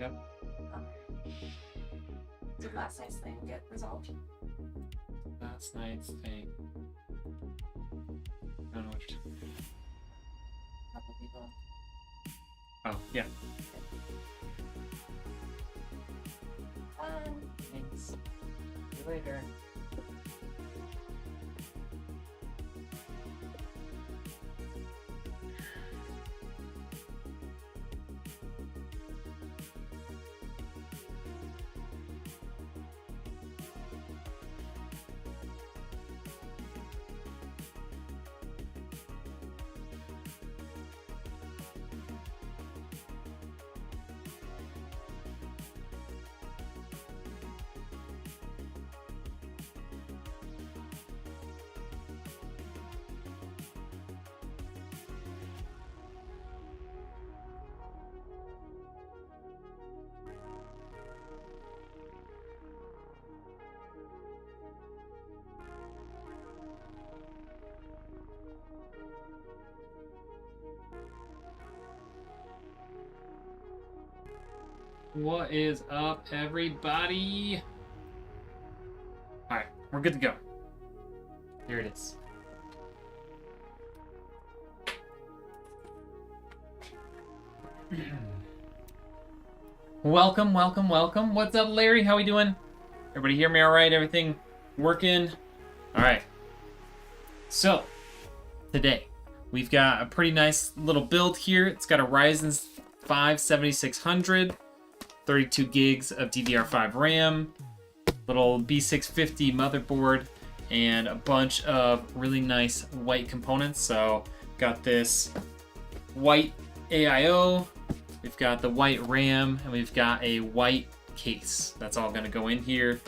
Yep. Did last night's thing get resolved? Last night's thing. I don't know what you're talking A couple people. about. Oh, yeah. Thanks. See you later. What is up, everybody? Alright, we're good to go. Here it is. Welcome, welcome, welcome. What's up, Larry? How we doing? Everybody hear me all right? Everything working? All right. So, today, we've got a pretty nice little build here. It's got a Ryzen 5 7600, 32 gigs of DDR5 RAM, little B650 motherboard, and a bunch of really nice white components. So, got this white AIO, we've got the white RAM, and we've got a white case. That's all gonna go in here.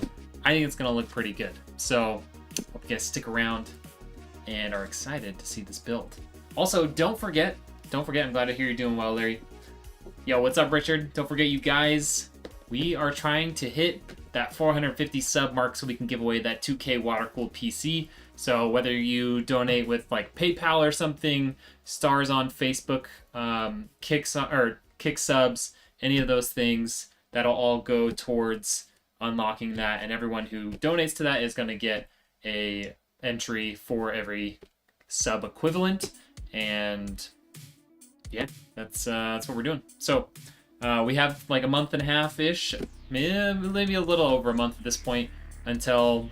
I think it's gonna look pretty good. So, hope you guys stick around and are excited to see this build. Also, don't forget, I'm glad to hear you're doing well, Larry. Yo, what's up, Richard? Don't forget, you guys, we are trying to hit that 450 sub mark so we can give away that 2K water-cooled PC. So whether you donate with like PayPal or something, stars on Facebook, kick subs, any of those things, that'll all go towards unlocking that. And everyone who donates to that is going to get a entry for every sub equivalent. And yeah, that's what we're doing. So we have like a month and a half ish, maybe a little over a month at this point, until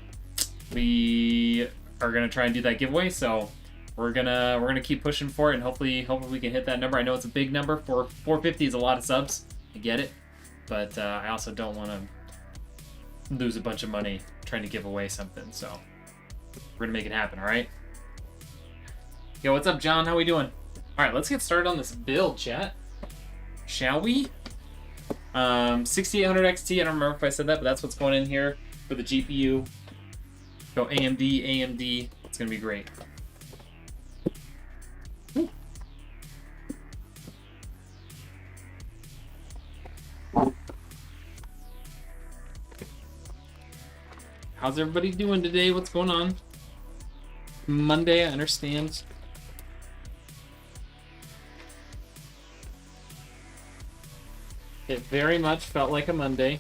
we are gonna try and do that giveaway. So we're gonna keep pushing for it, and hopefully we can hit that number. I know it's a big number. 450 is a lot of subs. I get it, but I also don't want to lose a bunch of money trying to give away something. So we're gonna make it happen. All right. Yo, what's up, John? How we doing? All right, let's get started on this build, chat. Shall we? 6800 XT. I don't remember if I said that, but that's what's going in here for the GPU. Go AMD. It's gonna be great. Ooh. How's everybody doing today? What's going on? Monday, I understand. It very much felt like a Monday.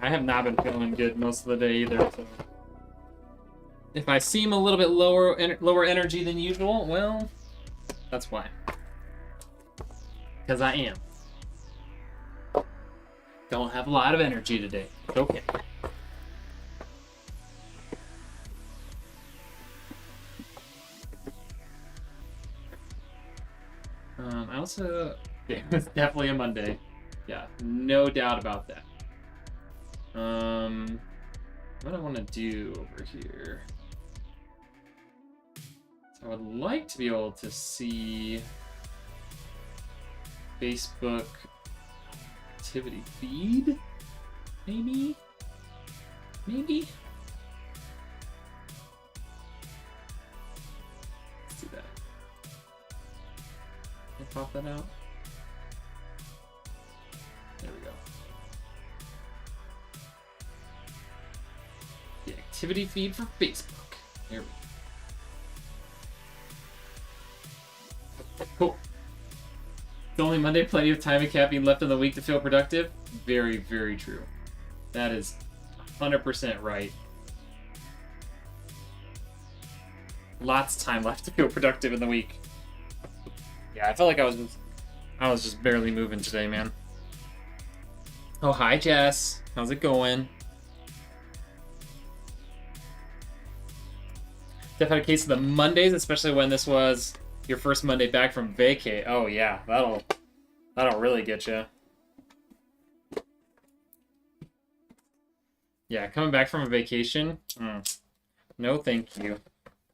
I have not been feeling good most of the day either, so if I seem a little bit lower energy than usual, well, that's why. Because I am. Don't have a lot of energy today. It's okay. Yeah, it's definitely a Monday. Yeah, no doubt about that. What I want to do over here. So I would like to be able to see Facebook activity feed, maybe? Let's do that. Can I pop that out? There we go. The activity feed for Facebook. There we go. Cool. It's only Monday, plenty of time and caffeine left in the week to feel productive. Very, very true. That is 100% right. Lots of time left to feel productive in the week. Yeah, I felt like I was just barely moving today, man. Oh, hi, Jess. How's it going? Steph had a case of the Mondays, especially when this was your first Monday back from vacay. Oh yeah, that'll really get you. Yeah, coming back from a vacation. No, thank you.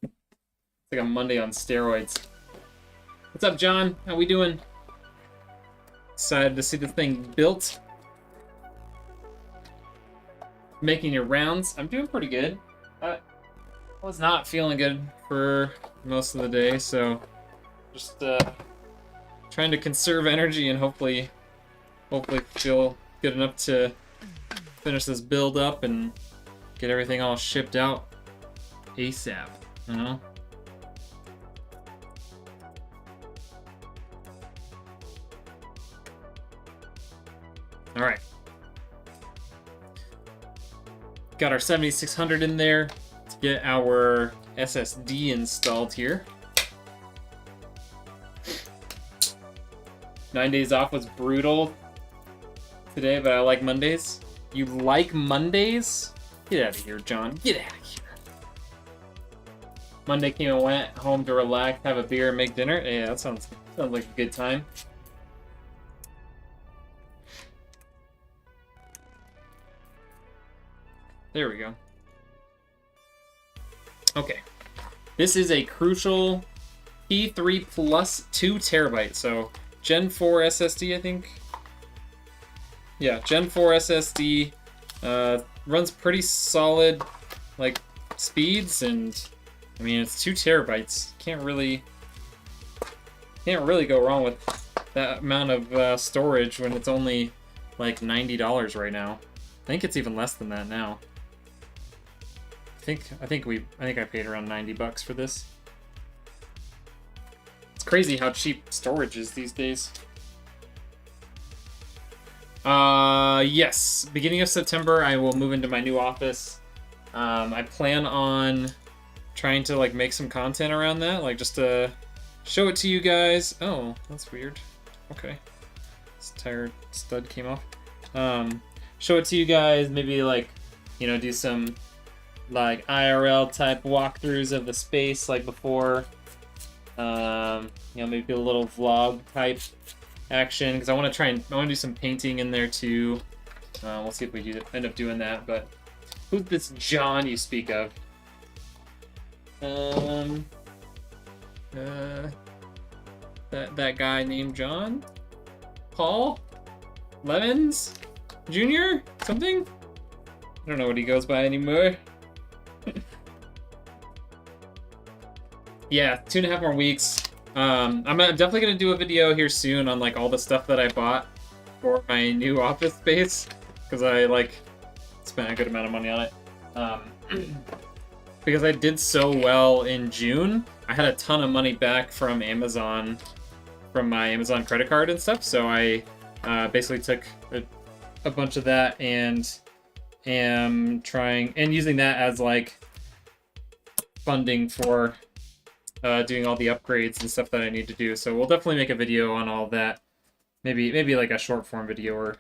It's like a Monday on steroids. What's up, John? How we doing? Excited to see the thing built. Making your rounds. I'm doing pretty good. I was not feeling good for most of the day, so just trying to conserve energy and hopefully feel good enough to finish this build up and get everything all shipped out ASAP, you know? All right. Got our 7600 in there to get our SSD installed here. 9 days off was brutal today, but I like Mondays. You like Mondays? Get out of here, John. Get out of here. Monday came and went, home to relax, have a beer, and make dinner. Yeah, that sounds like a good time. There we go. Okay. This is a Crucial P3 Plus 2 terabyte. So Gen 4 SSD, I think. Yeah, Gen 4 SSD. Runs pretty solid, like, speeds, and I mean it's 2 terabytes. Can't really go wrong with that amount of storage when it's only like $90 right now. I think it's even less than that now. I think I paid around $90 for this. It's crazy how cheap storage is these days. Yes, beginning of September I will move into my new office. I plan on trying to like make some content around that, like just to show it to you guys. Oh, that's weird. Okay, this tire stud came off. Show it to you guys. Maybe like, you know, do some like IRL type walkthroughs of the space like before. You know, maybe a little vlog type action because I want to do some painting in there too. We'll see if we end up doing that. But who's this John you speak of? That guy named John? Paul? Levens? Junior? Something? I don't know what he goes by anymore. Yeah, 2.5 more weeks. I'm definitely gonna do a video here soon on like all the stuff that I bought for my new office space because I like spent a good amount of money on it. Because I did so well in June, I had a ton of money back from Amazon, from my Amazon credit card and stuff. So I basically took a bunch of that and am trying and using that as like funding for doing all the upgrades and stuff that I need to do. So we'll definitely make a video on all of that. Maybe like a short form video or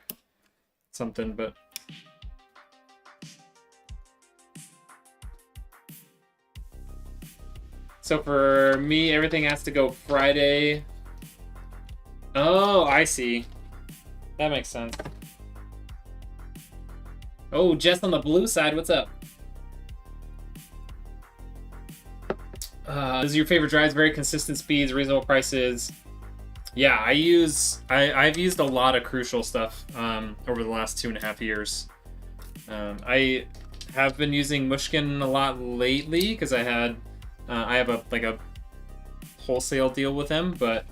something, but so for me, everything has to go Friday. Oh, I see. That makes sense. Oh, Jess on the blue side, what's up? This is your favorite drives, very consistent speeds, reasonable prices. Yeah, I've used a lot of Crucial stuff over the last 2.5 years. I have been using Mushkin a lot lately because I have a wholesale deal with them, but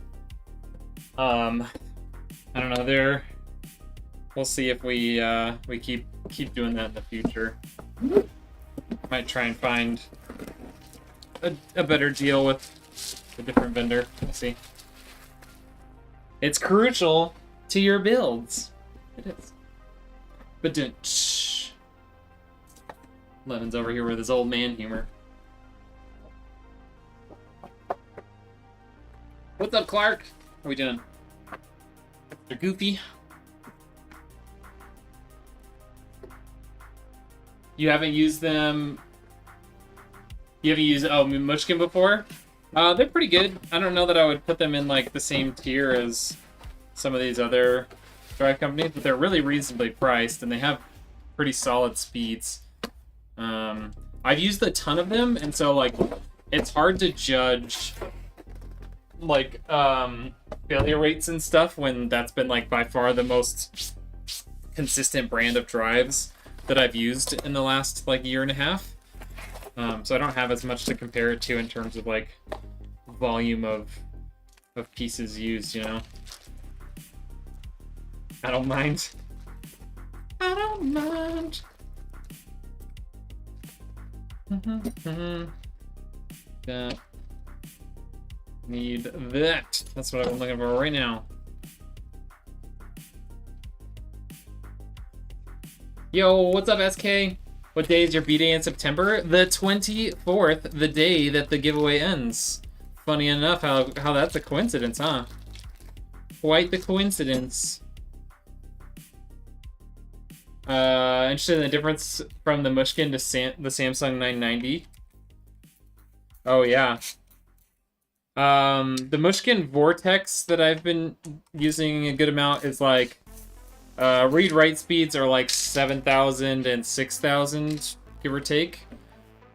I don't know. We'll see if we keep doing that in the future. Might try and find a better deal with a different vendor. We'll see. It's crucial to your builds. It is. But don't. Shh. Levin's over here with his old man humor. What's up, Clark? How we doing? They're goofy. You haven't used them. You haven't used Munchkin before? They're pretty good. I don't know that I would put them in like the same tier as some of these other drive companies, but they're really reasonably priced and they have pretty solid speeds. I've used a ton of them, and so like it's hard to judge like failure rates and stuff when that's been like by far the most consistent brand of drives that I've used in the last like year and a half. So I don't have as much to compare it to in terms of like volume of pieces used, you know. I don't mind. I don't mind. Yeah. Need that. That's what I'm looking for right now. Yo, what's up, SK? What day is your B-Day in September? The 24th, the day that the giveaway ends. Funny enough how that's a coincidence, huh? Quite the coincidence. Interested in the difference from the Munchkin to the Samsung 990. Oh, yeah. The Munchkin Vortex that I've been using a good amount is like read-write speeds are like 7,000 and 6,000, give or take.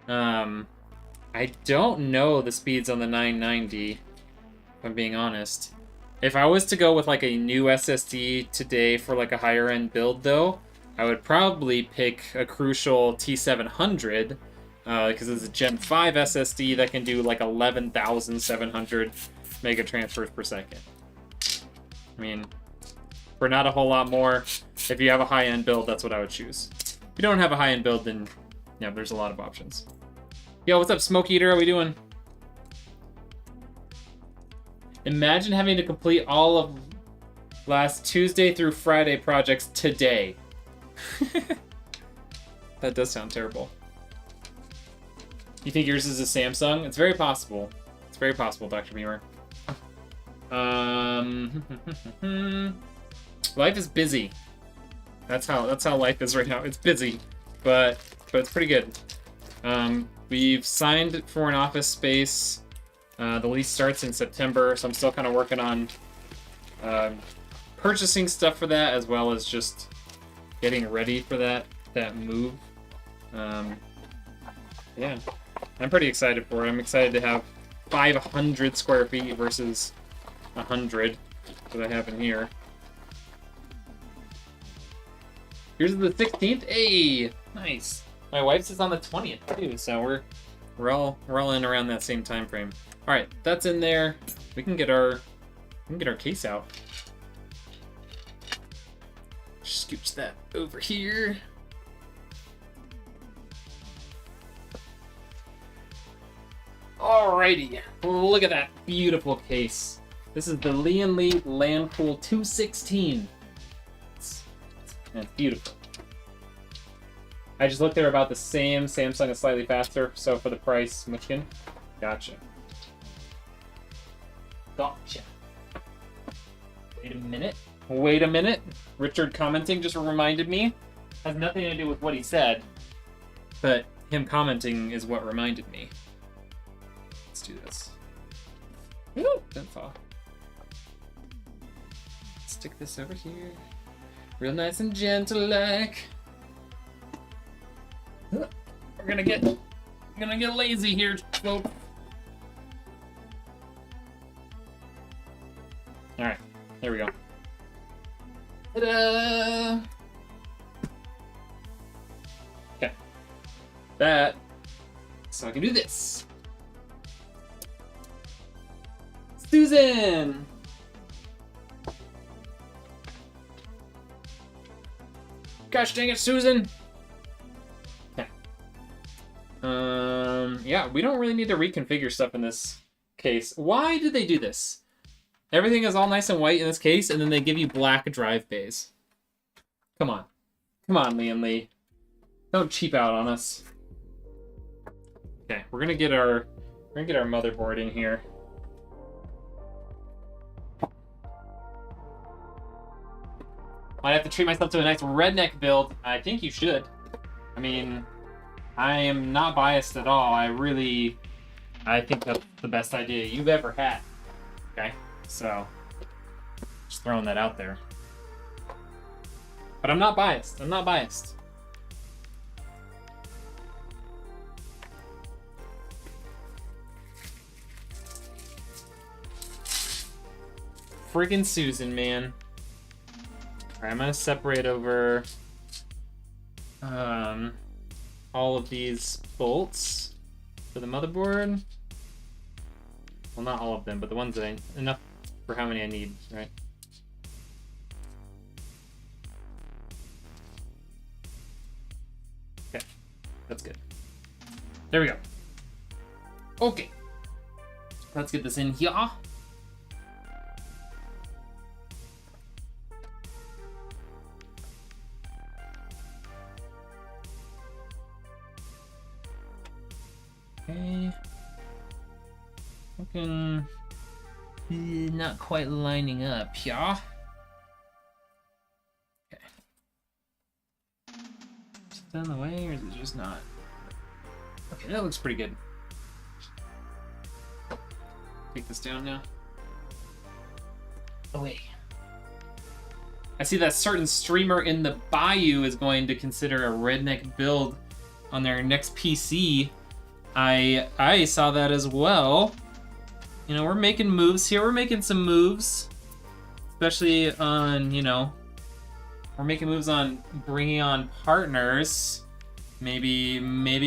I don't know the speeds on the 990, if I'm being honest. If I was to go with like a new SSD today for like a higher end build though, I would probably pick a Crucial T700, because it's a Gen 5 SSD that can do like 11,700 mega transfers per second. I mean, for not a whole lot more, if you have a high-end build, that's what I would choose. If you don't have a high-end build, then yeah, there's a lot of options. Yo, what's up, Smoke Eater? How we doing? Imagine having to complete all of last Tuesday through Friday projects today. That does sound terrible. You think yours is a Samsung? It's very possible. It's very possible, Dr. Beamer. Life is busy. That's how life is right now. It's busy, but it's pretty good. We've signed for an office space. The lease starts in September, so I'm still kind of working on purchasing stuff for that, as well as just getting ready for that move. Yeah, I'm pretty excited for it. I'm excited to have 500 square feet versus 100 that I have in here. Here's the 16th. Hey, nice. My wife's is on the 20th too, so we're all in around that same time frame. All right, that's in there. We can get our case out. Scooch that over here. Alrighty, look at that beautiful case. This is the Lian Li Lancool 216. It's beautiful. I just looked, they're about the same. Samsung is slightly faster, so for the price, Munchkin. Gotcha. Wait a minute. Richard commenting just reminded me. Has nothing to do with what he said, but him commenting is what reminded me. Let's do this. Ooh, don't fall. Stick this over here. Real nice and gentle like. We're gonna get lazy here, folks. Alright, there we go. Ta-da! Okay. That. So I can do this. Susan! Gosh dang it, Susan! Okay. Yeah, we don't really need to reconfigure stuff in this case. Why did they do this? Everything is all nice and white in this case, and then they give you black drive bays. Come on. Come on, Lian Li. Don't cheap out on us. Okay, we're gonna get our motherboard in here. Might have to treat myself to a nice Rednek build. I think you should. I mean, I am not biased at all. I think that's the best idea you've ever had. Okay? So, just throwing that out there. But I'm not biased. I'm not biased. Friggin' Susan, man. Alright, I'm gonna separate over all of these bolts for the motherboard. Well, not all of them, but the ones that enough for how many I need, right? Okay, that's good. There we go. Okay, let's get this in here. Okay. Looking not quite lining up, yeah. Okay. Is it in the way or is it just not? Okay, that looks pretty good. Take this down now. Away. I see that certain streamer in the Bayou is going to consider a Rednek build on their next PC. I saw that as well. You know, we're making moves here. We're making some moves, especially on, you know, we're making moves on bringing on partners. Maybe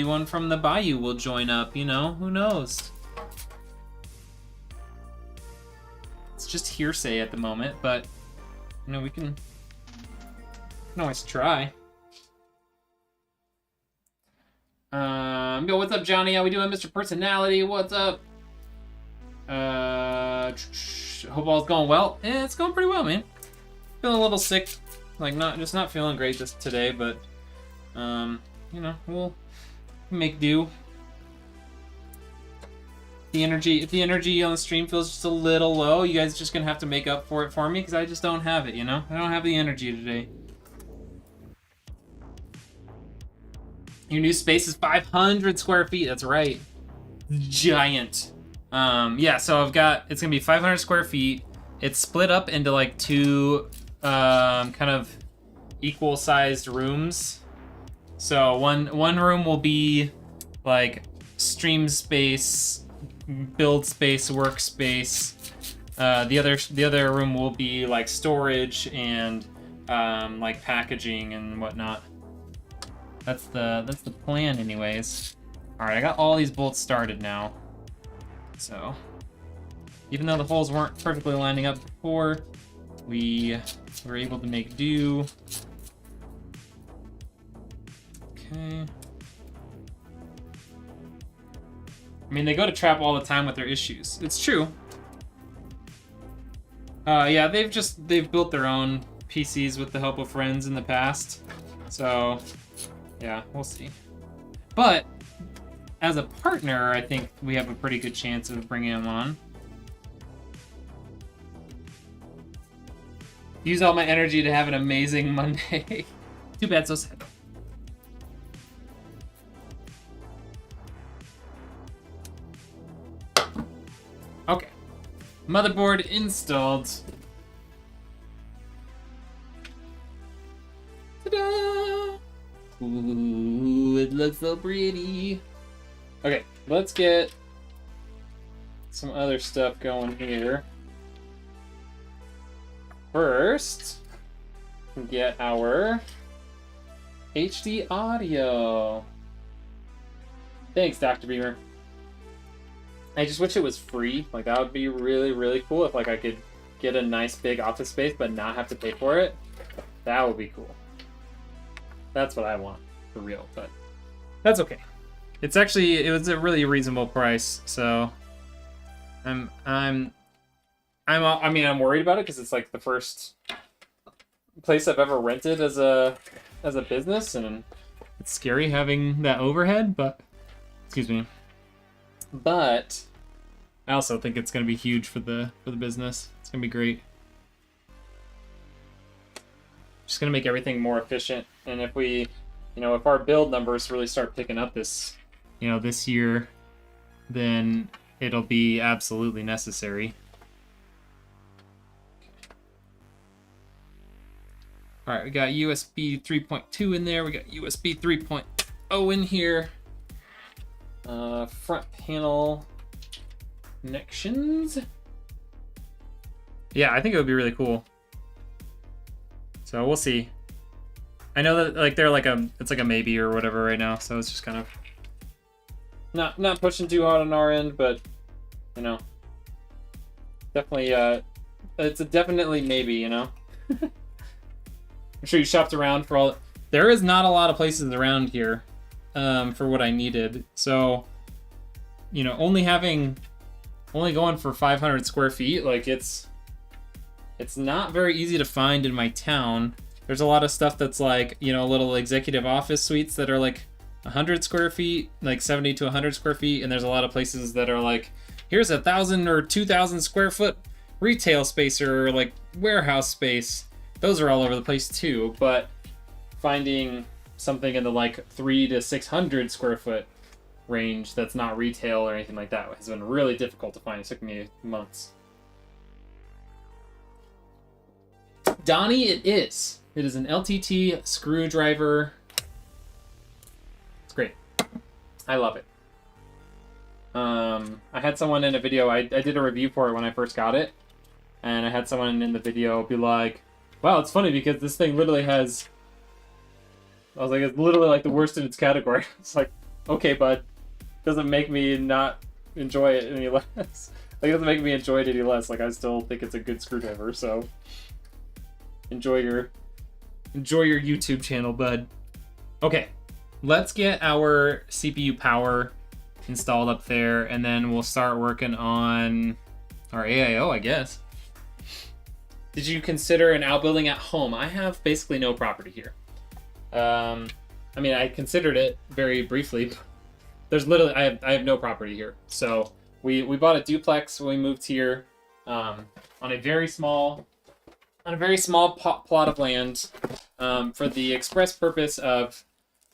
one from the Bayou will join up. You know, who knows? It's just hearsay at the moment, but you know, we can always try. Yo, what's up, Johnny? How we doing, Mr. Personality? What's up? Hope all's going well. Yeah, it's going pretty well, man. Feeling a little sick, like not feeling great today, but you know, we'll make do. If the energy on the stream feels just a little low, you guys are just gonna have to make up for it for me because I just don't have it. You know, I don't have the energy today. Your new space is 500 square feet. That's right. Giant. Yeah, so it's gonna be 500 square feet. It's split up into like two kind of equal sized rooms. So one room will be like stream space, build space, workspace. The other room will be like storage and like packaging and whatnot. That's the plan anyways. Alright, I got all these bolts started now. So, even though the holes weren't perfectly lining up before, we were able to make do. Okay. I mean, they go to trap all the time with their issues. It's true. Yeah, they've built their own PCs with the help of friends in the past. So, yeah, we'll see. But as a partner, I think we have a pretty good chance of bringing him on. Use all my energy to have an amazing Monday. Too bad, so sad. Okay. Motherboard installed. Ta-da! Ooh, it looks so pretty. Okay, let's get some other stuff going here. First, get our HD audio. Thanks, Dr. Beamer. I just wish it was free. Like, that would be really, really cool if like I could get a nice big office space but not have to pay for it. That would be cool. That's what I want, for real, but that's okay. It was a really reasonable price, so I'm I'm worried about it because it's like the first place I've ever rented as a business, and it's scary having that overhead. But excuse me. But I also think it's going to be huge for the business. It's going to be great. Just going to make everything more efficient. And if we, if our build numbers really start picking up this year, then it'll be absolutely necessary. All right, we got USB 3.2 in there. We got USB 3.0 in here. Front panel connections. Yeah, I think it would be really cool. So we'll see. I know that like it's like a maybe or whatever right now, so it's just kind of not pushing too hard on our end, but definitely it's a definitely maybe, I'm sure you shopped around for all. There is not a lot of places around here for what I needed. So, only going for 500 square feet, like it's not very easy to find in my town. There's a lot of stuff that's like, little executive office suites that are like 100 square feet, like 70 to 100 square feet. And there's a lot of places that are like, here's 1,000 or 2,000 square foot retail space or like warehouse space. Those are all over the place too. But finding something in the like 300 to 600 square foot range that's not retail or anything like that has been really difficult to find. It took me months. Donnie, it is. It is an LTT screwdriver. It's great. I love it. I had someone in a video, I did a review for it when I first got it, and I had someone in the video be like, wow, it's funny because this thing literally has, I was like, it's literally like the worst in its category. It's like, okay, bud, doesn't make me not enjoy it any less. Like, it doesn't make me enjoy it any less. Like, I still think it's a good screwdriver, so enjoy your YouTube channel, bud. Okay, let's get our CPU power installed up there, and then we'll start working on our AIO, I guess. Did you consider an outbuilding at home? I have basically no property here. I mean, I considered it very briefly. There's literally, I have no property here. So we bought a duplex when we moved here, on a very small plot of land, for the express purpose of,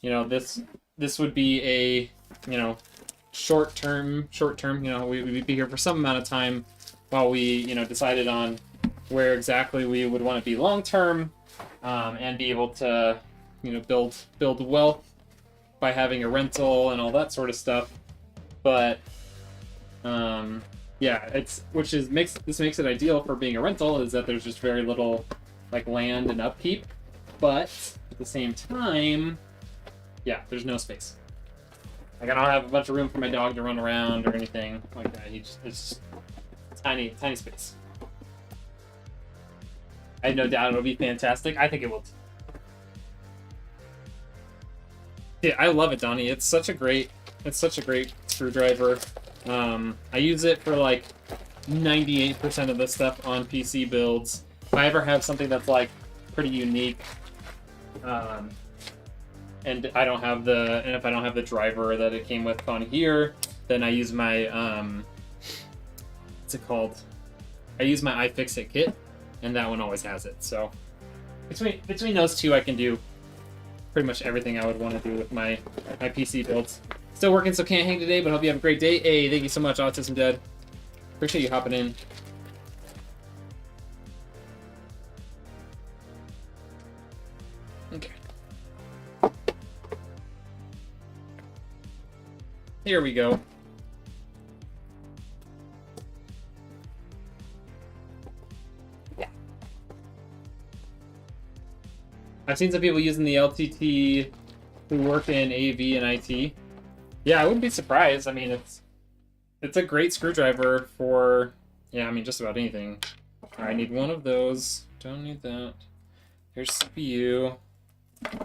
this would be a, short term, we'd be here for some amount of time while we, decided on where exactly we would want to be long term, and be able to, build wealth by having a rental and all that sort of stuff. But yeah, this makes it ideal for being a rental, is that there's just very little like land and upkeep, but at the same time, yeah, there's no space. Like, I don't have a bunch of room for my dog to run around or anything like that. It's just tiny space. I have no doubt it'll be fantastic. I think it will. Yeah, I love it, Donnie. It's such a great screwdriver. I use it for like 98% of the stuff on PC builds. If I ever have something that's like pretty unique, and if I don't have the driver that it came with on here, then I use my what's it called? I use my iFixit kit, and that one always has it. So between those two, I can do pretty much everything I would want to do with my PC builds. Still working, so can't hang today, but hope you have a great day. Hey, thank you so much, Autism Dead. Appreciate you hopping in. Okay. Here we go. Yeah. I've seen some people using the LTT who work in AV and IT. Yeah, I wouldn't be surprised. I mean, it's a great screwdriver for, yeah, I mean, just about anything. All right, I need one of those. Don't need that. Here's CPU.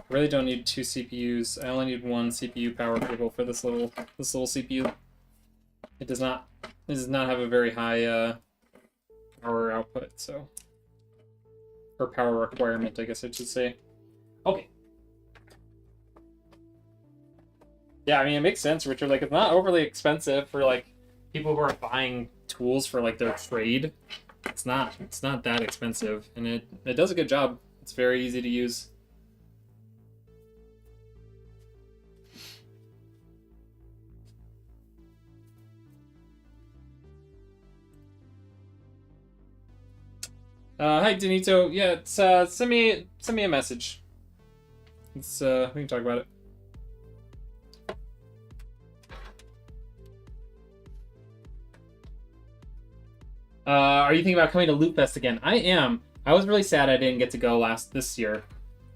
Really don't need two CPUs. I only need one CPU power cable for this little CPU. It does not have a very high power output, so. Or power requirement, I guess I should say. Okay. Yeah, I mean, it makes sense, Richard. Like, it's not overly expensive for, like, people who are buying tools for, like, their trade. It's not that expensive, and it does a good job. It's very easy to use. Hi, Denito. Yeah, it's, send me a message. It's, we can talk about it. Are you thinking about coming to Loot Fest again? I am. I was really sad I didn't get to go this year.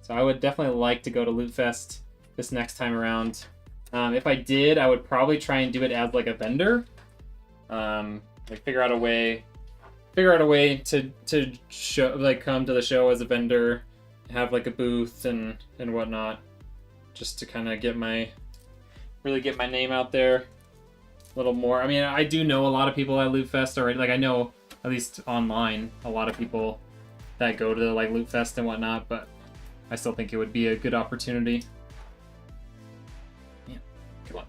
So I would definitely like to go to Loot Fest this next time around. If I did, I would probably try and do it as like a vendor. Like figure out a way to show, like, come to the show as a vendor, have like a booth and whatnot, just to kind of really get my name out there a little more. I mean, I do know a lot of people at Loot Fest already. Like, I know, at least online, a lot of people that go to like Loot Fest and whatnot, but I still think it would be a good opportunity. Yeah, come on.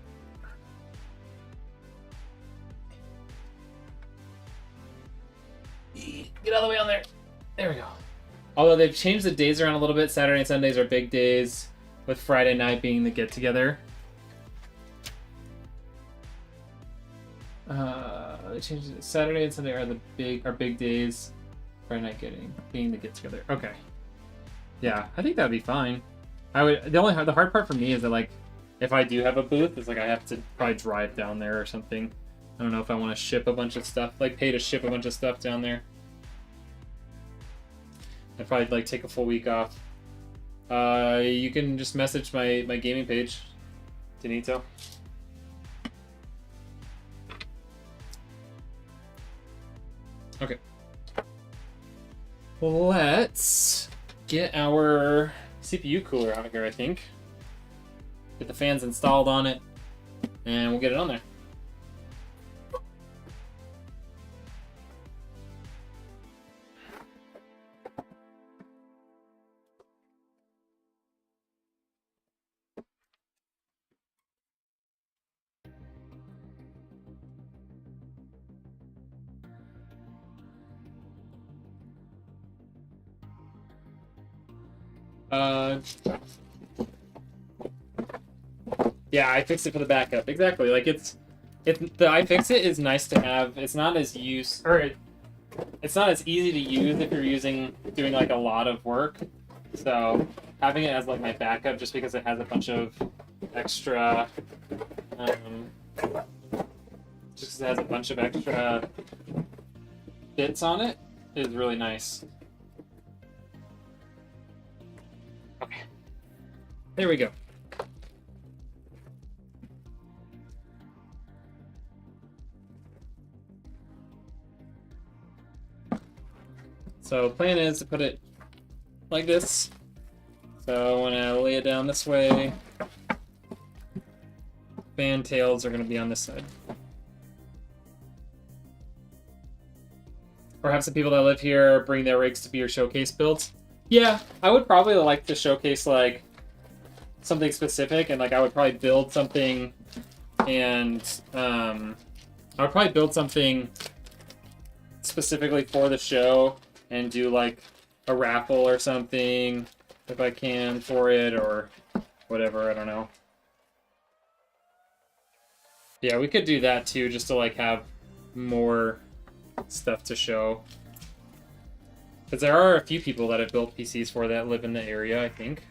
Get all the way on there. There we go. Although they've changed the days around a little bit. Saturday and Sundays are big days, with Friday night being the get-together. They changed it. Saturday and Sunday are big days. Friday night being the get-together. Okay. Yeah, I think that'd be fine. The hard part for me is that, like, if I do have a booth, it's like I have to probably drive down there or something. I don't know if I want to ship a bunch of stuff, like pay to ship a bunch of stuff down there. I'd probably like take a full week off. You can just message my gaming page, Denito. Okay. Let's get our CPU cooler out of here, I think. Get the fans installed on it, and we'll get it on there. Yeah, I fixed it for the backup. Exactly. Like the iFixit is nice to have. It's not as it's not as easy to use if you're doing like a lot of work. So having it as like my backup, just because it has a bunch of extra, bits on it, is really nice. Okay, there we go. So the plan is to put it like this. So when I lay it down this way, fan tails are going to be on this side. Perhaps the people that live here bring their rigs to be your showcase builds. Yeah, I would probably like to showcase like something specific, and like I would probably build something, and I would probably build something specifically for the show and do like a raffle or something if I can for it, or whatever, I don't know. Yeah, we could do that too, just to like have more stuff to show. Because there are a few people that have built PCs for that live in the area, I think.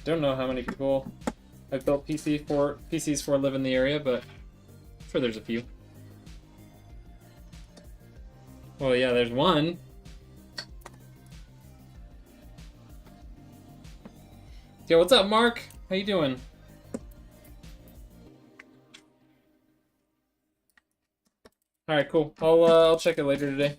Don't know how many people have built PCs for live in the area, but I'm sure there's a few. Well, yeah, there's one. Yo, what's up, Mark? How you doing? All right, cool. I'll check it later today.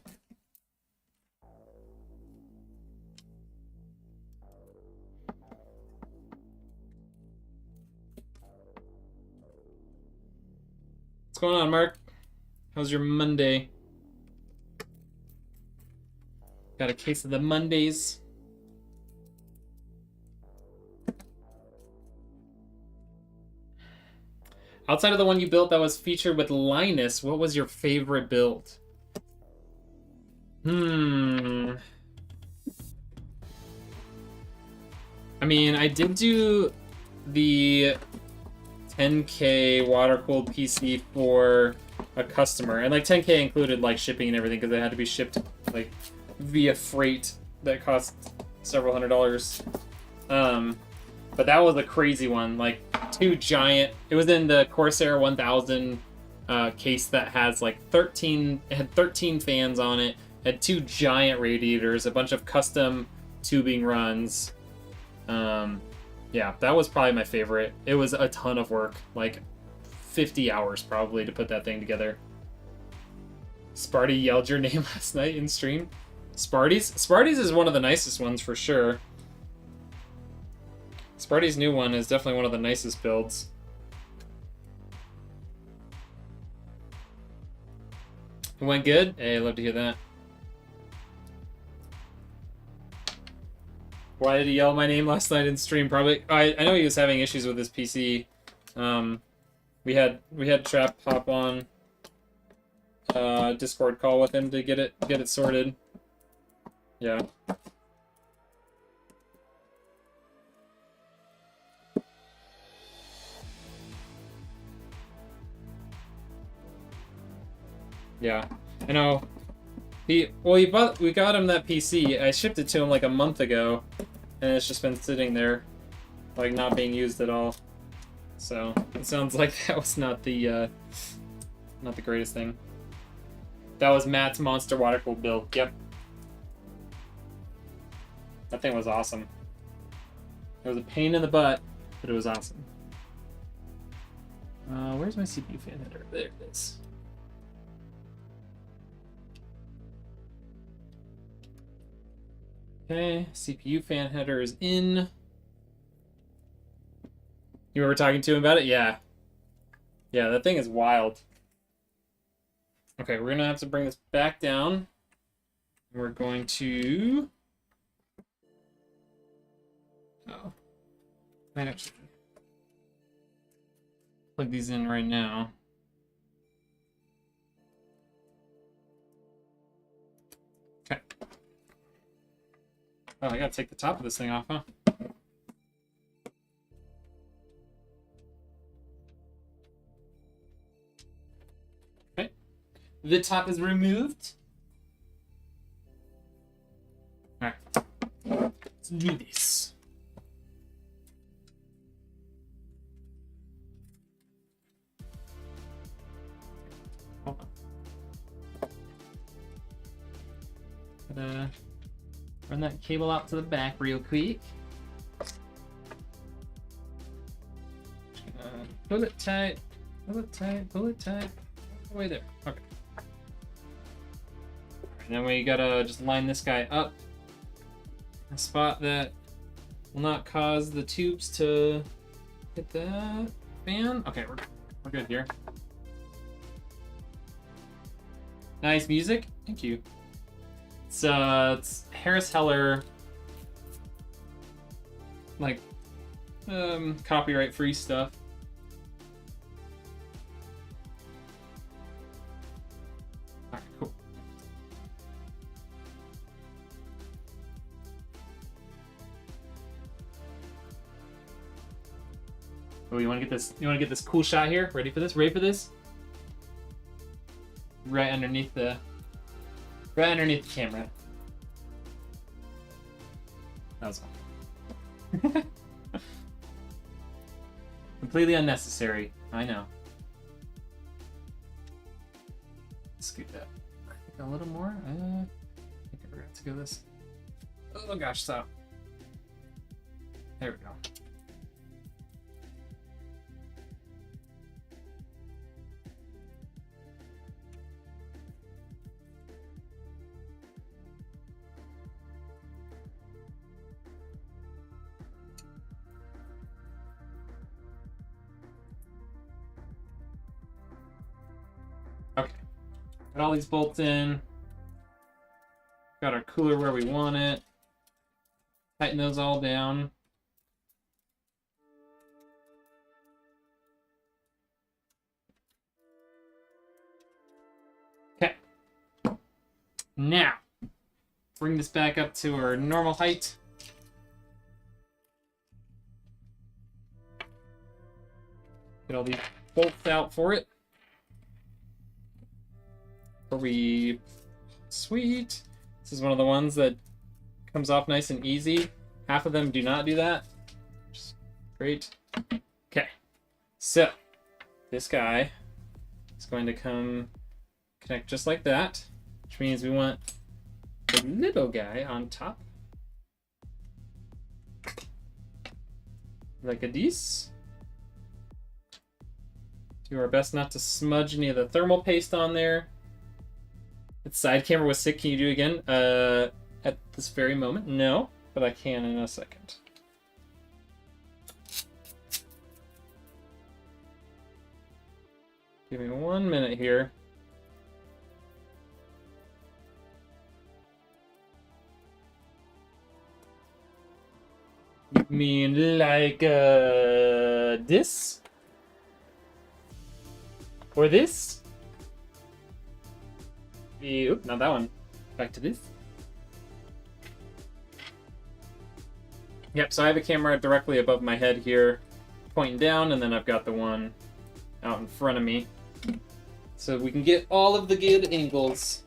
going on, Mark? How's your Monday? Got a case of the Mondays. Outside of the one you built that was featured with Linus, what was your favorite build? I mean, I did do the 10K water-cooled PC for a customer, and like 10K included like shipping and everything because it had to be shipped like via freight that cost several $100s. But that was a crazy one, like two giant. It was in the Corsair 1000 case that has like 13. It had 13 fans on it. Had two giant radiators, a bunch of custom tubing runs. Yeah, that was probably my favorite. It was a ton of work, like 50 hours probably to put that thing together. Sparty yelled your name last night in stream. Sparty's is one of the nicest ones for sure. Sparty's new one is definitely one of the nicest builds. It went good? Hey, I'd love to hear that. Why did he yell my name last night in stream? Probably I know he was having issues with his PC. We had Trap hop on Discord call with him to get it sorted. Yeah. Yeah, I know. We got him that PC. I shipped it to him like a month ago, and it's just been sitting there, like not being used at all. So it sounds like that was not the greatest thing. That was Matt's monster water cooled build. Yep. That thing was awesome. It was a pain in the butt, but it was awesome. Where's my CPU fan header? There it is. Okay, CPU fan header is in. You were talking to him about it? Yeah. Yeah, that thing is wild. Okay, we're gonna have to bring this back down. We're going to... Oh. Might actually plug these in right now. Okay. Oh, I gotta take the top of this thing off, huh? Okay. The top is removed. Alright. Let's do this. Hold on. Gotta run that cable out to the back real quick. Pull it tight, pull it tight, pull it tight. All the way there. Okay. And then we gotta just line this guy up. A spot that will not cause the tubes to hit that fan. Okay, we're good here. Nice music. Thank you. It's Harris Heller, like, copyright-free stuff. Alright, cool. Oh, you want to get this? You want to get this cool shot here? Ready for this? Ready for this? Right underneath the camera. That was all. Completely unnecessary. I know. Scoot that. I think a little more. I think I forgot to go this. Oh gosh, stop. There we go. Got all these bolts in. Got our cooler where we want it. Tighten those all down. Okay. Now, bring this back up to our normal height. Get all these bolts out for it. Sweet. This is one of the ones that comes off nice and easy. Half of them do not do that. Just great. Okay. So, this guy is going to come connect just like that, which means we want the little guy on top. Like a this. Do our best not to smudge any of the thermal paste on there. The side camera was sick. Can you do it again? At this very moment? No, but I can in a second. Give me 1 minute here. You mean like this? Or this? Oop, not that one. Back to this. Yep, so I have a camera directly above my head here, pointing down, and then I've got the one out in front of me. So we can get all of the good angles.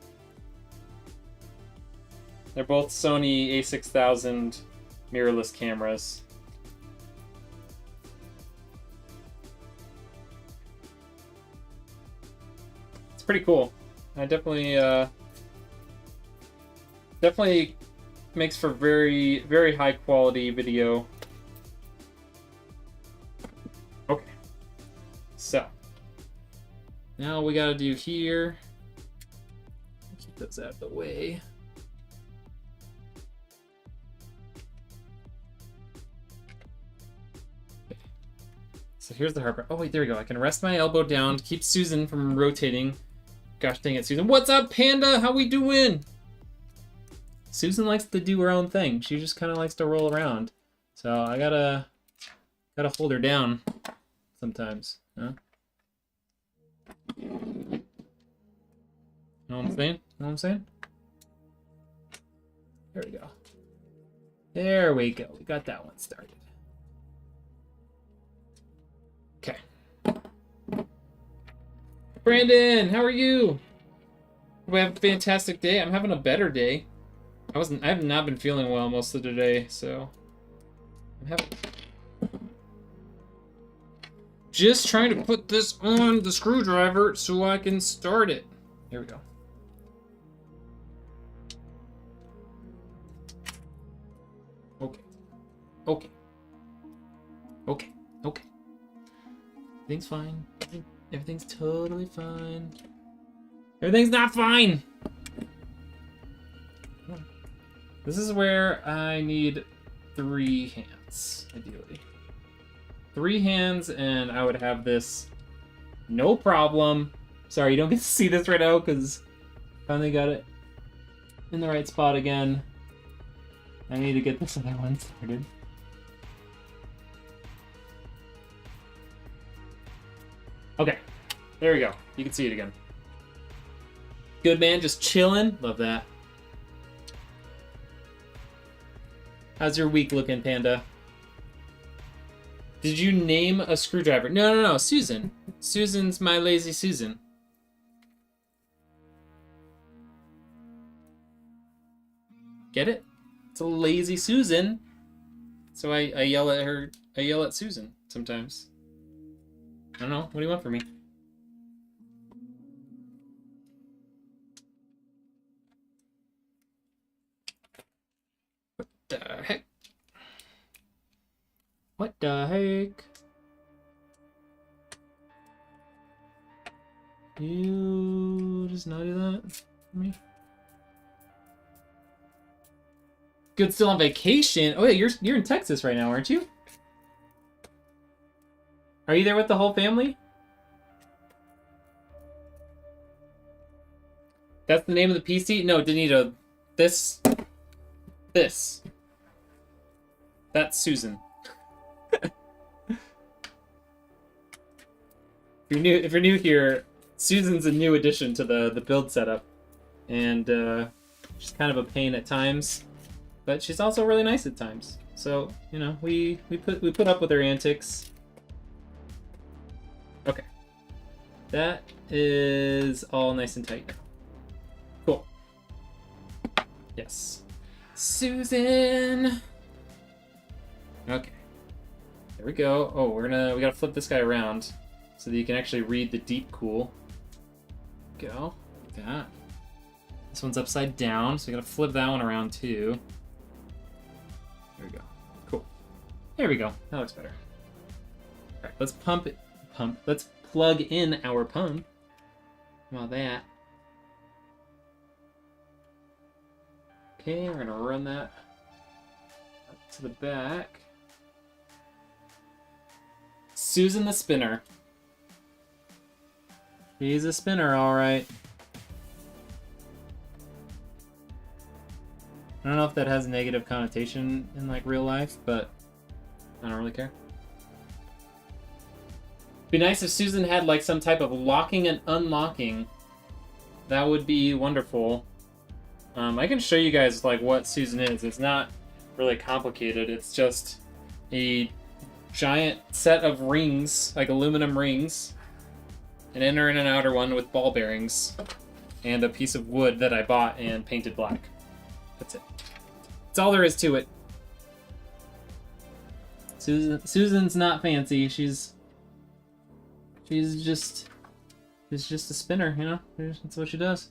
They're both Sony a6000 mirrorless cameras. It's pretty cool. I definitely makes for very, very high quality video. Okay. So now we gotta do here. Keep those out of the way. Okay. So here's the hard part. Oh wait, there we go. I can rest my elbow down to keep Susan from rotating. Gosh dang it, Susan. What's up, Panda? How we doing? Susan likes to do her own thing. She just kind of likes to roll around. So I gotta hold her down sometimes. Huh? Know what I'm saying? Know what I'm saying? There we go. There we go. We got that one started. Okay. Brandon, how are you? We have a fantastic day. I'm having a better day. I have not been feeling well most of the day, so just trying to put this on the screwdriver so I can start it. There we go. Okay. Okay. Okay. Okay. Everything's fine. Everything's totally fine. Everything's not fine! This is where I need 3 hands, ideally. 3 hands, and I would have this no problem. Sorry, you don't get to see this right now, because finally got it in the right spot again. I need to get this other one started. Okay, there we go. You can see it again. Good man, just chilling. Love that. How's your week looking, Panda? Did you name a screwdriver? No, Susan. Susan's my lazy Susan. Get it? It's a lazy Susan. So I yell at her. I yell at Susan sometimes. I don't know. What do you want from me? What the heck? What the heck? You just not do that for me? Good, still on vacation. Oh yeah, you're in Texas right now, aren't you? Are you there with the whole family? That's the name of the PC? No, Danito. This. That's Susan. If you're new here, Susan's a new addition to the build setup, and she's kind of a pain at times, but she's also really nice at times. So you know, we put up with her antics. Okay, that is all nice and tight now. Cool. Yes, Susan. Okay, there we go. Oh, we gotta flip this guy around so that you can actually read the Deepcool. Go. Like that. This one's upside down, so we gotta flip that one around too. There we go. Cool. There we go. That looks better. Alright, let's pump it. Let's plug in our pump. How about that? Okay, we're gonna run that up to the back. Susan the spinner. He's a spinner, alright. I don't know if that has a negative connotation in like real life, but I don't really care. Be nice if Susan had like some type of locking and unlocking. That would be wonderful. I can show you guys like what Susan is. It's not really complicated. It's just a giant set of rings, like aluminum rings. An inner and an outer one with ball bearings, and a piece of wood that I bought and painted black. That's it. That's all there is to it. Susan's not fancy. She's just a spinner, you know. That's what she does.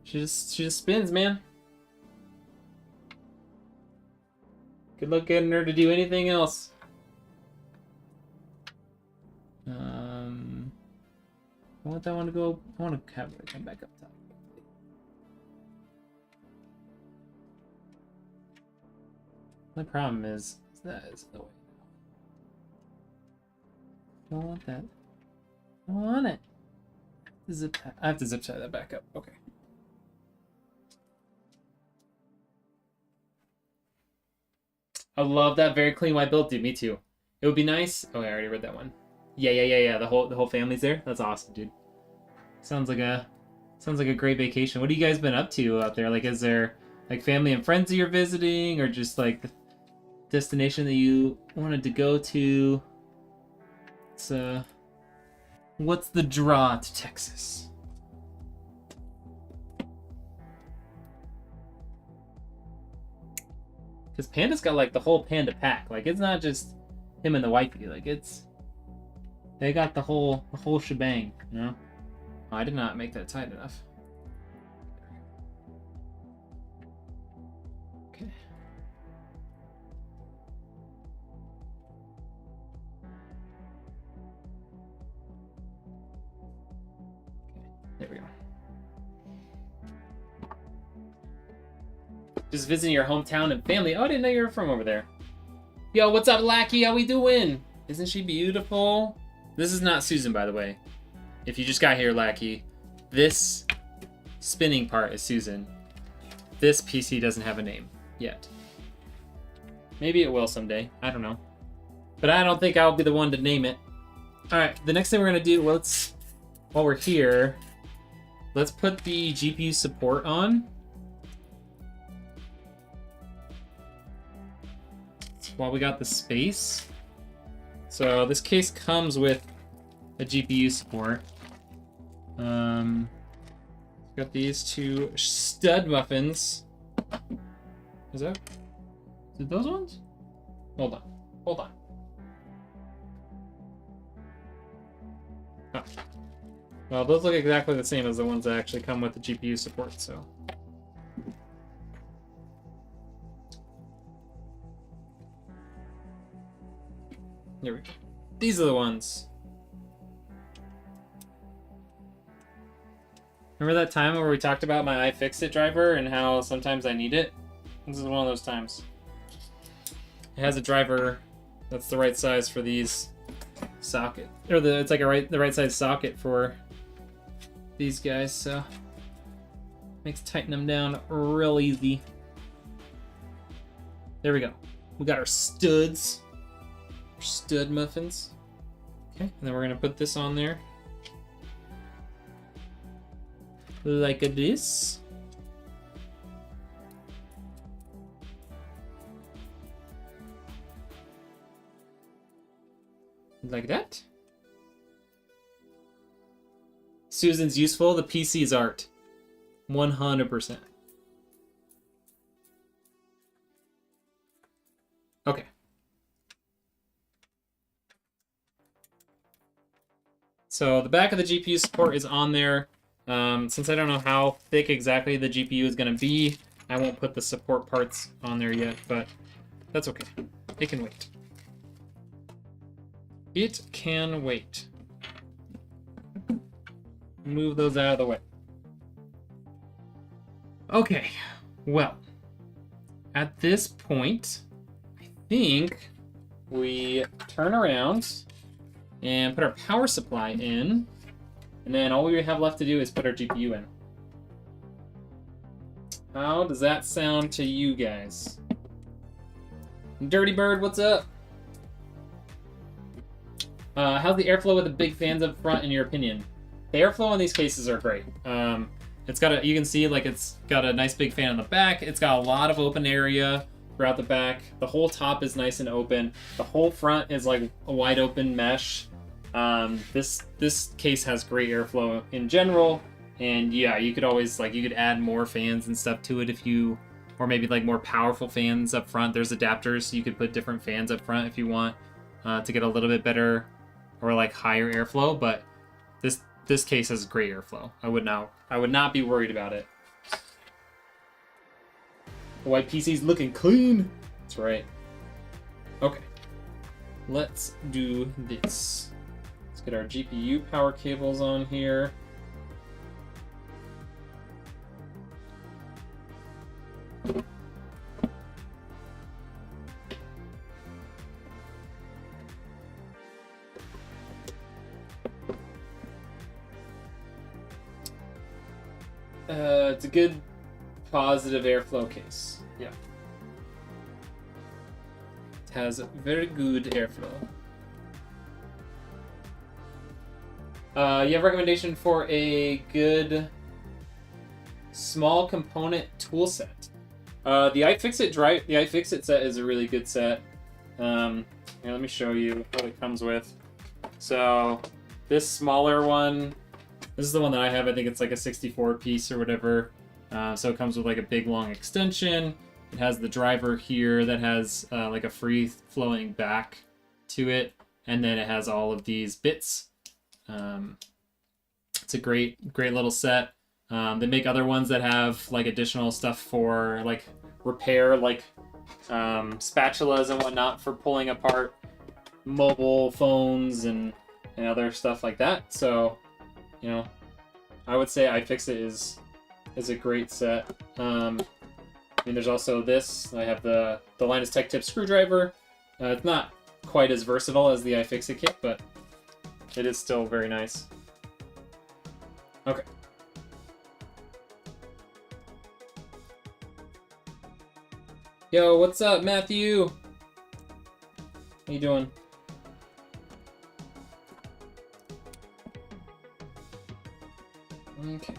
She just spins, man. Good luck getting her to do anything else. I want that one to go. I want to have it come back up top. My problem is that is the way. I don't want that. I don't want it. I have to zip tie that back up. Okay. I love that very clean white build, dude. Me too. It would be nice. Oh, I already read that one. Yeah. The whole family's there. That's awesome, dude. Sounds like a great vacation. What have you guys been up to out there? Like, is there like family and friends that you're visiting, or just like the destination that you wanted to go to? It's what's the draw to Texas? Because Panda's got like the whole Panda pack. Like, it's not just him and the wifey. Like, they got the whole shebang, you know? Oh, I did not make that tight enough. Okay. There we go. Just visiting your hometown and family. Oh, I didn't know you were from over there. Yo, what's up, Lackey? How we doing? Isn't she beautiful? This is not Susan, by the way. If you just got here, Lackey, this spinning part is Susan. This PC doesn't have a name yet. Maybe it will someday. I don't know. But I don't think I'll be the one to name it. Alright, the next thing we're going to do, while we're here, let's put the GPU support on. While we got the space. So this case comes with a GPU support. Got these two stud muffins. Is it those ones? Hold on. Oh. Well, those look exactly the same as the ones that actually come with the GPU support, so. Here we go. These are the ones. Remember that time where we talked about my iFixit driver and how sometimes I need it? This is one of those times. It has a driver that's the right size for these socket, it's like the right size socket for these guys. So Makes tightening them down real easy. There we go. We got our studs. Our stud muffins. Okay, and then we're gonna put this on there. Like this. Like that. Susan's useful, the PC's art. 100%. Okay. So the back of the GPU support is on there. Since I don't know how thick exactly the GPU is going to be, I won't put the support parts on there yet, but that's okay. It can wait. It can wait. Move those out of the way. Okay, well, at this point, I think we turn around and put our power supply in, and then all we have left to do is put our GPU in. How does that sound to you guys? Dirty Bird, what's up? How's the airflow with the big fans up front, in your opinion? The airflow in these cases are great. It's got you can see like it's got a nice big fan on the back. It's got a lot of open area throughout the back. The whole top is and open. The whole front is like a wide open mesh. This case has great airflow in general, and yeah, you could always you could add more fans and stuff to it if you, or maybe like more powerful fans up front. There's adapters, so you could put different fans up front if you want to get a little bit better or like higher airflow. But this case has great airflow. I would not be worried about it. The white PC's looking clean. That's right. Okay. Let's do this. Let's get our GPU power cables on here. It's a good positive airflow case. Yeah. It has very good airflow. You have a recommendation for a good small component tool set? The iFixit set is a really good set. Here, let me show you what it comes with. So this smaller one, this is the one that I have. I think it's like a 64 piece or whatever. So it comes with like a big long extension. It has the driver here that has like a free flowing back to it. And then it has all of these bits. It's a great little set. They make other ones that have like additional stuff for like repair, like spatulas and whatnot for pulling apart mobile phones and other stuff like that. So, you know, I would say iFixit is a great set. I mean, there's also this. I have the Linus Tech Tip screwdriver. It's not quite as versatile as the iFixit kit, but it is still very nice. Okay. Yo, what's up, Matthew? How you doing? Okay.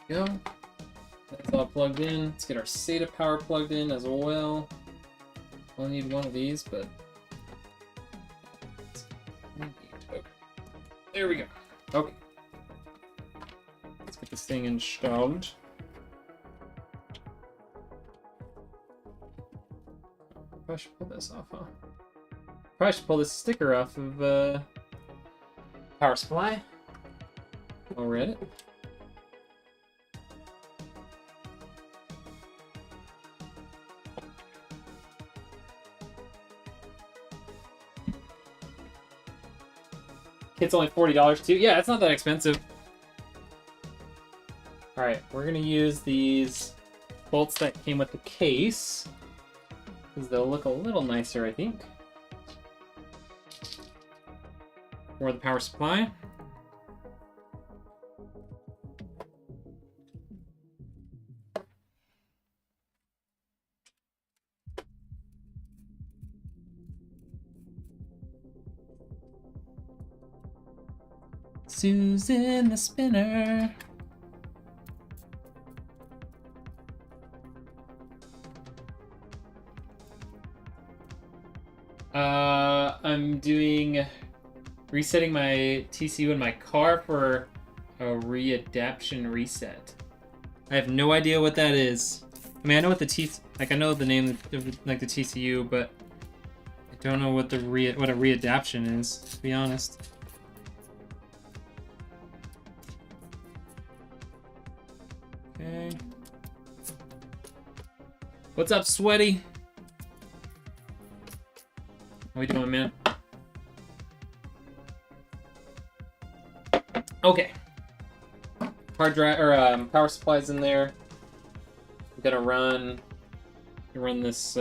Go. That's all plugged in. Let's get our SATA power plugged in as well. We'll need one of these, but okay. There we go. Okay. Let's get this thing installed. I should pull this off, huh? Probably should pull this sticker off of power supply. While we're at it. Kit's only $40 too. Yeah, it's not that expensive. Alright, we're gonna use these bolts that came with the case. because they'll look a little nicer, I think. For the power supply. Susan the spinner. I'm doing resetting my TCU in my car for a readaptation reset. I have no idea what that is. I mean, I know what the I know the name of like the TCU, but I don't know what what a readaptation is, to be honest. Okay. What's up, Sweaty? How we doing, man? Okay. Hard drive or power supplies in there. I'm gonna run this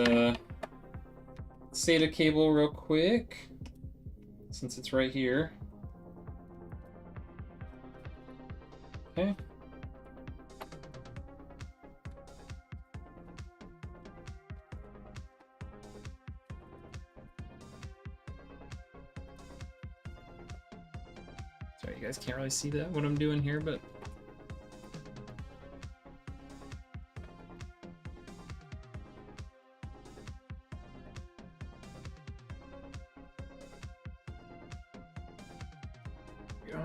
SATA cable real quick, since it's right here. Okay. Sorry, you guys can't really see that, what I'm doing here, but... There we go.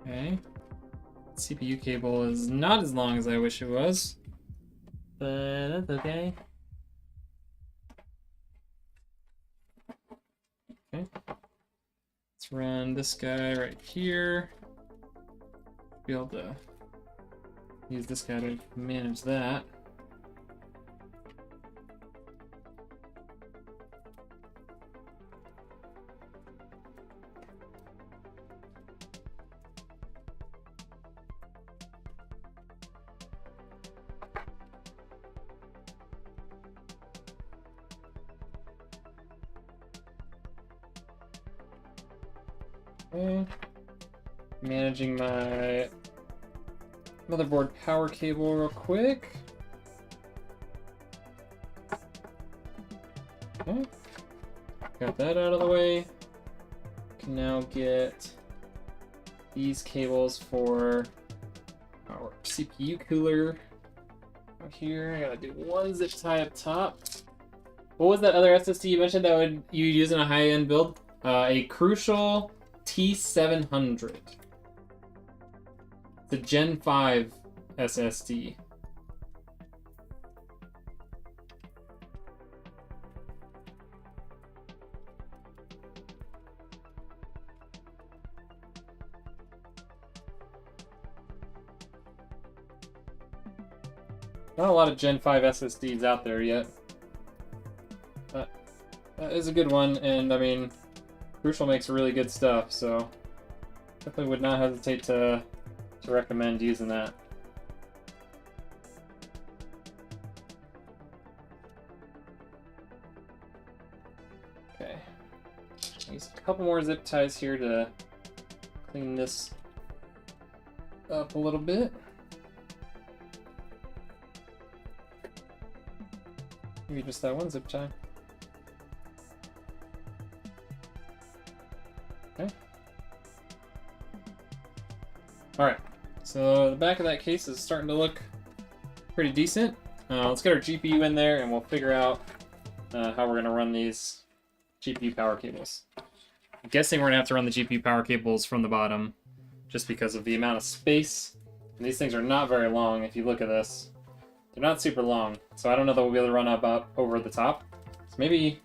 Okay. CPU cable is not as long as I wish it was, but that's okay. Okay. Let's run this guy right here. Be able to use this guy to manage that. Okay. Managing my motherboard power cable real quick. Okay. Got that out of the way. Can now get these cables for our CPU cooler out here. I gotta do one zip tie up top. What was that other SSD you mentioned that you use in a high-end build? A Crucial T700. The Gen 5 SSD. Not a lot of Gen 5 SSDs out there yet. But that is a good one, and I mean, Crucial makes really good stuff, so definitely would not hesitate to recommend using that. Okay, use a couple more zip ties here to clean this up a little bit. Maybe just that one zip tie. Okay. Alright, so the back of that case is starting to look pretty decent. Let's get our GPU in there and we'll figure out how we're going to run these GPU power cables. I'm guessing we're going to have to run the GPU power cables from the bottom just because of the amount of space. And these things are not very long if you look at this. They're not super long, so I don't know that we'll be able to run up over the top. So maybe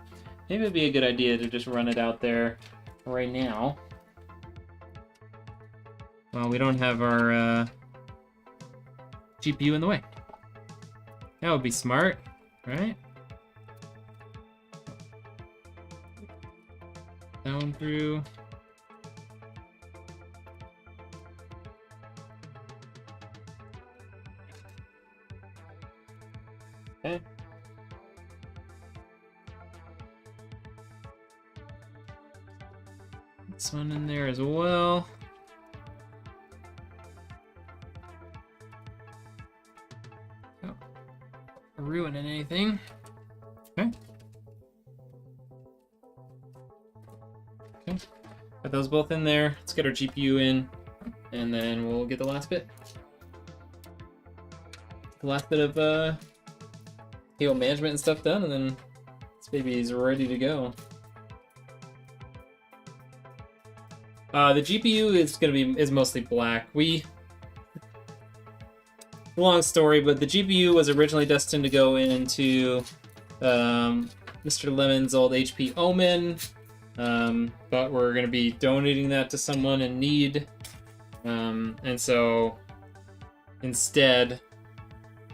it'd be a good idea to just run it out there right now. Well, we don't have our GPU in the way. That would be smart, right? Down through. Okay. This one in there as well. Oh, ruining anything. Okay. Okay. Got those both in there. Let's get our GPU in, and then we'll get the last bit. The last bit of cable management and stuff done, and then this baby is ready to go. The GPU is mostly black. Long story, but the GPU was originally destined to go into Mr. Lemon's old HP Omen, but we're going to be donating that to someone in need, and so instead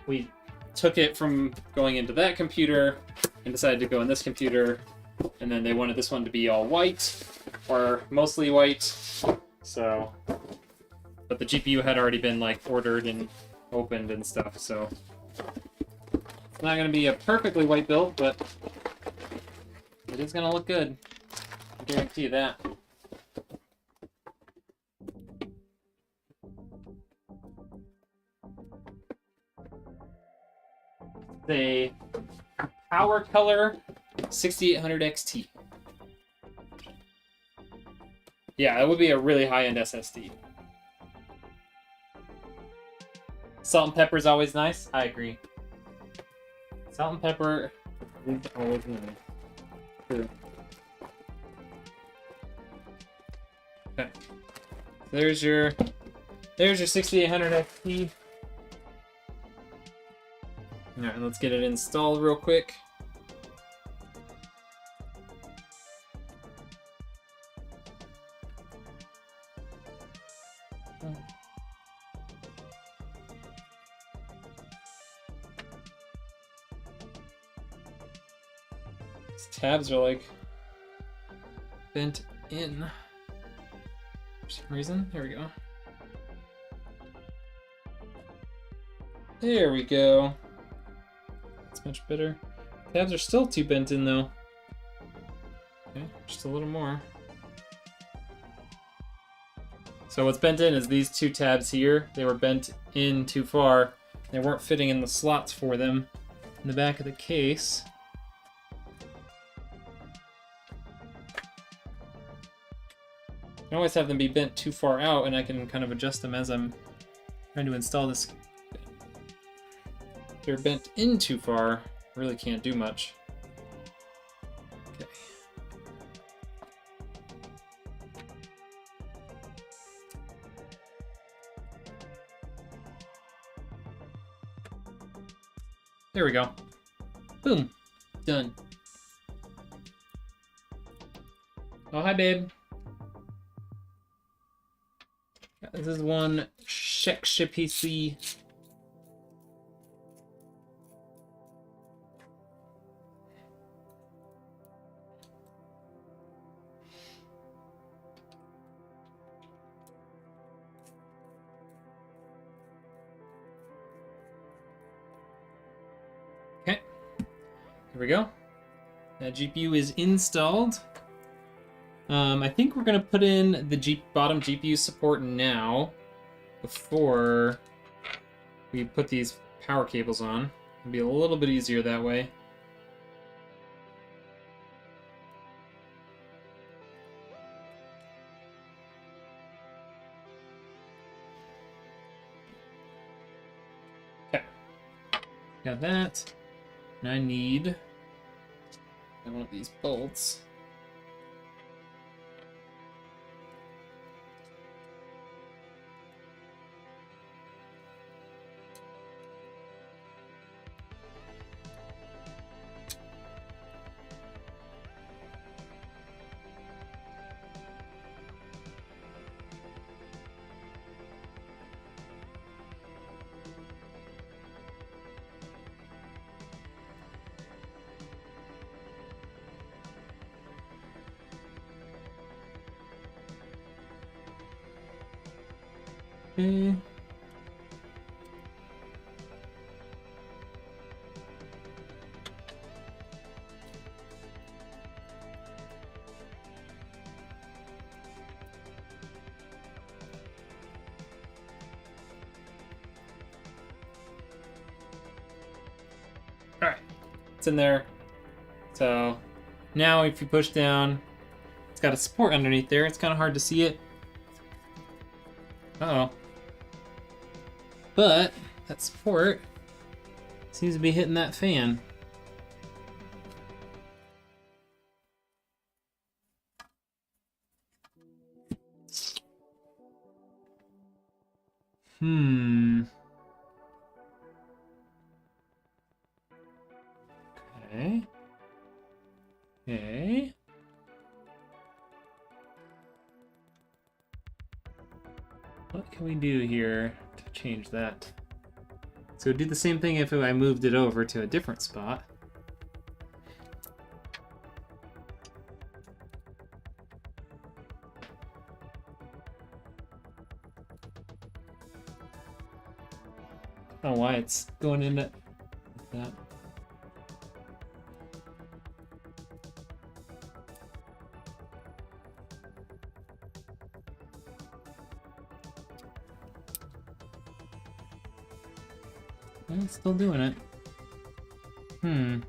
we took it from going into that computer and decided to go in this computer, and then they wanted this one to be all white, or mostly white, so, but the GPU had already been like ordered and opened and stuff, so it's not going to be a perfectly white build, but it is going to look good. I guarantee you that. The Power Color 6800 XT. Yeah, that would be a really high-end SSD. Salt and pepper is always nice. I agree. Salt and pepper is always nice. True. Okay. There's your 6800 XT. All right, let's get it installed real quick. These tabs are like bent in for some reason. There we go. There we go. That's much better. Tabs are still too bent in though. Okay, just a little more. So what's bent in is these two tabs here. They were bent in too far. They weren't fitting in the slots for them in the back of the case. I can always have them be bent too far out, and I can kind of adjust them as I'm trying to install this. If they're bent in too far, really can't do much. Okay. There we go. Boom. Done. Oh, hi, babe. This is one Sheksha PC. Okay, here we go. That GPU is installed. I think we're gonna put in the bottom GPU support now before we put these power cables on. It'll be a little bit easier that way. Okay, got that. And I need one of these bolts. Okay. It's in there. So now if you push down, it's got a support underneath there. It's kind of hard to see it. Uh-oh. But that support seems to be hitting that fan. Okay. Okay. What can we do here to change that? So it'd do the same thing if I moved it over to a different spot. I don't know why it's going into like that. And it's still doing it. I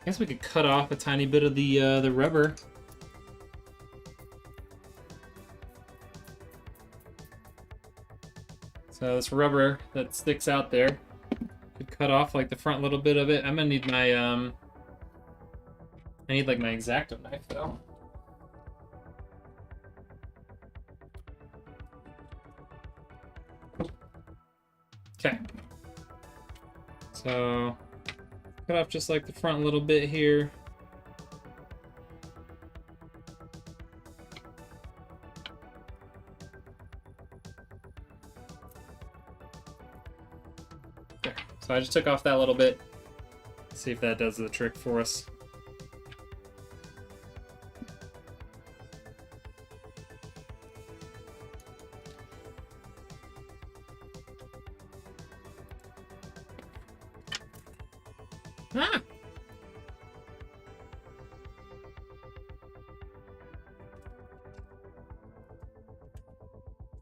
guess we could cut off a tiny bit of the rubber. So this rubber that sticks out there could cut off like the front little bit of it. I'm gonna need my I need like my X-Acto knife though. Okay. So cut off just like the front little bit here. There. So I just took off that little bit. See if that does the trick for us. Ah!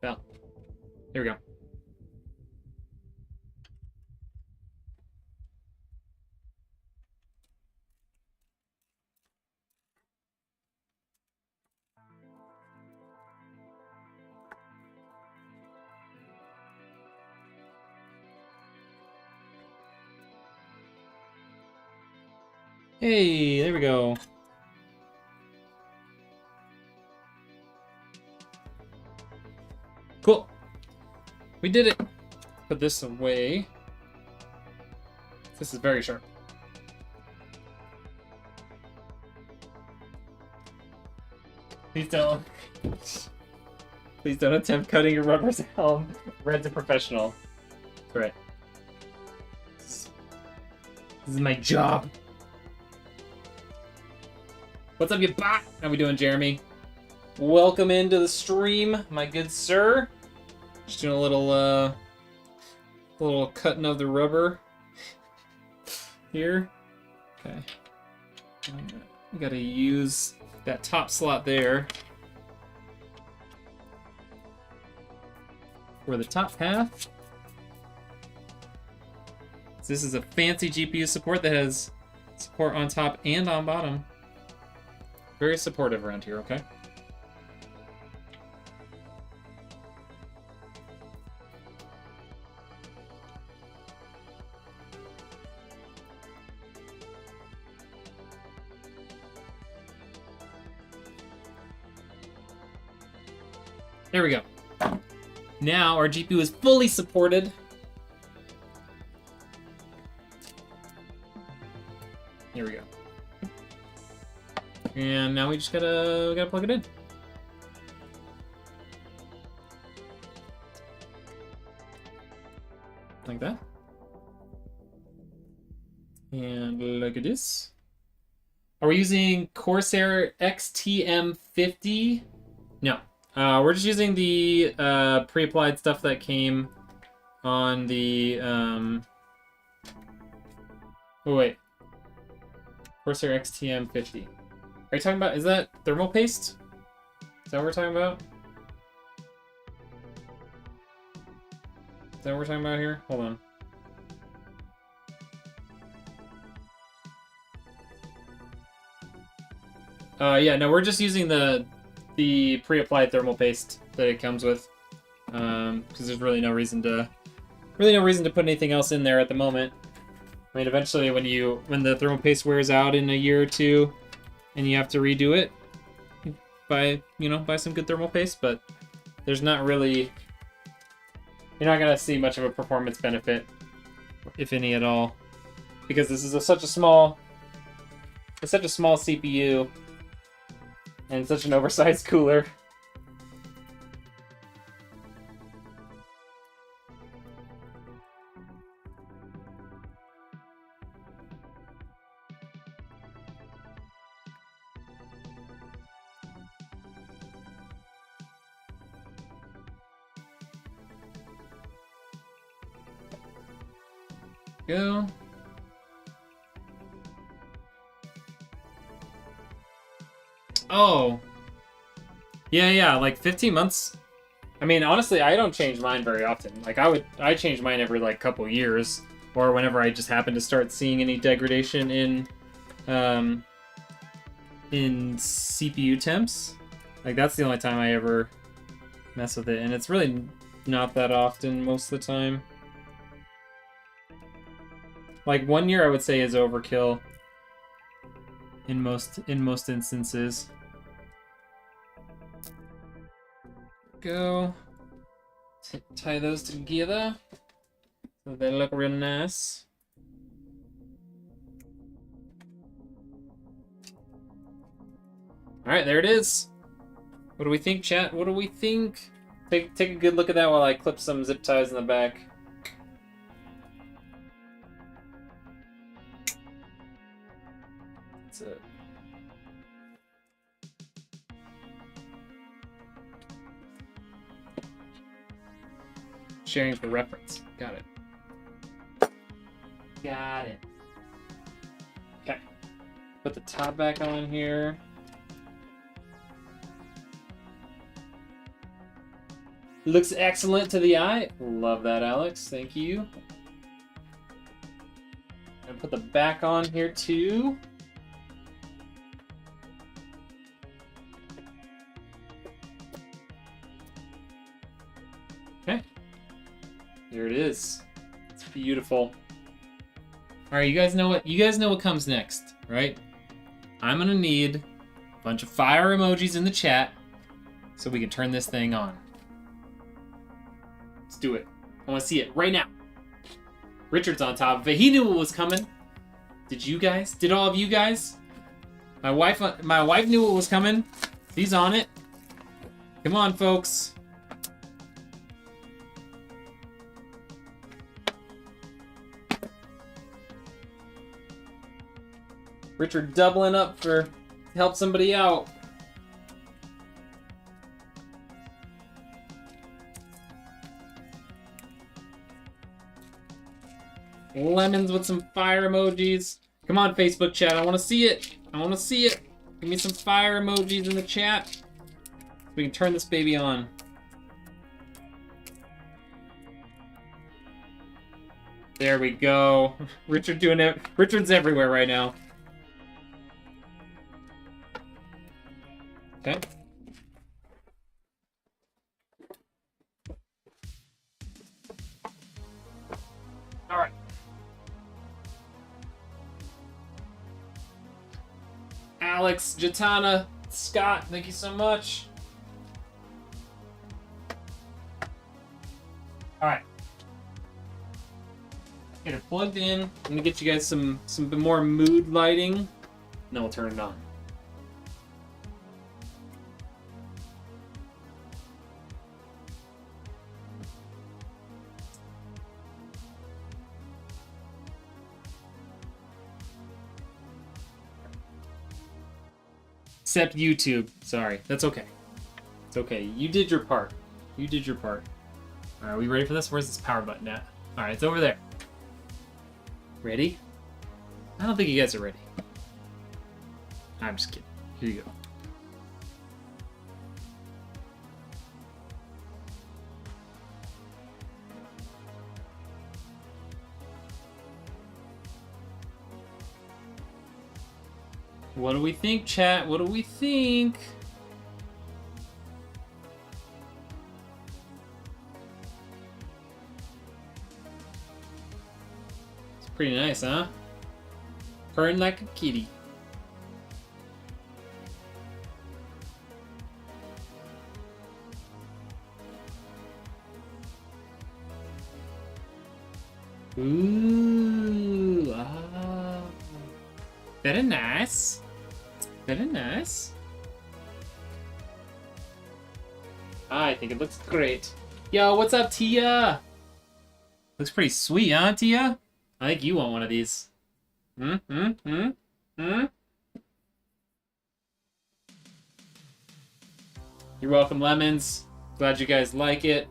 Well, here we go. Hey, there we go. Cool. We did it. Put this away. This is very sharp. Please don't. Please don't attempt cutting your rubber's helm. Red's a professional. That's right. This is my job. What's up, you bot? How we doing, Jeremy? Welcome into the stream, my good sir. Just doing a little cutting of the rubber here. Okay. We gotta use that top slot there for the top half. So this is a fancy GPU support that has support on top and on bottom. Very supportive around here, okay? There we go. Now our GPU is fully supported. Here we go. And now we just gotta plug it in. Like that. And look at this. Are we using Corsair XTM50? No. We're just using the pre-applied stuff that came on the oh wait. Corsair XTM50. Are you talking about, is that thermal paste? Is that what we're talking about? Is that what we're talking about here? Hold on. Yeah, no, we're just using the pre-applied thermal paste that it comes with, because there's really no reason to put anything else in there at the moment. I mean, eventually when the thermal paste wears out in a year or two, and you have to redo it, buy some good thermal paste. But there's not really, you're not gonna see much of a performance benefit, if any at all, because this is such a small CPU and such an oversized cooler. Go. Oh. Yeah, like 15 months. I mean, honestly, I don't change mine very often. Like, I change mine every, like, couple years, or whenever I just happen to start seeing any degradation in CPU temps. Like, that's the only time I ever mess with it, and it's really not that often most of the time. Like, 1 year I would say is overkill in most instances. Go tie those together so they look real nice. All right, there it is. What do we think, chat? What do we think? Take a good look at that while I clip some zip ties in the back. That's it. Sharing for reference. Got it. Got it. Okay. Put the top back on here. Looks excellent to the eye. Love that, Alex. Thank you. And put the back on here too. Okay. There it is. It's beautiful. All right, you guys know what comes next, right? I'm gonna need a bunch of fire emojis in the chat so we can turn this thing on. Let's do it. I want to see it right now. Richard's on top of it. He knew it was coming. Did you guys? Did all of you guys? My wife knew it was coming. He's on it. Come on, folks. Richard doubling up to help somebody out. Lemons with some fire emojis. Come on, Facebook chat. I want to see it. I want to see it. Give me some fire emojis in the chat so we can turn this baby on. There we go. Richard doing it. Richard's everywhere right now. Okay. All right. Alex, Jatana, Scott, thank you so much. All right. Get it plugged in. I'm gonna get you guys some more mood lighting, and then we'll turn it on. Except YouTube. Sorry. That's okay. It's okay. You did your part. You did your part. Alright, are we ready for this? Where's this power button at? Alright, it's over there. Ready? I don't think you guys are ready. I'm just kidding. Here you go. What do we think, chat? What do we think? It's pretty nice, huh? Purring like a kitty. Ooh, ah. Very nice. Very nice. I think it looks great. Yo, what's up, Tia? Looks pretty sweet, huh, Tia? I think you want one of these. Hmm? You're welcome, Lemons. Glad you guys like it.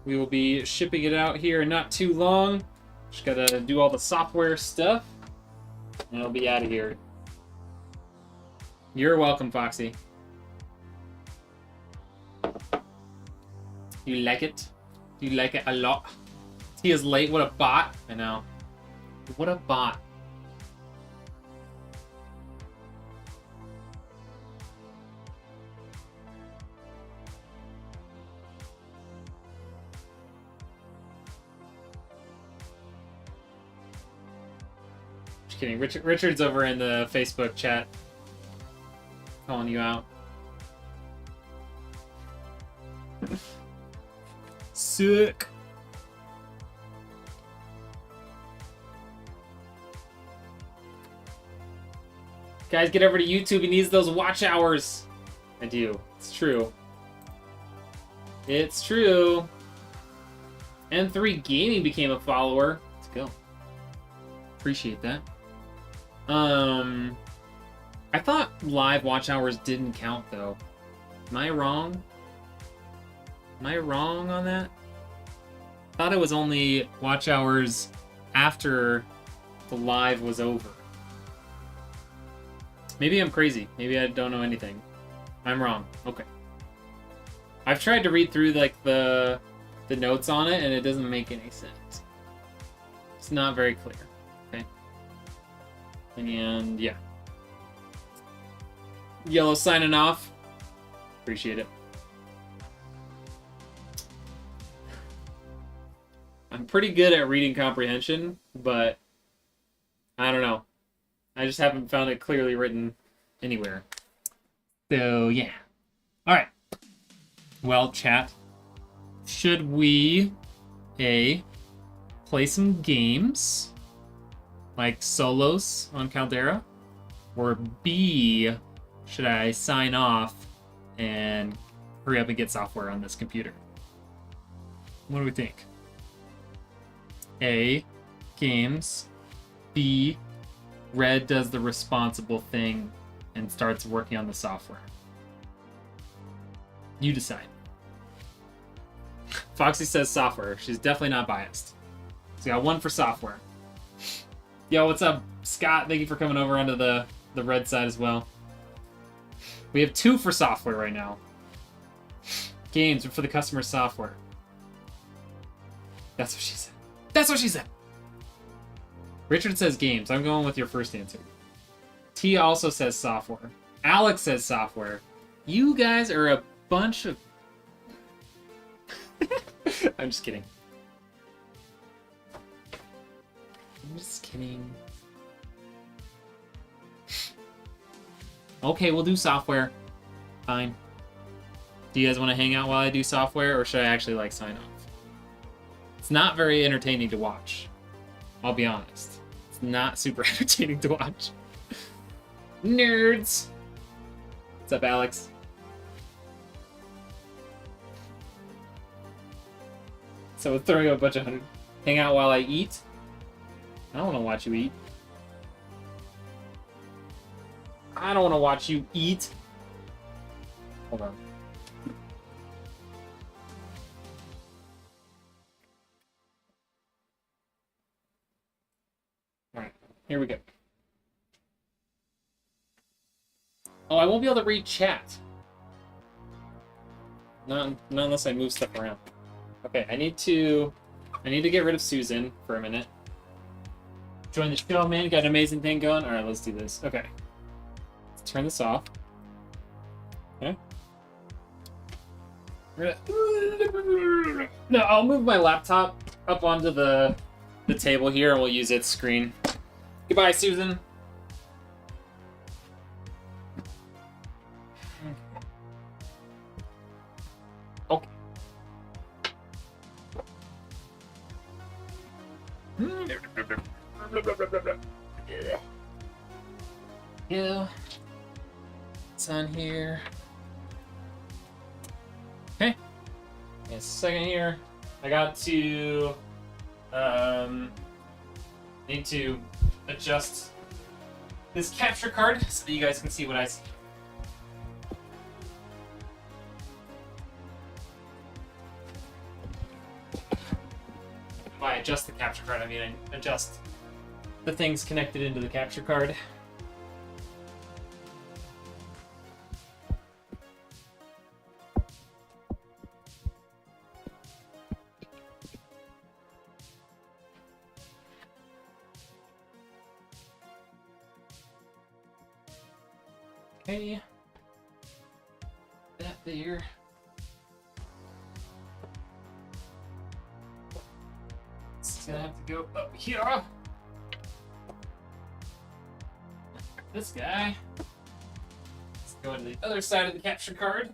We will be shipping it out here in not too long. Just gotta do all the software stuff, and it'll be out of here. You're welcome, Foxy. You like it? You like it a lot? Tia's late. What a bot. I know. What a bot. Just kidding. Richard's over in the Facebook chat calling you out. Sick. Guys, get over to YouTube. He needs those watch hours. I do. It's true. It's true. N3 Gaming became a follower. Let's go. Appreciate that. I thought live watch hours didn't count, though. Am I wrong? Am I wrong on that? I thought it was only watch hours after the live was over. Maybe I'm crazy. Maybe I don't know anything. I'm wrong. Okay. I've tried to read through like the notes on it, and it doesn't make any sense. It's not very clear. Okay. And yeah. Yellow signing off. Appreciate it. I'm pretty good at reading comprehension, but I don't know. I just haven't found it clearly written anywhere. So, yeah. Alright. Well, chat. Should we, A, play some games? Like solos on Caldera? Or B, should I sign off and hurry up and get software on this computer? What do we think? A, games. B, Red does the responsible thing and starts working on the software. You decide. Foxy says software. She's definitely not biased. So we got one for software. Yo, what's up, Scott? Thank you for coming over onto the Red side as well. We have two for software right now. Games are for the customer software. That's what she said. That's what she said. Richard says games. I'm going with your first answer. T also says software. Alex says software. You guys are a bunch of... I'm just kidding. I'm just kidding. Okay, we'll do software. Fine. Do you guys want to hang out while I do software, or should I actually, like, sign off? It's not very entertaining to watch. I'll be honest. It's not super entertaining to watch. Nerds! What's up, Alex? So we're throwing a bunch of 100. Hang out while I eat? I don't want to watch you eat. I don't want to watch you eat. Hold on. Alright, here we go. Oh, I won't be able to read chat. Not unless I move stuff around. Okay, I need to get rid of Susan for a minute. Join the show, man. Got an amazing thing going. Alright, let's do this. Okay. turn this off. Okay. No, I'll move my laptop up onto the table here and we'll use its screen. Goodbye, Susan. Okay. Yeah. It's on here. Okay. A second here. I got to need to adjust this capture card so that you guys can see what I see. By adjust the capture card, I mean I adjust the things connected into the capture card. Okay. That there. It's gonna have to go up here. This guy. Let's go to the other side of the capture card.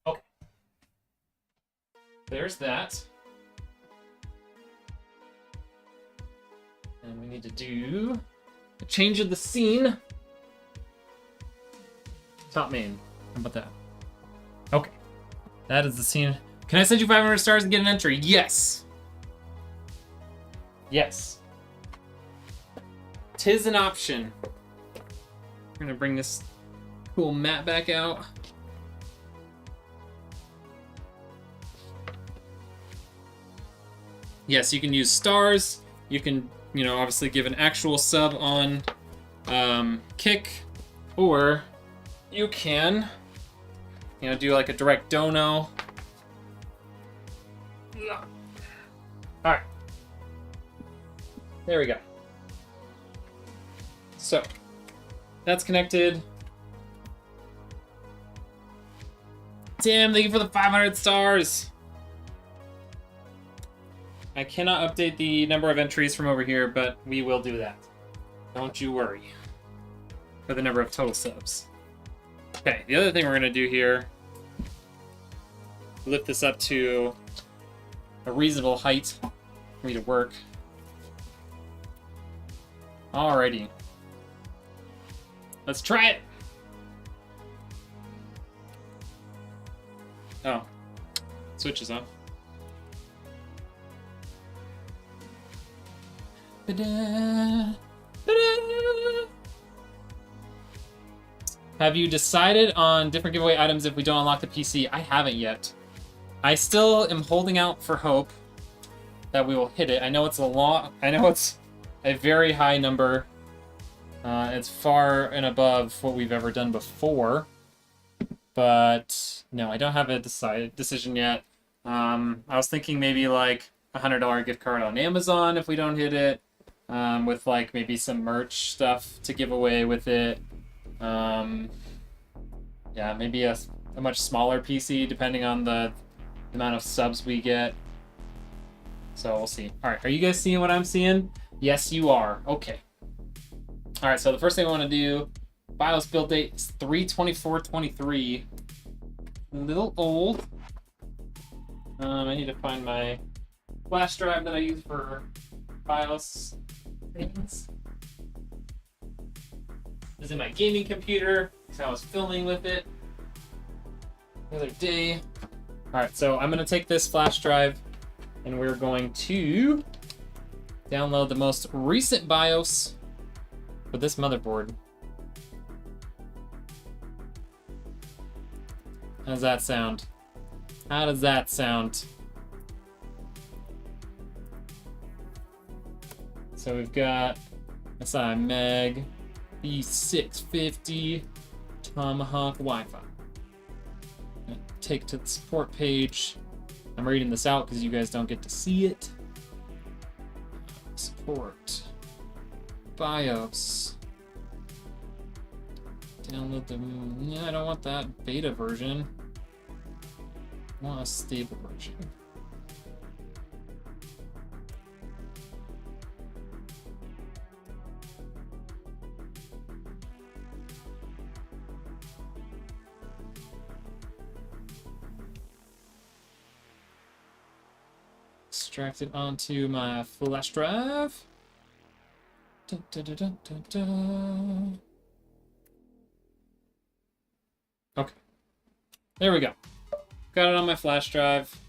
Okay. There's that. And we need to do a change of the scene. Top main. How about that? Okay. That is the scene. Can I send you 500 stars and get an entry? Yes. Yes. 'Tis an option. We're gonna bring this cool mat back out. Yes, you can use stars. You can, you know, obviously give an actual sub on Kick, or you can, you know, do like a direct dono. All right, there we go. So that's connected. Damn, thank you for the 500 stars. I cannot update the number of entries from over here, but we will do that. Don't you worry. For the number of total subs. Okay, the other thing we're gonna do here, lift this up to a reasonable height for me to work. Alrighty. Let's try it! Oh. Switch is on. Ba-da, ba-da. Have you decided on different giveaway items if we don't unlock the PC? I haven't yet. I still am holding out for hope that we will hit it. I know it's a very high number. It's far and above what we've ever done before. But no, I don't have a decision yet. I was thinking maybe like a $100 gift card on Amazon if we don't hit it. With like maybe some merch stuff to give away with it. Yeah, maybe a much smaller PC depending on the amount of subs we get. So we'll see. All right, are you guys seeing what I'm seeing? Yes, you are. Okay. All right, so the first thing I want to do, BIOS build date is 3/24/23. A little old. I need to find my flash drive that I use for BIOS things. This is in my gaming computer, so I was filming with it the other day. All right, so I'm gonna take this flash drive and we're going to download the most recent BIOS for this motherboard. How does that sound? How does that sound? So we've got SI Meg, B650, Tomahawk Wi-Fi. Take to the support page. I'm reading this out because you guys don't get to see it. Support Import. BIOS. Download the... Yeah, I don't want that beta version. I want a stable version. Extract it onto my flash drive. Dun, dun, dun, dun, dun, dun. Okay. There we go. Got it on my flash drive.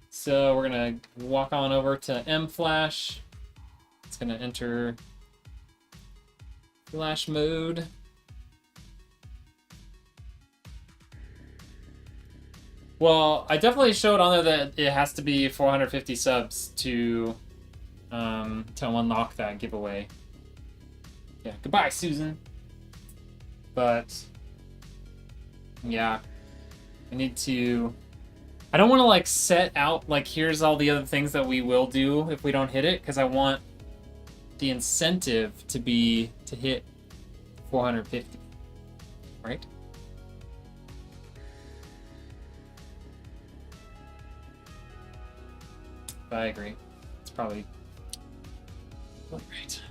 So we're gonna walk on over to mFlash. It's gonna enter flash mode. Well, I definitely showed on there that it has to be 450 subs to unlock that giveaway. Yeah, goodbye, Susan. But yeah, I need to. I don't want to like set out like here's all the other things that we will do if we don't hit it, because I want the incentive to be to hit 450, right? I agree. It's probably right.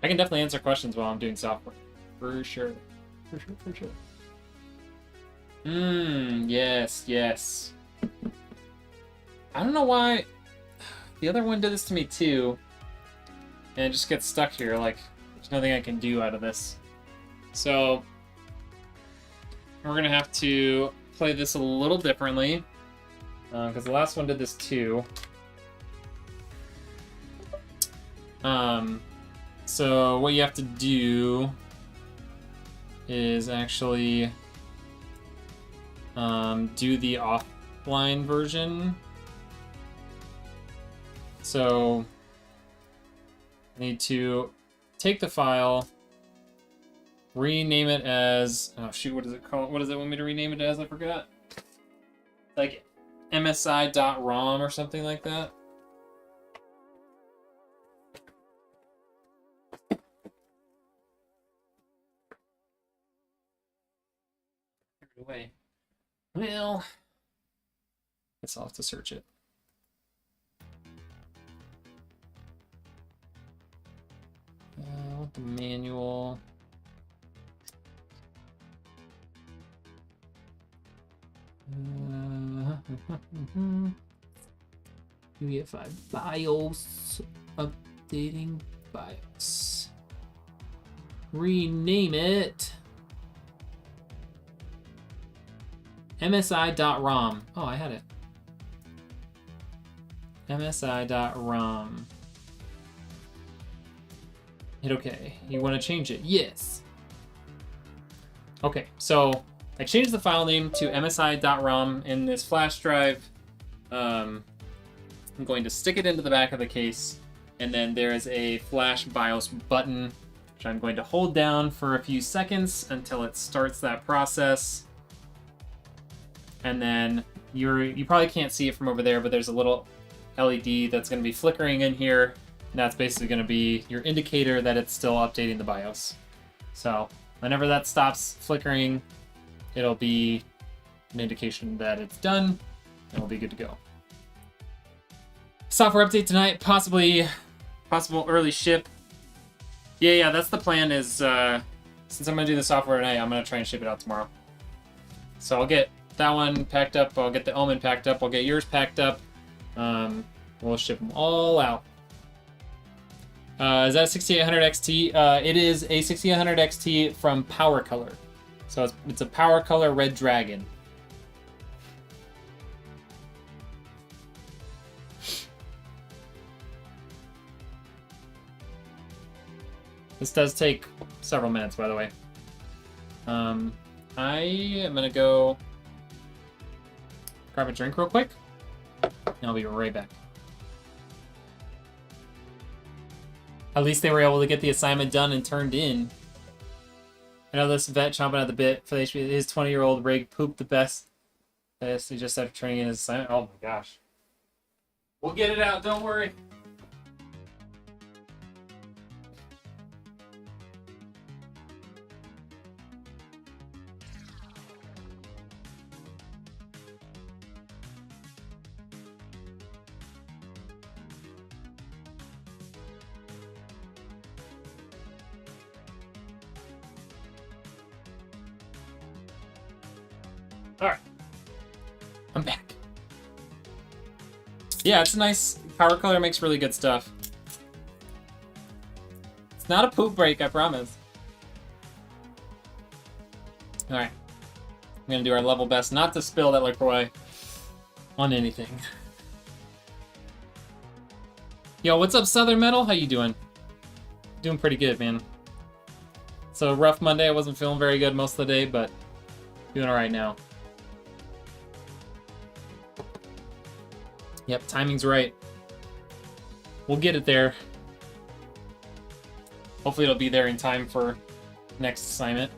I can definitely answer questions while I'm doing software. For sure. For sure, for sure. Yes, yes. I don't know why the other one did this to me too. And it just gets stuck here, like there's nothing I can do out of this. So we're gonna have to play this a little differently. Because the last one did this too. So what you have to do is actually do the offline version. So I need to take the file, rename it as, oh shoot, what is it called? What does it want me to rename it as? I forgot. Like msi.rom or something like that. Away. Well, guess I'll have to search it. I want the manual. UEFI BIOS, updating BIOS. Rename it. MSI.ROM. Oh, I had it. MSI.ROM. Hit OK. You want to change it? Yes. Okay, so I changed the file name to MSI.ROM in this flash drive. I'm going to stick it into the back of the case, and then there is a flash BIOS button, which I'm going to hold down for a few seconds until it starts that process. And then you probably can't see it from over there, but there's a little LED that's going to be flickering in here. And that's basically going to be your indicator that it's still updating the BIOS. So whenever that stops flickering, it'll be an indication that it's done, and we'll be good to go. Software update tonight, possible early ship. Yeah, that's the plan is, since I'm going to do the software tonight, I'm going to try and ship it out tomorrow. So I'll get that one packed up, I'll get the Omen packed up, I'll get yours packed up. We'll ship them all out. Is that a 6800 XT? It is a 6800 XT from Power Color. So it's a Power Color Red Dragon. This does take several minutes, by the way. I am gonna go grab a drink real quick, and I'll be right back. At least they were able to get the assignment done and turned in. I know this vet chomping at the bit for the HP. His 20-year-old rig pooped the best. He just started training in his assignment. Oh my gosh. We'll get it out, don't worry. Alright. I'm back. Yeah, it's a nice power color, makes really good stuff. It's not a poop break, I promise. Alright. I'm gonna do our level best not to spill that LaCroix on anything. Yo, what's up, Southern Metal? How you doing? Doing pretty good, man. So, rough Monday. I wasn't feeling very good most of the day, but doing alright now. Yep, timing's right. We'll get it there. Hopefully it'll be there in time for next assignment.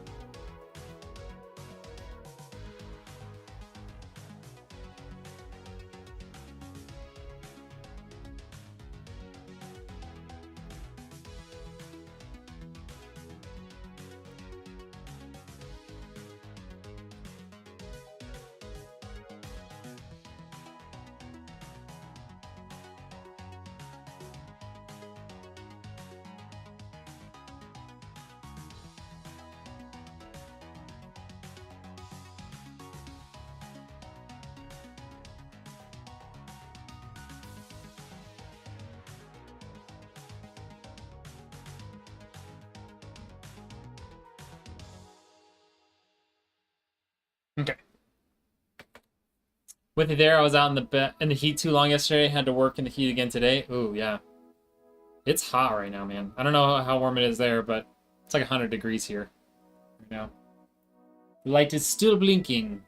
Okay. With you there, I was out in the heat too long yesterday. Had to work in the heat again today. Ooh, yeah. It's hot right now, man. I don't know how warm it is there, but it's like 100 degrees here right now. The light is still blinking.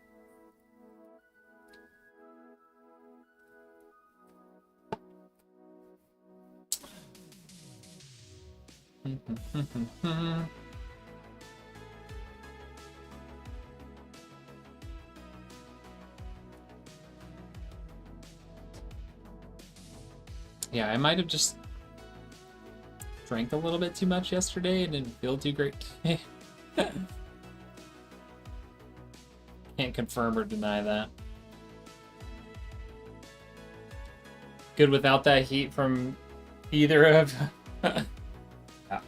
Yeah, I might have just drank a little bit too much yesterday and didn't feel too great. Can't confirm or deny that. Good without that heat from either of... Yeah.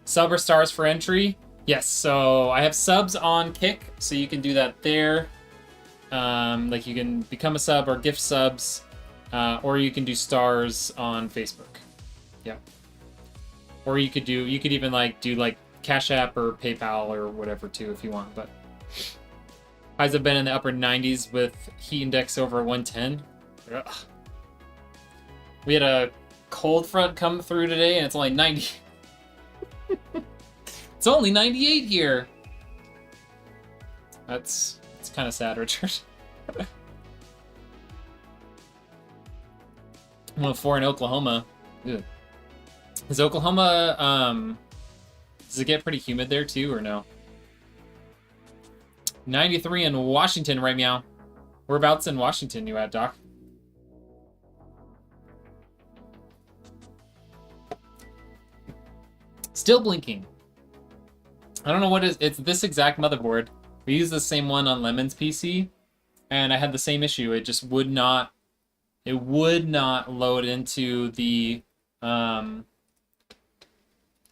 Sub or stars for entry? Yes, so I have subs on Kick, so you can do that there. Like you can become a sub or gift subs. Or you can do stars on Facebook. Yeah. Or you could even do Cash App or PayPal or whatever too if you want. But highs have been in the upper 90s with heat index over 110. Ugh. We had a cold front come through today and it's only 90. It's only 98 here. It's kind of sad, Richard. 104 in Oklahoma. Ew. Is Oklahoma, does it get pretty humid there too, or no? 93 in Washington right now. Whereabouts in Washington you at, Doc? Still blinking. I don't know what it's this exact motherboard. We use the same one on Lemon's PC, and I had the same issue. It just would not load into the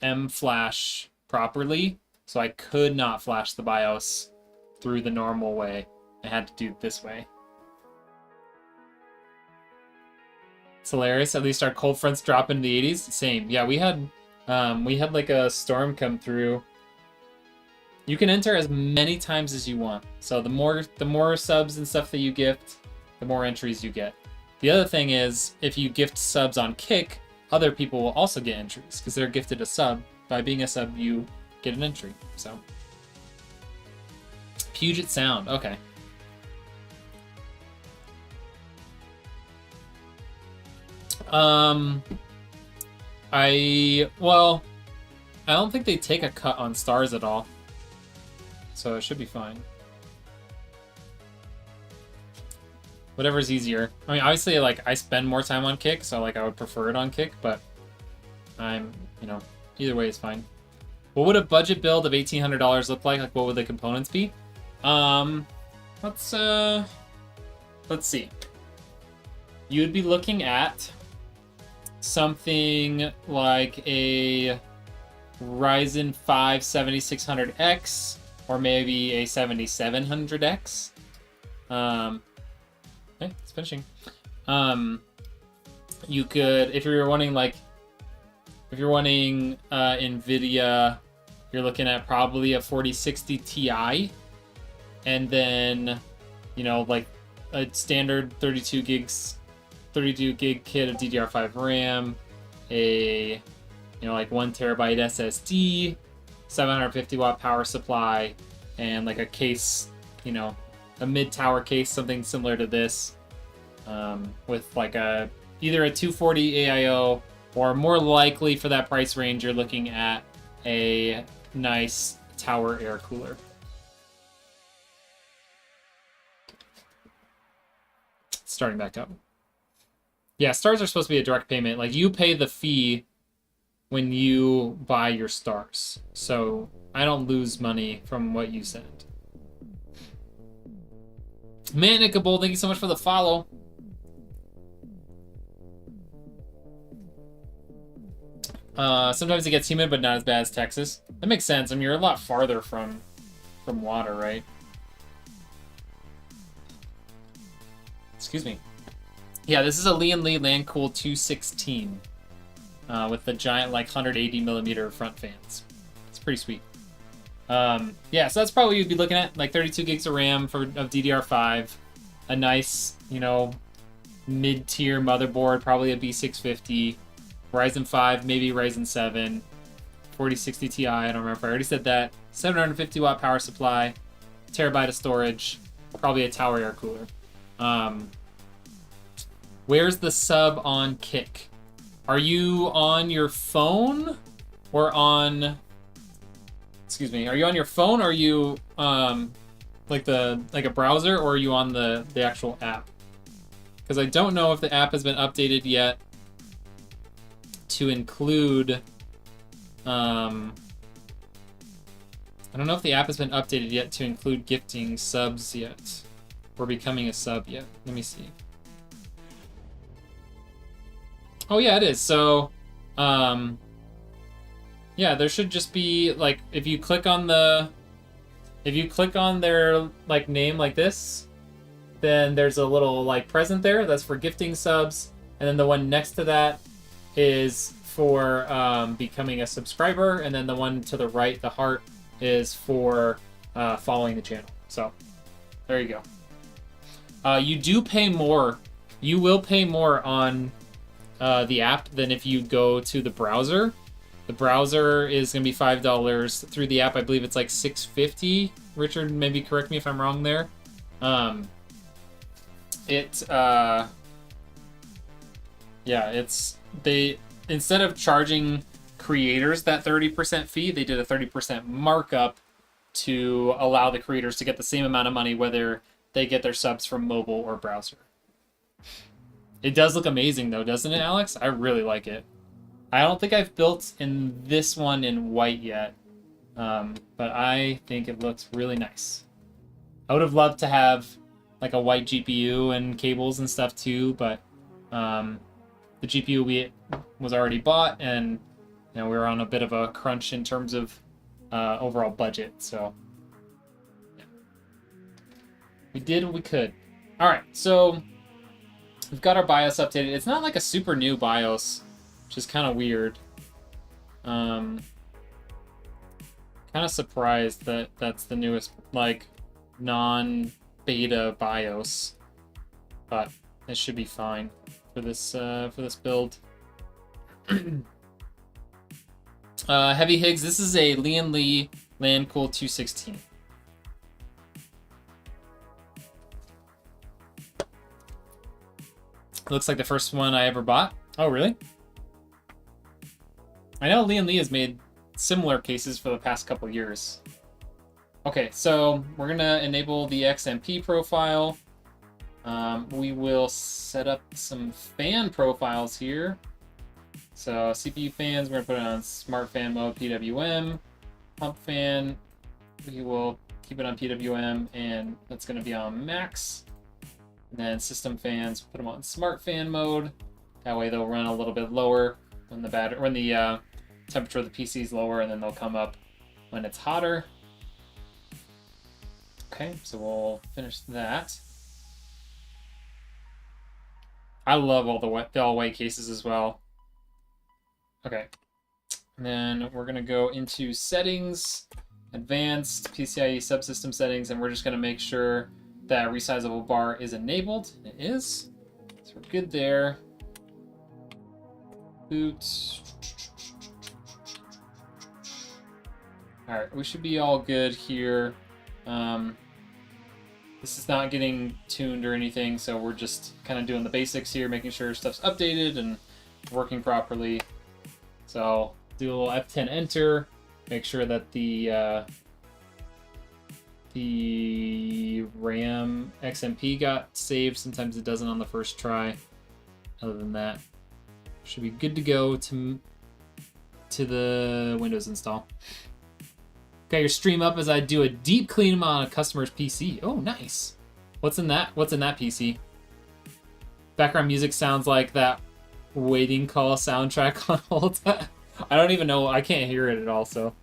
M-Flash properly, so I could not flash the BIOS through the normal way. I had to do it this way. It's hilarious. At least our cold fronts drop into the 80s. Same. Yeah, we had like a storm come through. You can enter as many times as you want. So the more subs and stuff that you gift, the more entries you get. The other thing is, if you gift subs on Kick, other people will also get entries because they're gifted a sub. By being a sub, you get an entry. So, Puget Sound. Okay. I don't think they take a cut on stars at all. so it should be fine. Whatever's easier. I mean, obviously, like, I spend more time on Kick, so, like, I would prefer it on Kick, but I'm, you know, either way is fine. What would a budget build of $1,800 look like? Like, what would the components be? Let's see. You would be looking at something like a Ryzen 5 7600X or maybe a 7700X. Okay, it's finishing. You could, if you're wanting NVIDIA, you're looking at probably a 4060 Ti, and then, you know, like a standard 32 gig kit of DDR5 RAM, a, you know, like 1 terabyte SSD, 750 watt power supply, and like a case, you know, a mid-tower case, something similar to this, with like either a 240 AIO, or more likely for that price range, you're looking at a nice tower air cooler. Starting back up. Yeah, stars are supposed to be a direct payment. Like, you pay the fee when you buy your stars, so I don't lose money from what you send. Manicable, thank you so much for the follow. Sometimes it gets humid, but not as bad as Texas. That makes sense. I mean, you're a lot farther from water, right? Excuse me. Yeah, this is a Lian Li Lancool 216 with the giant, like, 180 millimeter front fans. It's pretty sweet. Yeah, so that's probably what you'd be looking at, like 32 gigs of RAM of DDR5, a nice, you know, mid-tier motherboard, probably a B650, Ryzen 5, maybe Ryzen 7, 4060 Ti, I don't remember if I already said that, 750 watt power supply, terabyte of storage, probably a tower air cooler. Where's the sub on Kick? Are you on your phone or on... Excuse me. Are you on your phone, or are you like a browser, or are you on the actual app? Because I don't know if the app has been updated yet to include. I don't know if the app has been updated yet to include gifting subs yet, or becoming a sub yet. Let me see. Oh yeah, it is. So, yeah, there should just be, like, if you click on their, like, name like this, then there's a little, like, present there. That's for gifting subs. And then the one next to that is for becoming a subscriber. And then the one to the right, the heart, is for following the channel. So, there you go. You do pay more. You will pay more on the app than if you go to the browser. The browser is going to be $5. Through the app, I believe it's like $6.50. Richard, maybe correct me if I'm wrong there. They, instead of charging creators that 30% fee, they did a 30% markup to allow the creators to get the same amount of money whether they get their subs from mobile or browser. It does look amazing though, doesn't it, Alex? I really like it. I don't think I've built in this one in white yet, but I think it looks really nice. I would have loved to have like a white GPU and cables and stuff too, but the GPU was already bought, and you know, we were on a bit of a crunch in terms of overall budget, so yeah. We did what we could. All right, so we've got our BIOS updated. It's not like a super new BIOS, which is kind of weird. Kind of surprised that that's the newest, like, non-beta BIOS, but it should be fine for this build. Heavy Higgs, this is a Lian Li Lancool 216. Looks like the first one I ever bought. Oh, really? I know Lian Li has made similar cases for the past couple years. Okay, so we're gonna enable the XMP profile. We will set up some fan profiles here. So CPU fans, we're gonna put it on smart fan mode, PWM. Pump fan, we will keep it on PWM, and that's gonna be on max. And then system fans, put them on smart fan mode. That way they'll run a little bit lower when the temperature of the PC is lower, and then they'll come up when it's hotter. Okay, so we'll finish that. I love all the all white cases as well. Okay, and then we're gonna go into settings, advanced PCIe subsystem settings, and we're just gonna make sure that resizable bar is enabled. It is, so we're good there. Boot. All right, we should be all good here. This is not getting tuned or anything, so we're just kind of doing the basics here, making sure stuff's updated and working properly. So do a little F10 enter, make sure that the RAM XMP got saved. Sometimes it doesn't on the first try. Other than that, should be good to go to the Windows install. Got your stream up as I do a deep clean on a customer's PC. Oh, nice. What's in that? What's in that PC? Background music sounds like that waiting call soundtrack on hold. I don't even know. I can't hear it at all, so.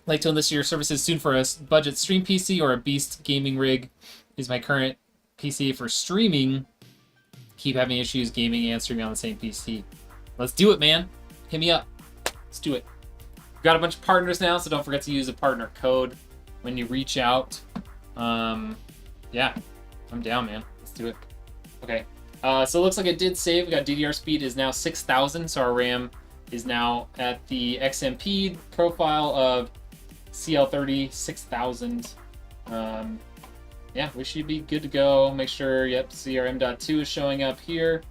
Like to enlist your services soon for a budget stream PC or a beast gaming rig. Is my current PC for streaming. Keep having issues gaming and streaming on the same PC. Let's do it, man. Hit me up. Let's do it. We've got a bunch of partners now, so don't forget to use a partner code when you reach out. Yeah, I'm down, man. Let's do it. Okay. So it looks like it did save. We got DDR speed is now 6,000, so our RAM is now at the XMP profile of CL30 6000. Yeah, we should be good to go. Make sure, yep, CRM.2 is showing up here.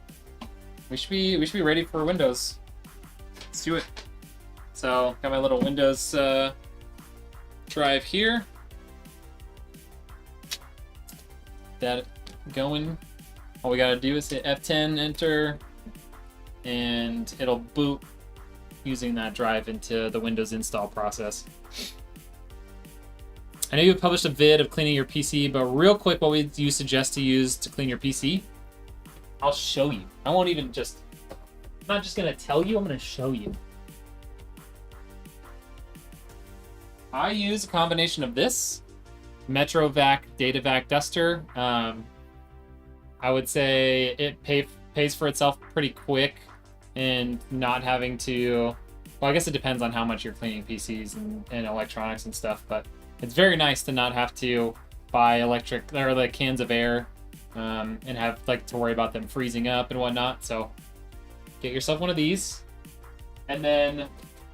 We should be ready for Windows. Let's do it. So got my little Windows drive here. That going. All we gotta do is hit F10, enter, and it'll boot using that drive into the Windows install process. I know you published a vid of cleaning your PC, but real quick, what would you suggest to use to clean your PC? I'll show you. I won't even just... I'm not just going to tell you, I'm going to show you. I use a combination of this, MetroVac DataVac Duster. I would say it pays for itself pretty quick and not having to... Well, I guess it depends on how much you're cleaning PCs and electronics and stuff, but it's very nice to not have to buy electric or like cans of air and have like to worry about them freezing up and whatnot. So get yourself one of these. And then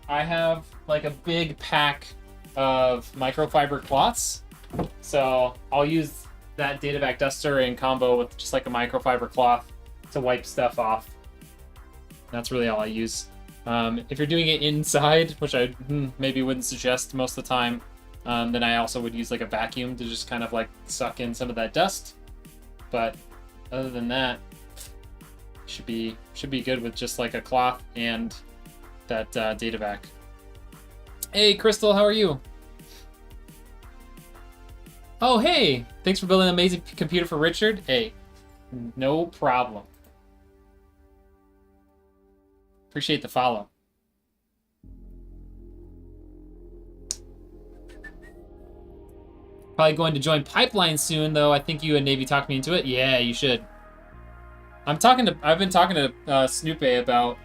I have like a big pack of microfiber cloths. So I'll use that DataVac Duster in combo with just like a microfiber cloth to wipe stuff off. That's really all I use. If you're doing it inside, which I maybe wouldn't suggest most of the time, then I also would use like a vacuum to just kind of like suck in some of that dust. But other than that, should be good with just like a cloth and that DataVac. Hey, Crystal, how are you? Oh, hey! Thanks for building an amazing computer for Richard. Hey, no problem. Appreciate the follow. Probably going to join Pipeline soon, though. I think you and Navy talked me into it. Yeah, you should. I've been talking to Snoop about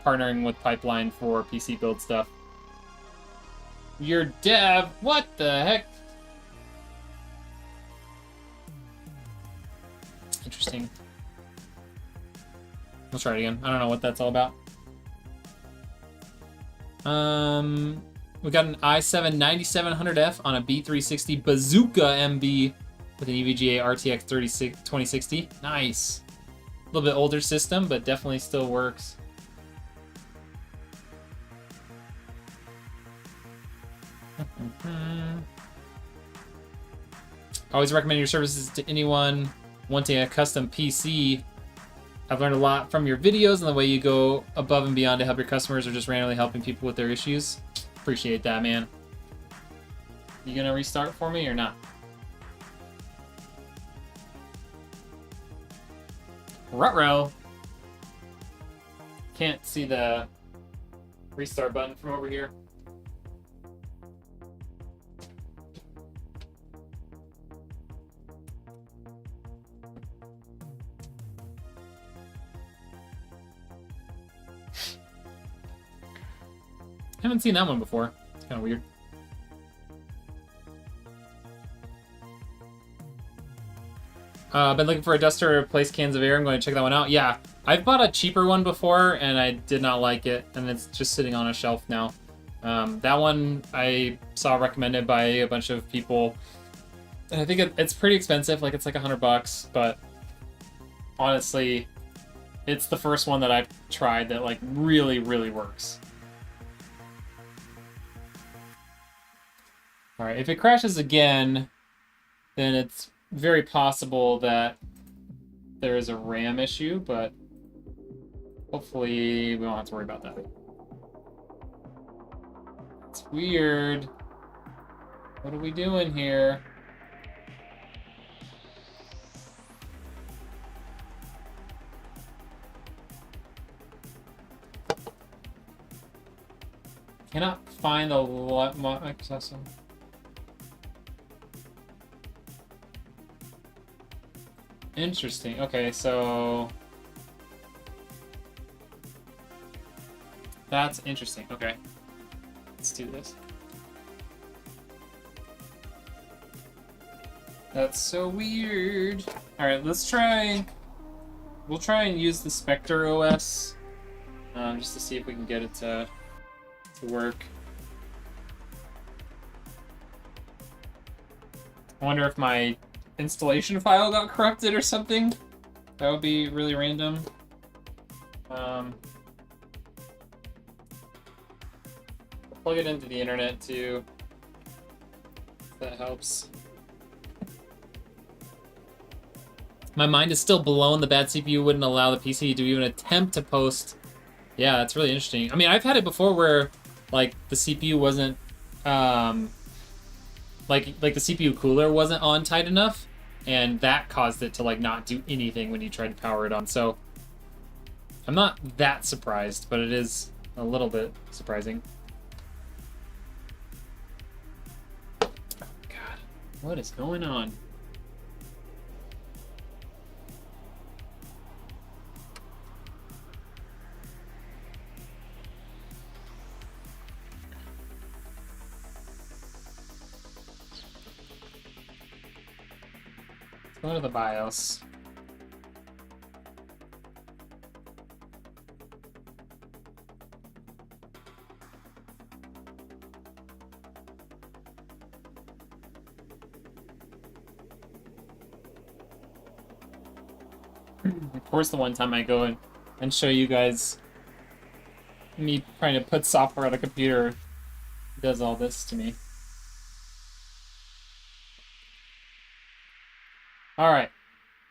partnering with Pipeline for PC build stuff. Your dev? What the heck? Interesting. We'll try it again. I don't know what that's all about. We got an i7 9700F on a B360 Bazooka MB with an EVGA RTX 2060. Nice. A little bit older system, but definitely still works. Always recommend your services to anyone wanting a custom PC. I've learned a lot from your videos and the way you go above and beyond to help your customers or just randomly helping people with their issues. Appreciate that, man. You gonna restart for me or not? Ruh-roh. Can't see the restart button from over here. Haven't seen that one before. It's kind of weird. Been looking for a duster to replace cans of air. I'm going to check that one out. Yeah, I've bought a cheaper one before, and I did not like it, and it's just sitting on a shelf now. That one I saw recommended by a bunch of people, and I think it's pretty expensive. Like, it's like $100, but honestly, it's the first one that I've tried that like really, really works. All right, if it crashes again, then it's very possible that there is a RAM issue, but hopefully we won't have to worry about that. It's weird. What are we doing here? Cannot find the Microsoft. Interesting. Okay, so that's interesting. Okay, let's do this. That's so weird. All right, let's try. We'll try and use the Spectre OS just to see if we can get it to work. I wonder if my installation file got corrupted or something. That would be really random. Plug it into the internet too. If that helps. My mind is still blown. The bad CPU wouldn't allow the PC to even attempt to post. Yeah, that's really interesting. I mean, I've had it before where like the CPU wasn't like the CPU cooler wasn't on tight enough, and that caused it to like not do anything when you tried to power it on. So I'm not that surprised, but it is a little bit surprising. Oh God, what is going on? Go to the BIOS. Of course, the one time I go in and show you guys me trying to put software on a computer does all this to me. All right,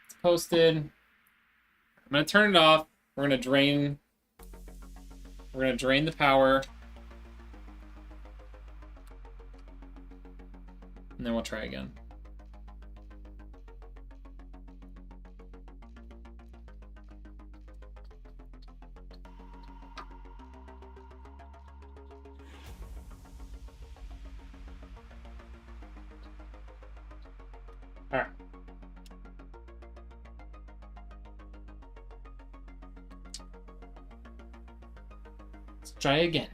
it's posted. I'm gonna turn it off. We're gonna drain the power, and then we'll try again. All right. Let's try again.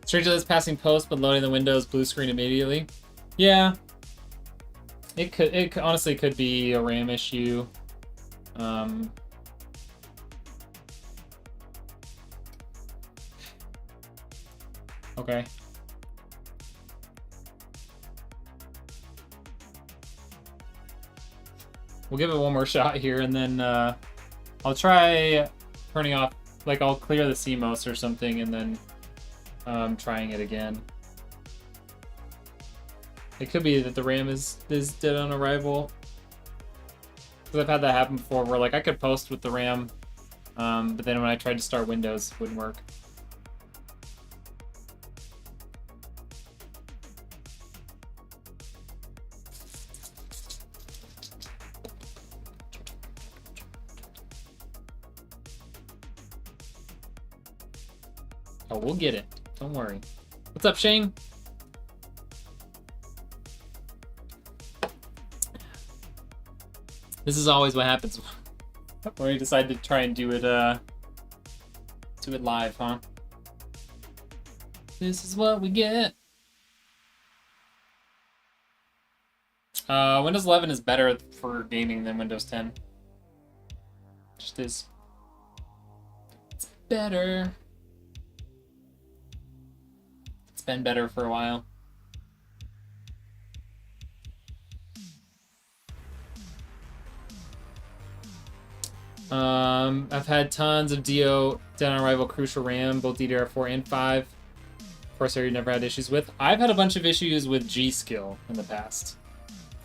Strangely, it's passing post, but loading the Windows blue screen immediately. Yeah, it honestly could be a RAM issue. Okay. We'll give it one more shot here, and then I'll try turning off, like I'll clear the CMOS or something, and then trying it again. It could be that the RAM is dead on arrival. Because I've had that happen before, where like I could post with the RAM, but then when I tried to start Windows, it wouldn't work. Oh, we'll get it. Don't worry. What's up, Shane? This is always what happens when we decide to try and do it live, huh? This is what we get. Windows 11 is better for gaming than Windows 10. Just is. It's better. It's been better for a while. I've had tons of dead on arrival crucial RAM, both DDR4 and 5. Of course, you never had issues with. I've had a bunch of issues with G.Skill in the past.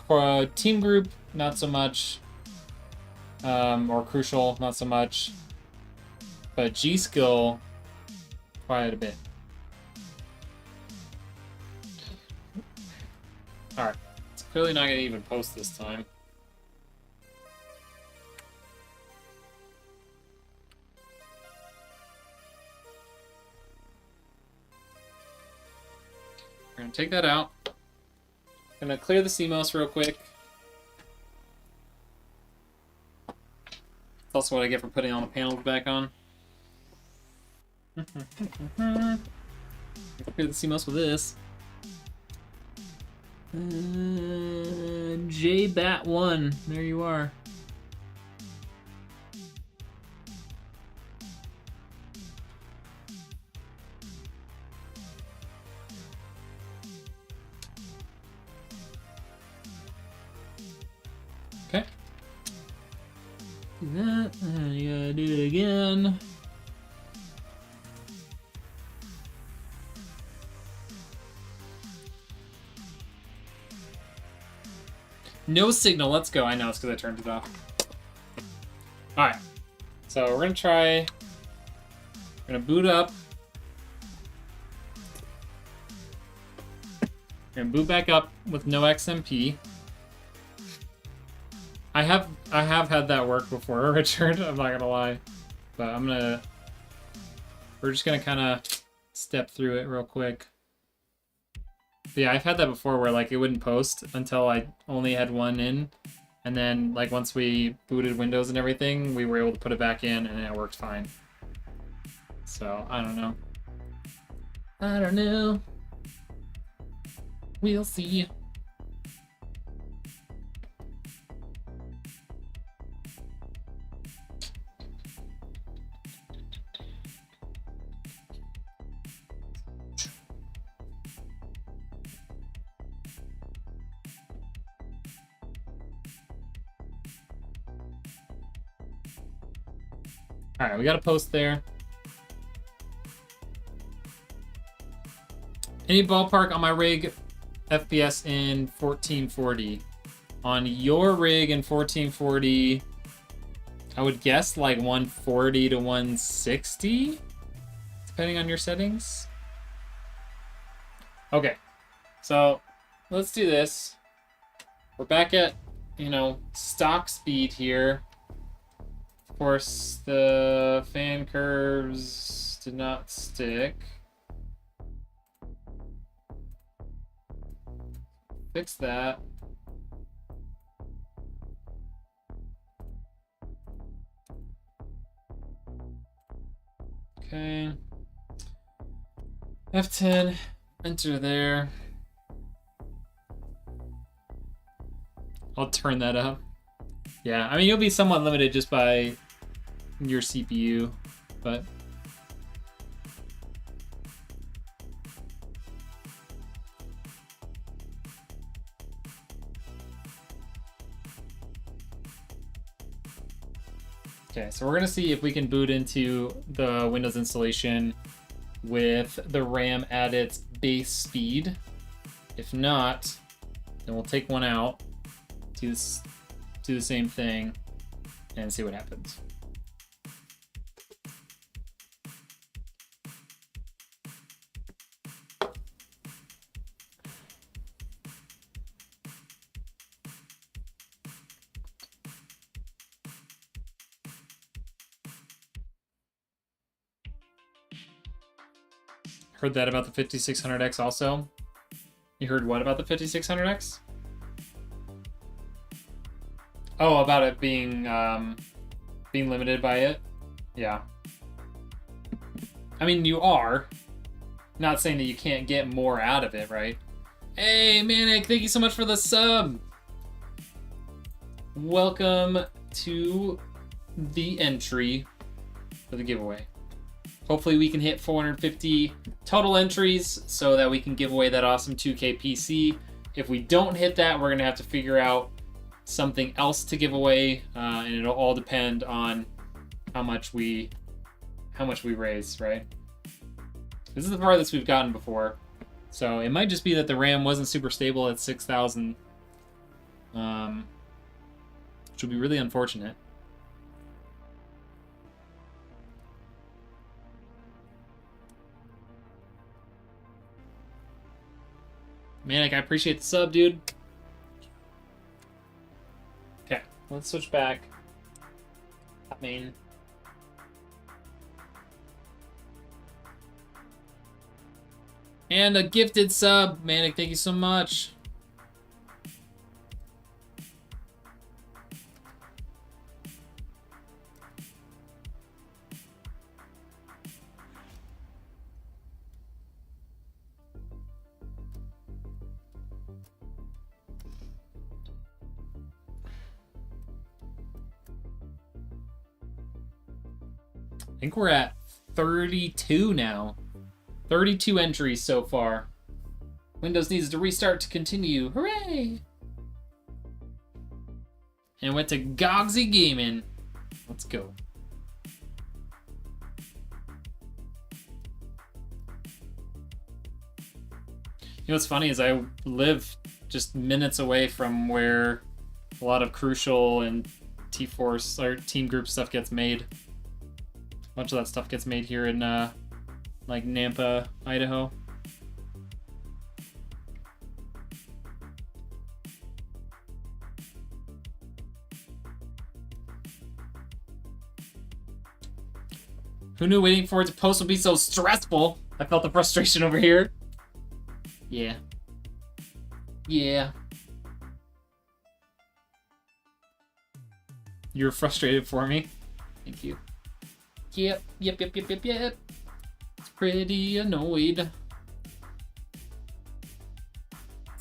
For Teamgroup, not so much. Or Crucial, not so much. But G.Skill, quite a bit. Alright, it's clearly not going to even post this time. We're going to take that out. I'm going to clear the CMOS real quick. That's also what I get for putting all the panels back on. Clear the CMOS with this. JBat1, there you are. Okay. Do that, and you gotta do it again. No signal, let's go. I know, it's because I turned it off. Alright, so we're gonna try, we're gonna boot up. We're gonna boot back up with no XMP. I have had that work before, Richard, I'm not gonna lie. But we're just gonna kinda step through it real quick. But yeah, I've had that before where like it wouldn't post until I only had one in. And then like once we booted Windows and everything, we were able to put it back in and it worked fine. So, I don't know. I don't know. We'll see. Alright, we got a post there. Any ballpark on my rig FPS in 1440? On your rig in 1440, I would guess like 140 to 160, depending on your settings. Okay, so let's do this. We're back at, stock speed here. Of course, the fan curves did not stick. Fix that. Okay. F10, enter there. I'll turn that up. Yeah, I mean, you'll be somewhat limited just by your CPU, but... Okay, so we're gonna see if we can boot into the Windows installation with the RAM at its base speed. If not, then we'll take one out, do the same thing, and see what happens. Heard that about the 5600X also? You heard what about the 5600X? Oh, about it being limited by it? Yeah. I mean, you are. Not saying that you can't get more out of it, right? Hey, Manic, thank you so much for the sub! Welcome to the entry for the giveaway. Hopefully we can hit 450 total entries so that we can give away that awesome 2K PC. If we don't hit that, we're gonna have to figure out something else to give away, and it'll all depend on how much we raise, right? This is the farthest we've gotten before, so it might just be that the RAM wasn't super stable at 6,000, which would be really unfortunate. Manic, I appreciate the sub, dude. Okay, let's switch back. I mean... And a gifted sub, Manic, thank you so much. I think we're at 32 now. 32 entries so far. Windows needs to restart to continue. Hooray! And went to Gogsy Gaming. Let's go. You know what's funny is I live just minutes away from where a lot of Crucial and T-Force or Teamgroup stuff gets made. A bunch of that stuff gets made here in like Nampa, Idaho. Who knew waiting for it to post would be so stressful? I felt the frustration over here. Yeah. Yeah. You're frustrated for me? Thank you. Yep. It's pretty annoyed.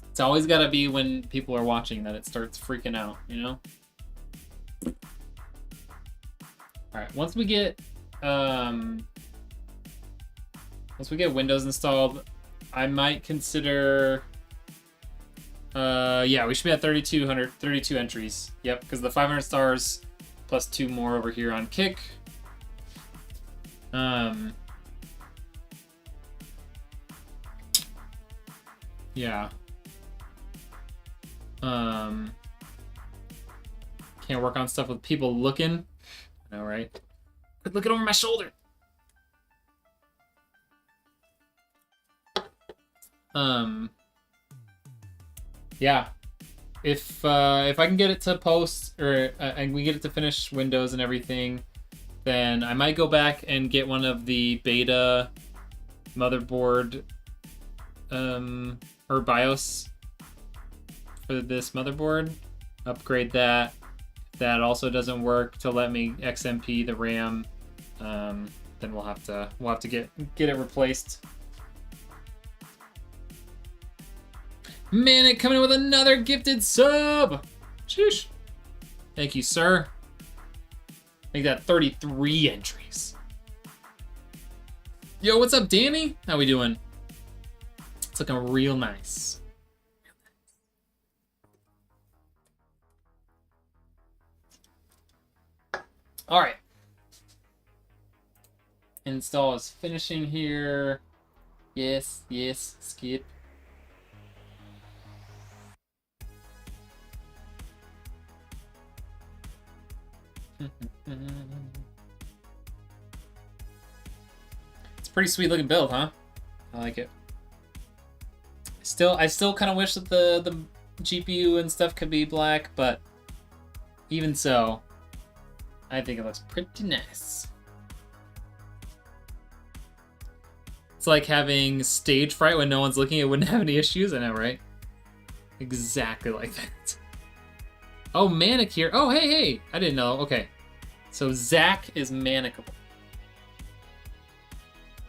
It's always gotta be when people are watching that it starts freaking out, you know? Alright, once we get Windows installed, I might consider yeah, we should be at 32 entries. Yep, because the 500 stars plus 2 more over here on Kick. Yeah. Can't work on stuff with people looking. I know, right? Quit looking over my shoulder. Yeah. If I can get it to post, or and we get it to finish Windows and everything, then I might go back and get one of the beta motherboard or BIOS for this motherboard. Upgrade that. If that also doesn't work to let me XMP the RAM, then we'll have to get it replaced. Manic coming in with another gifted sub. Sheesh. Thank you, sir. Make that 33 entries. Yo, what's up, Danny? How we doing? It's looking real nice. All right. Install is finishing here. Yes, yes, skip. It's a pretty sweet looking build, huh? I like it. I still kind of wish that the GPU and stuff could be black, but even so, I think it looks pretty nice. It's like having stage fright when no one's looking. It wouldn't have any issues. I know, right? Exactly like that. Oh, Manic here. Oh, hey. I didn't know. Okay. So Zach is Manicable.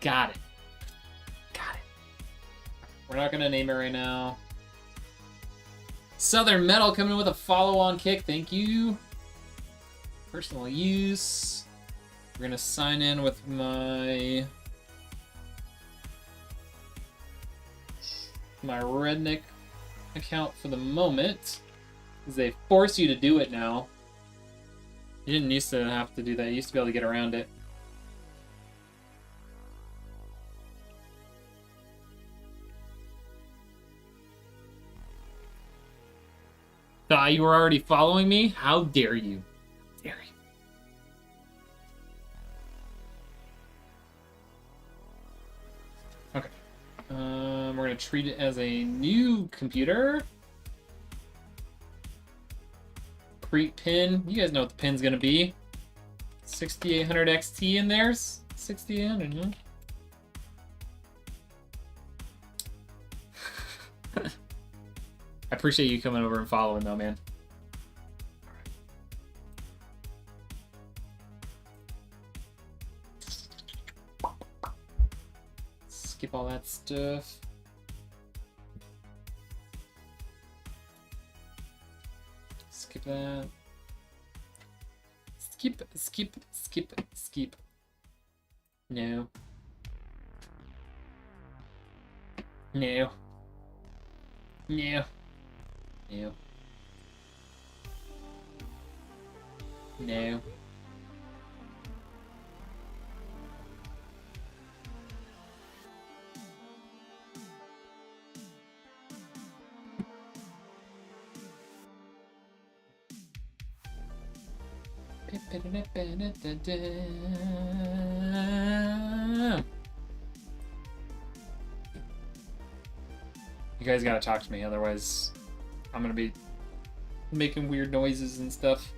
Got it. We're not going to name it right now. Southern Metal coming in with a follow-on kick. Thank you. Personal use. We're going to sign in with my Rednek account for the moment, because they force you to do it now. You didn't used to have to do that. You used to be able to get around it. Thought you were already following me? How dare you? How dare you? Okay. We're going to treat it as a new computer. Create pin. You guys know what the pin's going to be. 6800 XT in there. 6800, huh? I appreciate you coming over and following, though, man. Skip all that stuff. Skip that. Skip. No. No. No. No. No. You guys gotta talk to me, otherwise I'm gonna be making weird noises and stuff.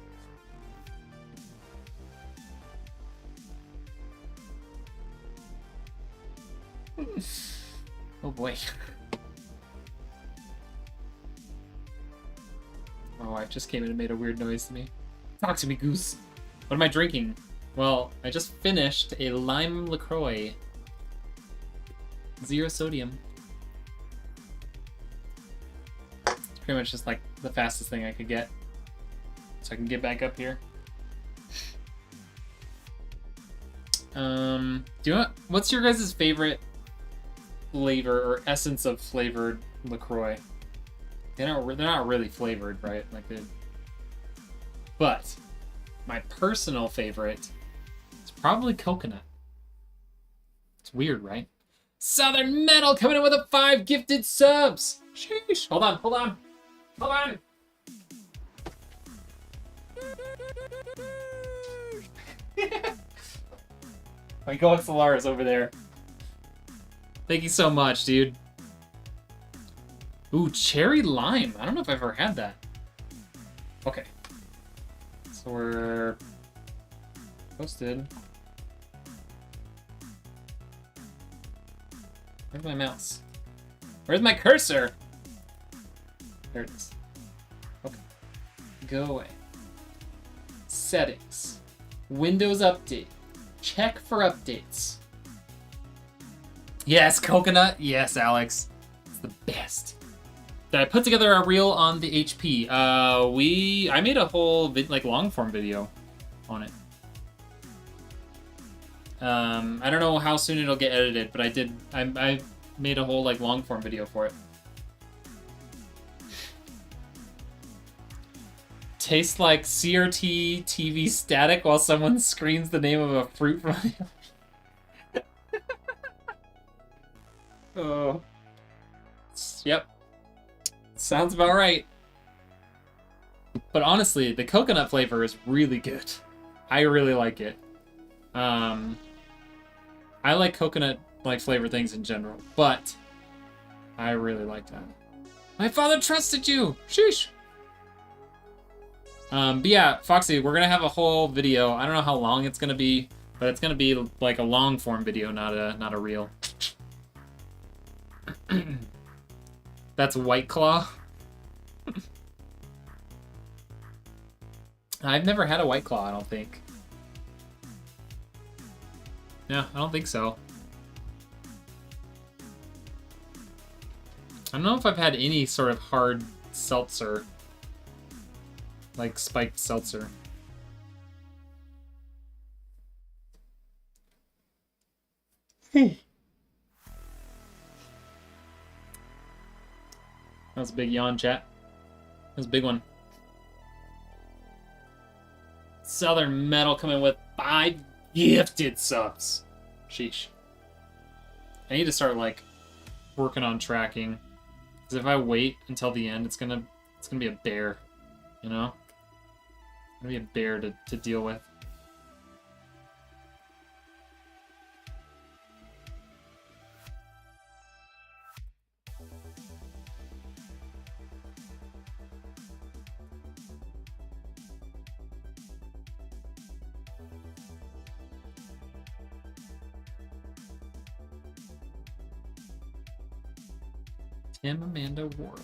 Oh boy. My wife just came in and made a weird noise to me. Talk to me, Goose. What am I drinking? Well, I just finished a lime LaCroix. 0 sodium. It's pretty much just like the fastest thing I could get. So I can get back up here. Do you know what's your guys' favorite flavor or essence of flavored LaCroix? They're not really flavored, right? Like they. But my personal favorite is probably coconut. It's weird, right? Southern Metal coming in with a 5 gifted subs. Sheesh. Hold on. My Goxelar is over there. Thank you so much, dude. Ooh, cherry lime. I don't know if I've ever had that. Okay. So we're posted. Where's my mouse? Where's my cursor? There it is. Okay. Go away. Settings. Windows Update. Check for updates. Yes, coconut. Yes, Alex. It's the best. Did I put together a reel on the HP? I made a whole long form video on it. I don't know how soon it'll get edited, but I made a whole long form video for it. Tastes like CRT TV static while someone screams the name of a fruit from it. Oh. Yep. Sounds about right. But honestly, the coconut flavor is really good. I really like it. I like coconut flavor things in general, but I really like that. My father trusted you. Sheesh. But yeah, Foxy, we're gonna have a whole video. I don't know how long it's gonna be, but it's gonna be like a long form video, not a reel. That's White Claw. I've never had a White Claw, I don't think. Yeah, I don't think so. I don't know if I've had any sort of hard seltzer. Like spiked seltzer. That was a big yawn, chat. That was a big one. Southern Metal coming with 5 gifted subs. Sheesh. I need to start working on tracking. Because if I wait until the end, it's gonna be a bear. You know? It's gonna be a bear to deal with. Tim Amanda Ward.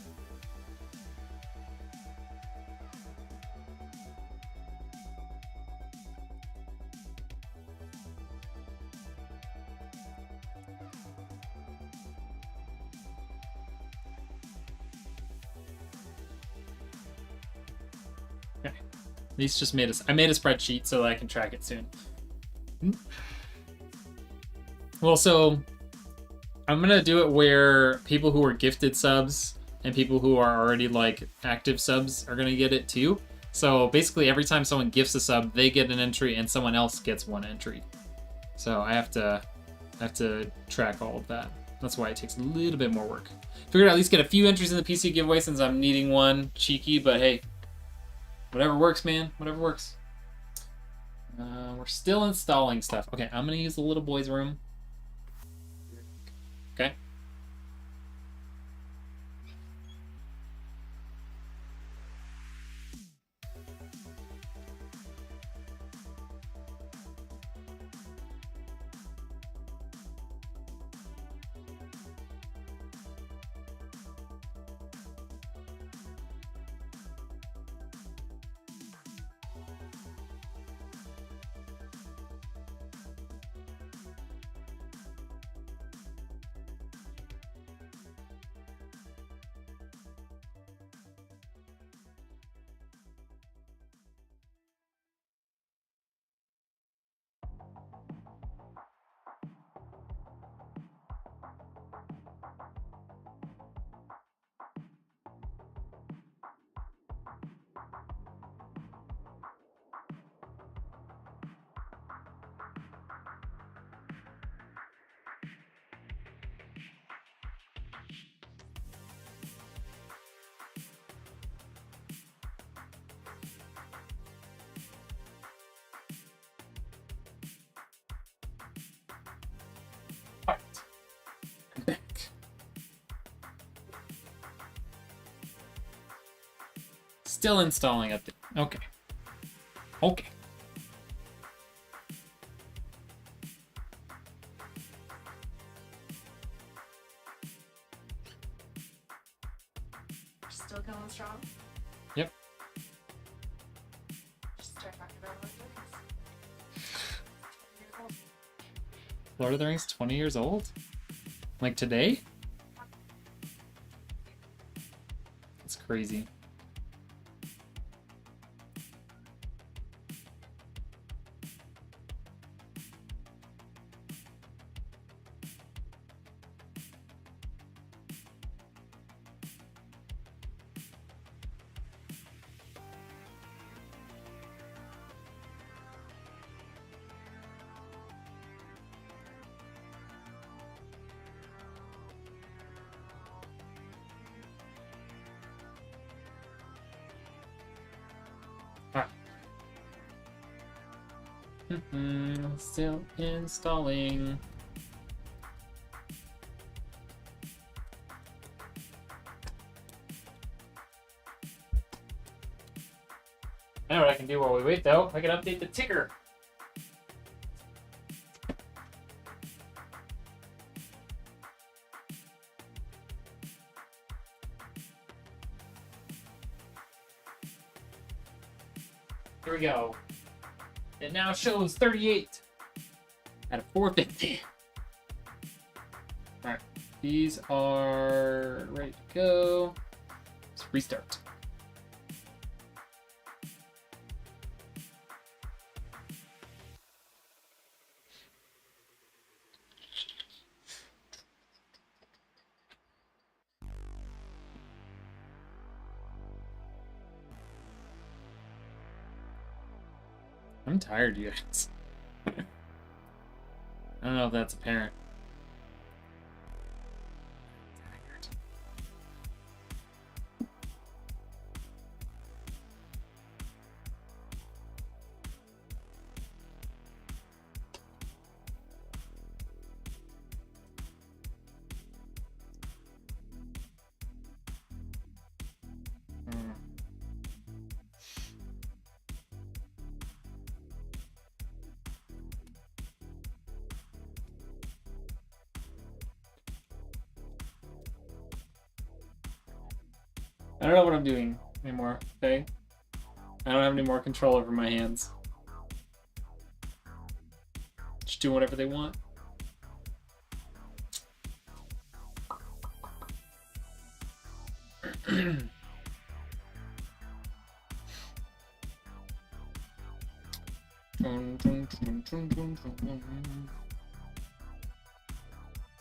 Okay. At least just I made a spreadsheet so that I can track it soon. Well, so I'm gonna do it where people who are gifted subs and people who are already active subs are gonna get it too. So basically every time someone gifts a sub, they get an entry and someone else gets one entry. So I have to track all of that. That's why it takes a little bit more work. Figured I'd at least get a few entries in the PC giveaway since I'm needing one. Cheeky, but hey, whatever works, man. Whatever works. We're still installing stuff. Okay, I'm gonna use the little boy's room. Okay. Still installing update. Okay. Okay. Still going strong? Yep. Just start talking about Lord of the Rings 20 years old? Like today? crazy. Still installing. I know what I can do while we wait, though. I can update the ticker. Here we go. It now shows 38 out of 450. Alright, these are ready to go. Let's restart. I'm tired, you guys. I don't know if that's apparent. I don't know what I'm doing anymore, okay? I don't have any more control over my hands. Just do whatever they want.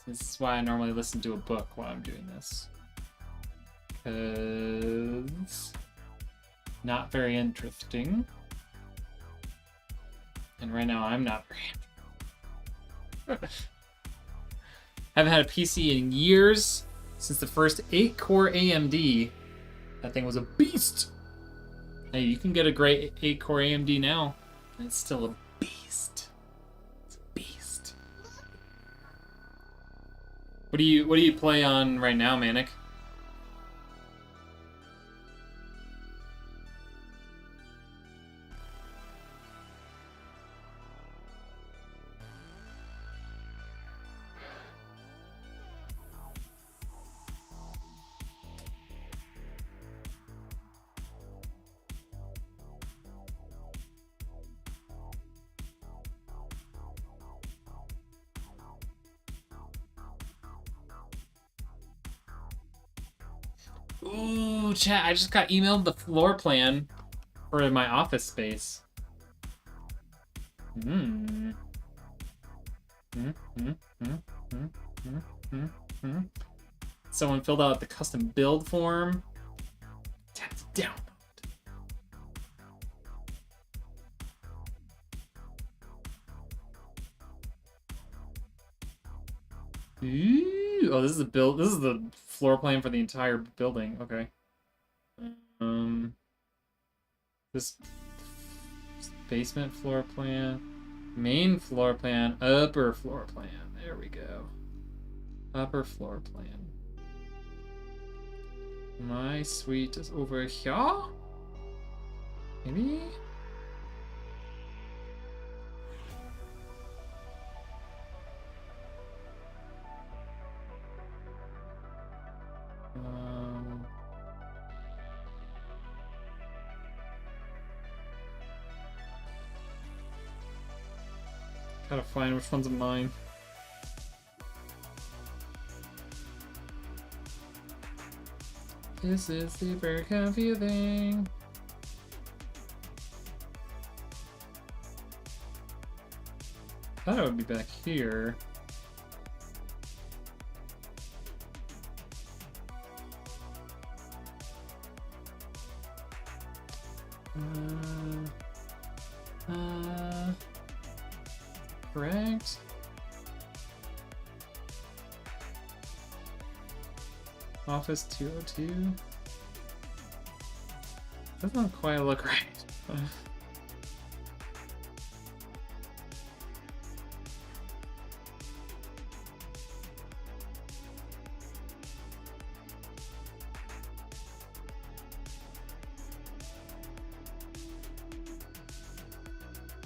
This is why I normally listen to a book while I'm doing this. Because not very interesting. And right now I'm not very interesting. Haven't had a PC in years since the first 8-core AMD. That thing was a beast. Hey, you can get a great 8-core AMD now. It's still a beast. It's a beast. What do you play on right now, Manic? Ooh, chat, I just got emailed the floor plan for my office space. Someone filled out the custom build form. Tap to download. Ooh, oh, this is the build. This is the floor plan for the entire building. Okay. This basement floor plan, main floor plan, upper floor plan. There we go. Upper floor plan. My suite is over here. Maybe. Gotta find which one's mine. I This is super confusing. I thought it would be back here. Correct. Office 202. Doesn't quite look right. I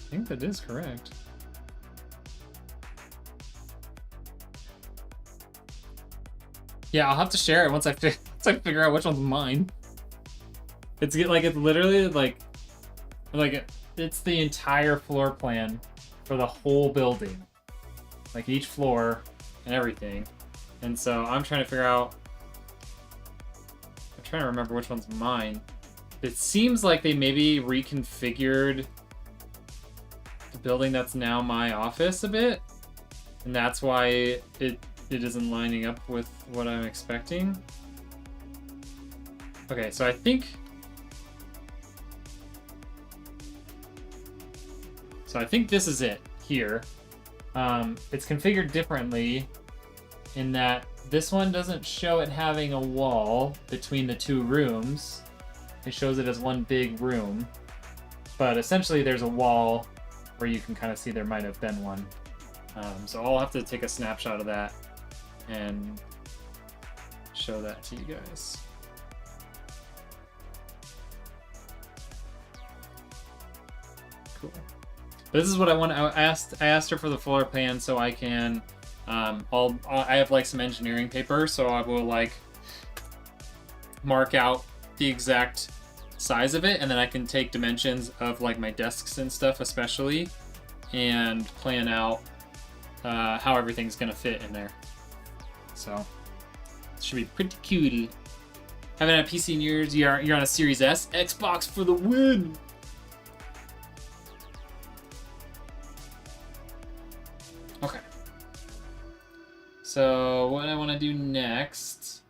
think that is correct. Yeah, I'll have to share it once I figure out which one's mine. It's literally like it's the entire floor plan for the whole building, like each floor and everything. And so I'm trying to figure out. I'm trying to remember which one's mine. It seems like they maybe reconfigured the building that's now my office a bit, and that's why it isn't lining up with what I'm expecting. Okay, so I think this is it here. It's configured differently in that this one doesn't show it having a wall between the two rooms. It shows it as one big room, but essentially there's a wall where you can kind of see there might have been one. So I'll have to take a snapshot of that and show that to you guys. Cool. This is what I want. I asked her for the floor plan so I can. I have like some engineering paper, so I will like mark out the exact size of it, and then I can take dimensions of like my desks and stuff, especially, and plan out how everything's gonna fit in there. So it should be pretty cute. Haven't had a PC in years. You're on a Series S. Xbox for the win. Okay. So what I want to do next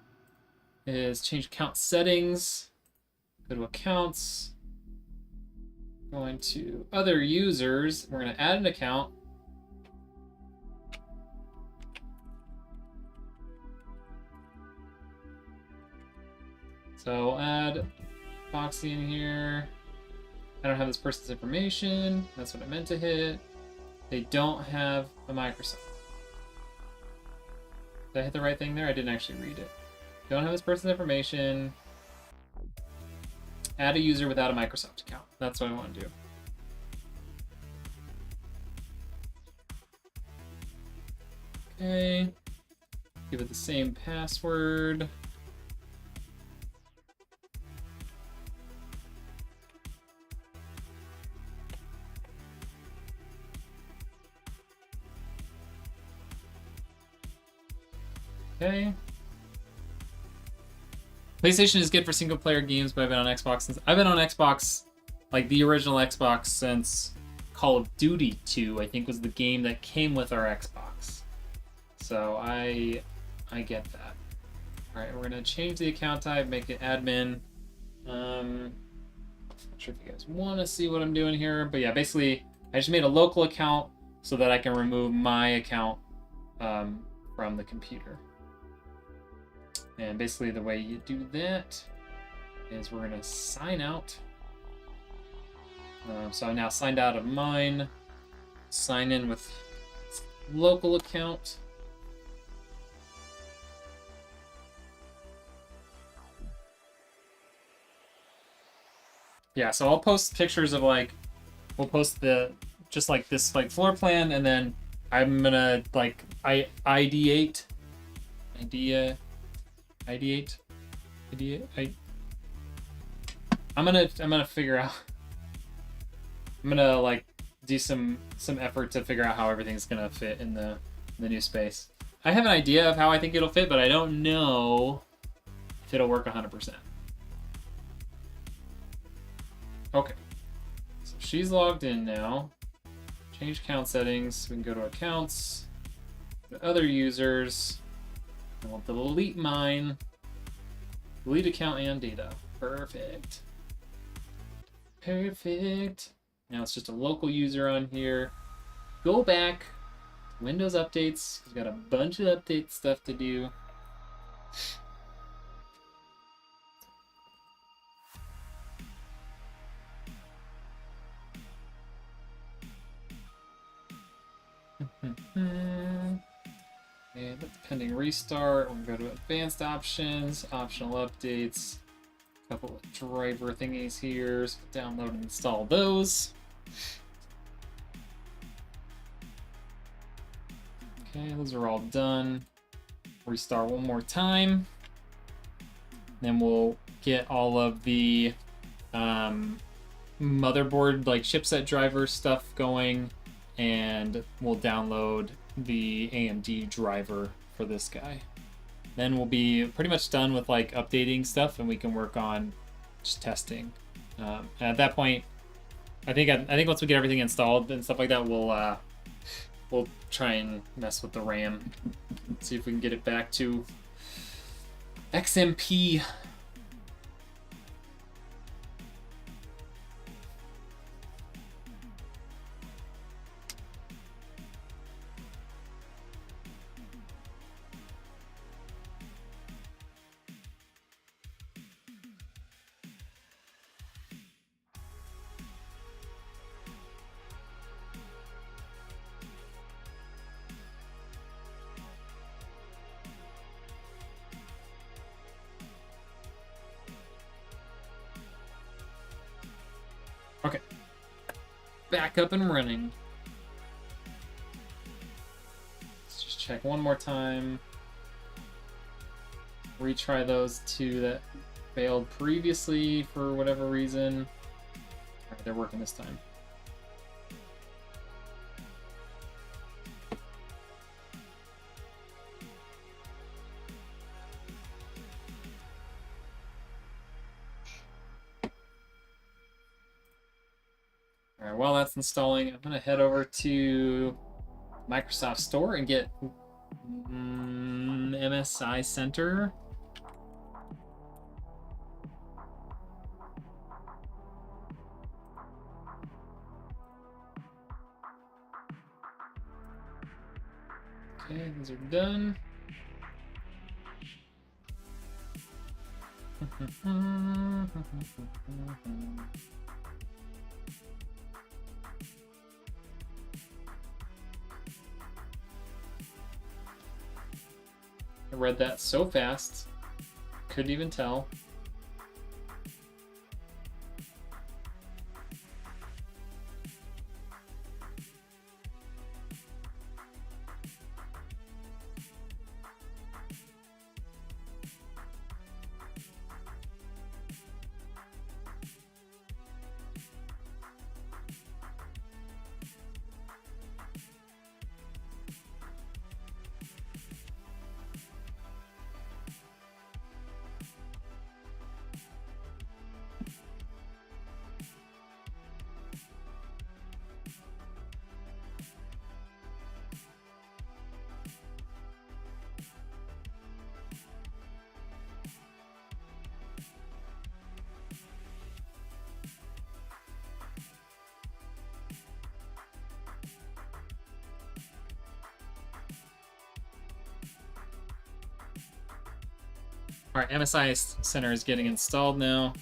is change account settings. Go to accounts. Going to other users. We're going to add an account. So we'll add Foxy in here. I don't have this person's information. That's what I meant to hit. They don't have a Microsoft. Did I hit the right thing there? I didn't actually read it. Don't have this person's information. Add a user without a Microsoft account. That's what I want to do. Okay. Give it the same password. Okay. PlayStation is good for single player games, but I've been on Xbox like the original Xbox since Call of Duty 2, I think was the game that came with our Xbox. So I get that. Alright, we're gonna change the account type, make it admin. Not sure if you guys want to see what I'm doing here, but yeah, basically I just made a local account so that I can remove my account from the computer. And basically the way you do that is we're going to sign out. So I'm now signed out of mine. Sign in with local account. Yeah, so I'll post pictures of like, we'll post just like this like floor plan, and then I'm gonna like ideate. I'm gonna figure out. I'm gonna like do some effort to figure out how everything's gonna fit in the new space. I have an idea of how I think it'll fit, but I don't know if it'll work 100%. Okay. So she's logged in now. Change account settings. We can go to accounts, the other users, and we'll delete mine. Delete account and data. Perfect. Perfect. Now it's just a local user on here. Go back to Windows updates. We've got a bunch of update stuff to do. And that's pending restart. We'll go to advanced options, optional updates, a couple of driver thingies here. So download and install those. Okay, those are all done. Restart one more time. Then we'll get all of the motherboard, like chipset driver stuff going, and we'll download the AMD driver for this guy. Then we'll be pretty much done with like updating stuff, and we can work on just testing. And at that point, I think once we get everything installed and stuff like that, we'll try and mess with the RAM, see if we can get it back to XMP. Okay, back up and running. Let's just check one more time. Retry those two that failed previously for whatever reason. All right, they're working this time. Alright, while that's installing, I'm going to head over to Microsoft Store and get MSI Center. Okay, those are done. I read that so fast, couldn't even tell. Alright, MSI Center is getting installed now.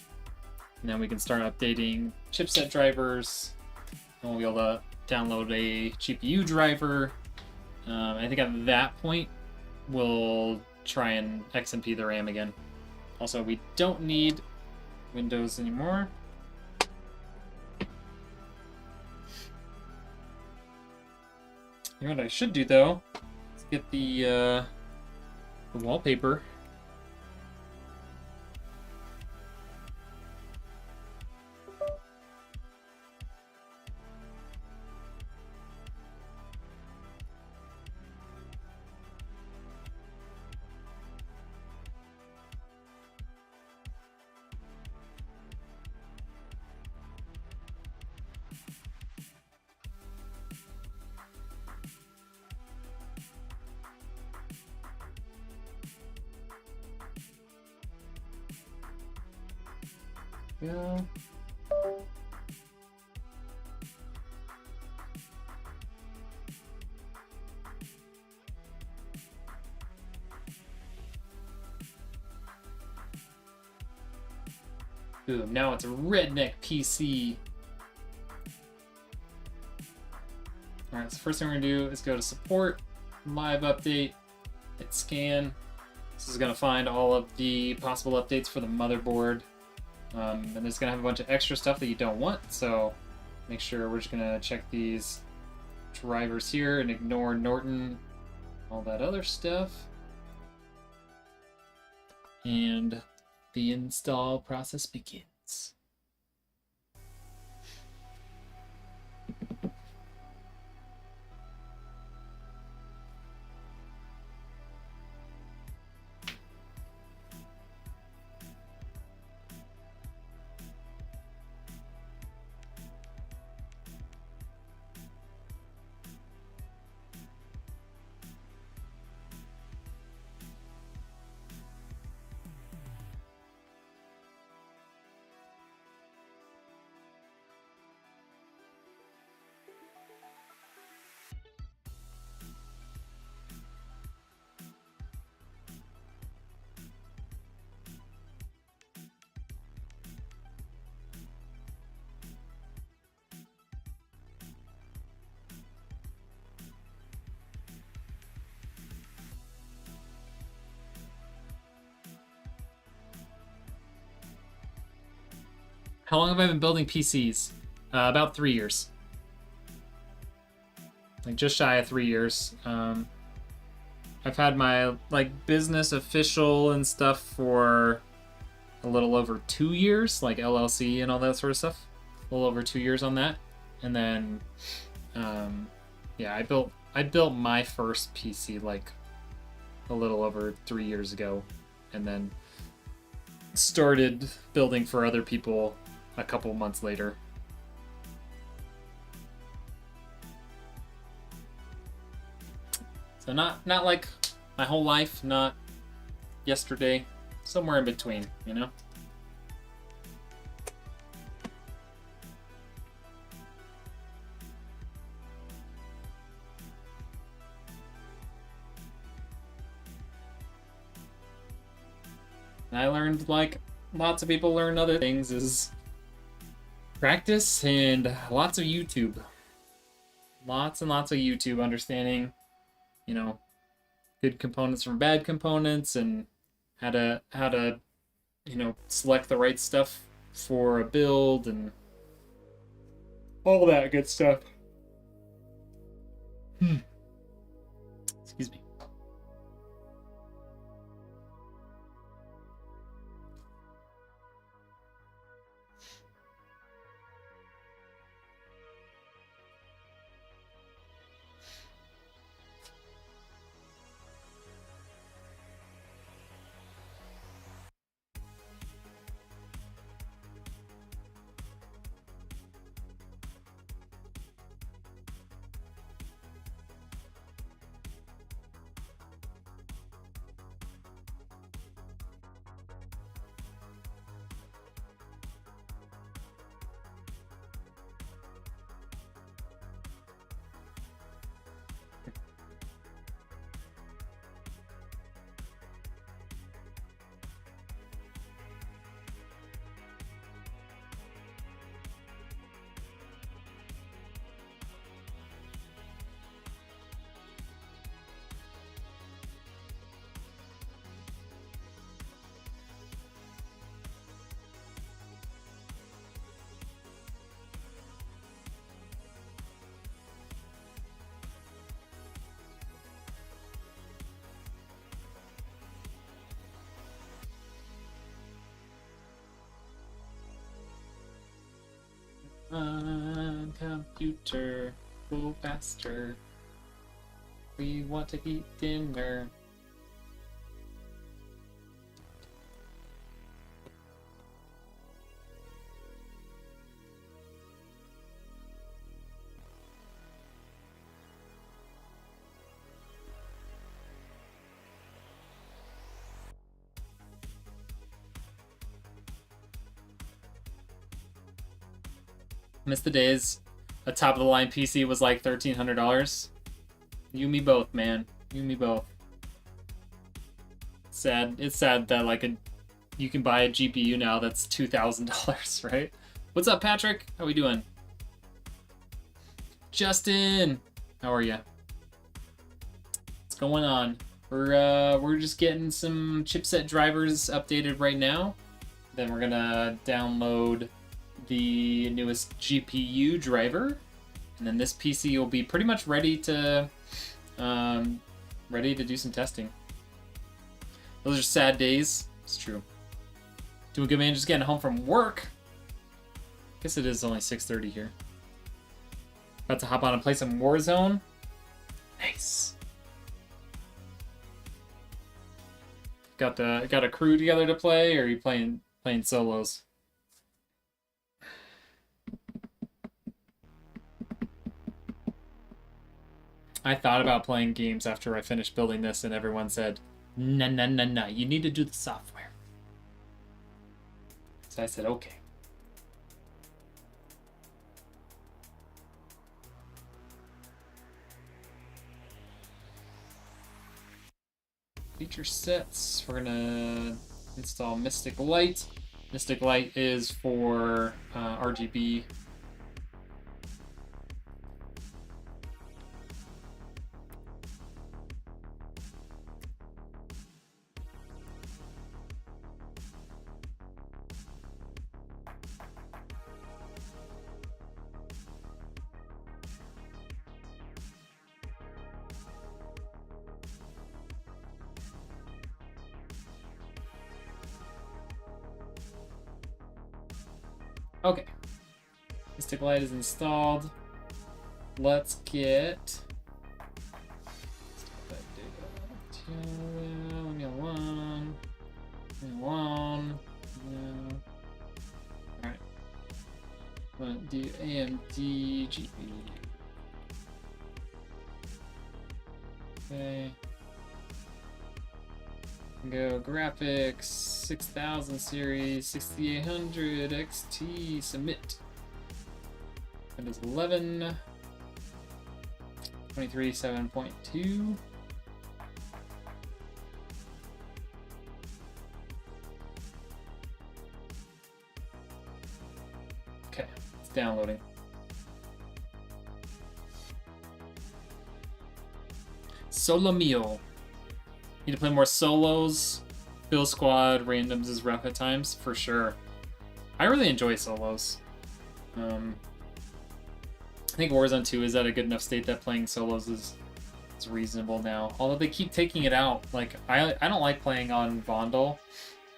And then we can start updating chipset drivers. And we'll be able to download a GPU driver. I think at that point, we'll try and XMP the RAM again. Also, we don't need Windows anymore. You know what I should do, though? Let's get the wallpaper. go. Boom, now it's a Rednek PC. Alright, so first thing we're gonna do is go to support, live update, hit scan. This is gonna find all of the possible updates for the motherboard. And it's gonna have a bunch of extra stuff that you don't want, so make sure we're just gonna check these drivers here and ignore Norton, all that other stuff. And the install process begins. How long have I been building PCs? About 3 years. Like just shy of 3 years. I've had my like business official and stuff for a little over 2 years, like LLC and all that sort of stuff. A little over 2 years on that, and then yeah, I built my first PC like a little over 3 years ago, and then started building for other people a couple months later. So not like my whole life, not yesterday, somewhere in between, you know? And I learned, like lots of people learn other things, is practice and lots of YouTube. Lots and lots of YouTube, understanding, you know, good components from bad components, and how to you know, select the right stuff for a build and all that good stuff. Excuse me. Computer, go faster. We want to eat dinner. Miss the days. A top of the line PC was like $1,300. You me both, man. You me both. Sad. It's sad that like you can buy a GPU now that's $2,000, right? What's up, Patrick? How we doing? Justin, how are you? What's going on? We're just getting some chipset drivers updated right now. Then we're gonna download the newest GPU driver, and then this PC will be pretty much ready to do some testing. Those are sad days. It's true. Doing good, man. Just getting home from work. Guess it is only 6:30 here. About to hop on and play some Warzone. Nice. Got a crew together to play, or are you playing solos? I thought about playing games after I finished building this, and everyone said, "No, no, no, no. You need to do the software." So I said, "Okay." Feature sets. We're gonna install Mystic Light. Mystic Light is for RGB. Okay. Mystic Light is installed. Let's get... Leave me alone. Leave me alone. No. Alright. I'm gonna do AMD GPU. Okay. Go graphics 6000 series 6800 XT submit. Windows 11 23.7.2. Okay, it's downloading. Solo Mio. Need to play more solos. Bill Squad, randoms is rough at times, for sure. I really enjoy solos. I think Warzone 2 is at a good enough state that playing solos is reasonable now. Although they keep taking it out. Like, I don't like playing on Vondel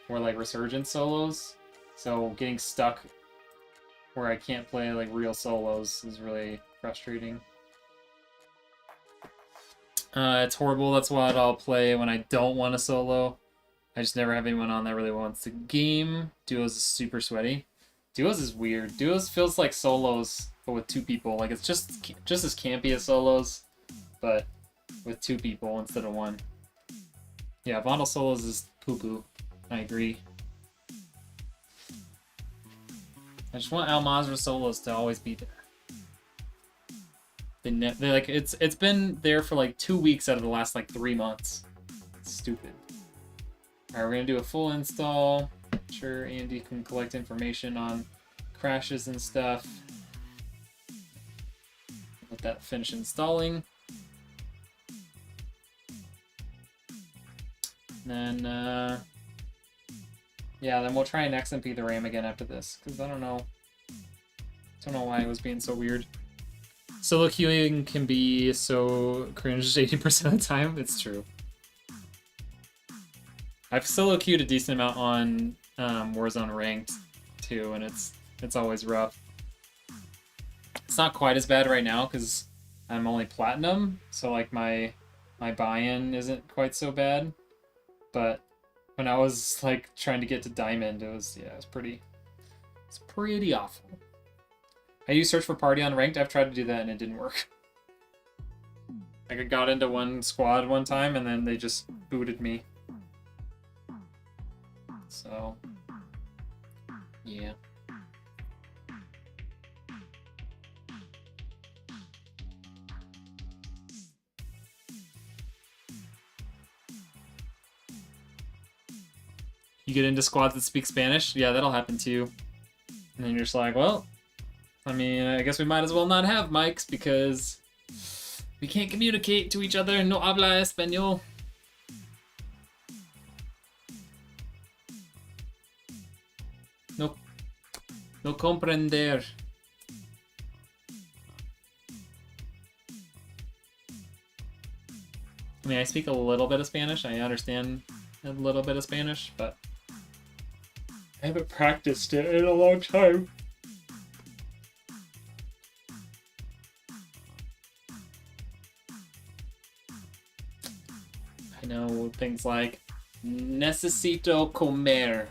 or like Resurgence solos. So getting stuck where I can't play like real solos is really frustrating. It's horrible. That's what I'll play when I don't want a solo. I just never have anyone on that really wants to game. Duos is super sweaty. Duos is weird. Duos feels like solos, but with two people. Like, it's just as campy as solos, but with two people instead of one. Yeah, Vondel solos is poo-poo. I agree. I just want Al Mazrah solos to always be there. They like it's been there for like 2 weeks out of the last like 3 months. It's stupid. Alright, we're gonna do a full install. Sure, AMD can collect information on crashes and stuff. Let that finish installing. And then yeah, then we'll try and XMP the RAM again after this, because I don't know why it was being so weird. Solo queuing can be so cringe 80% of the time. It's true. I've solo queued a decent amount on Warzone Ranked too, and it's always rough. It's not quite as bad right now because I'm only platinum, so like my buy-in isn't quite so bad. But when I was like trying to get to diamond, it's pretty awful. I use search for party on ranked. I've tried to do that and it didn't work. Like, I got into one squad one time and then they just booted me. So, yeah. You get into squads that speak Spanish, yeah, that'll happen to you. And then you're just like, well, I mean, I guess we might as well not have mics because we can't communicate to each other. No habla español. No comprender. I mean, I speak a little bit of Spanish. I understand a little bit of Spanish, but I haven't practiced it in a long time. I know things like necesito comer.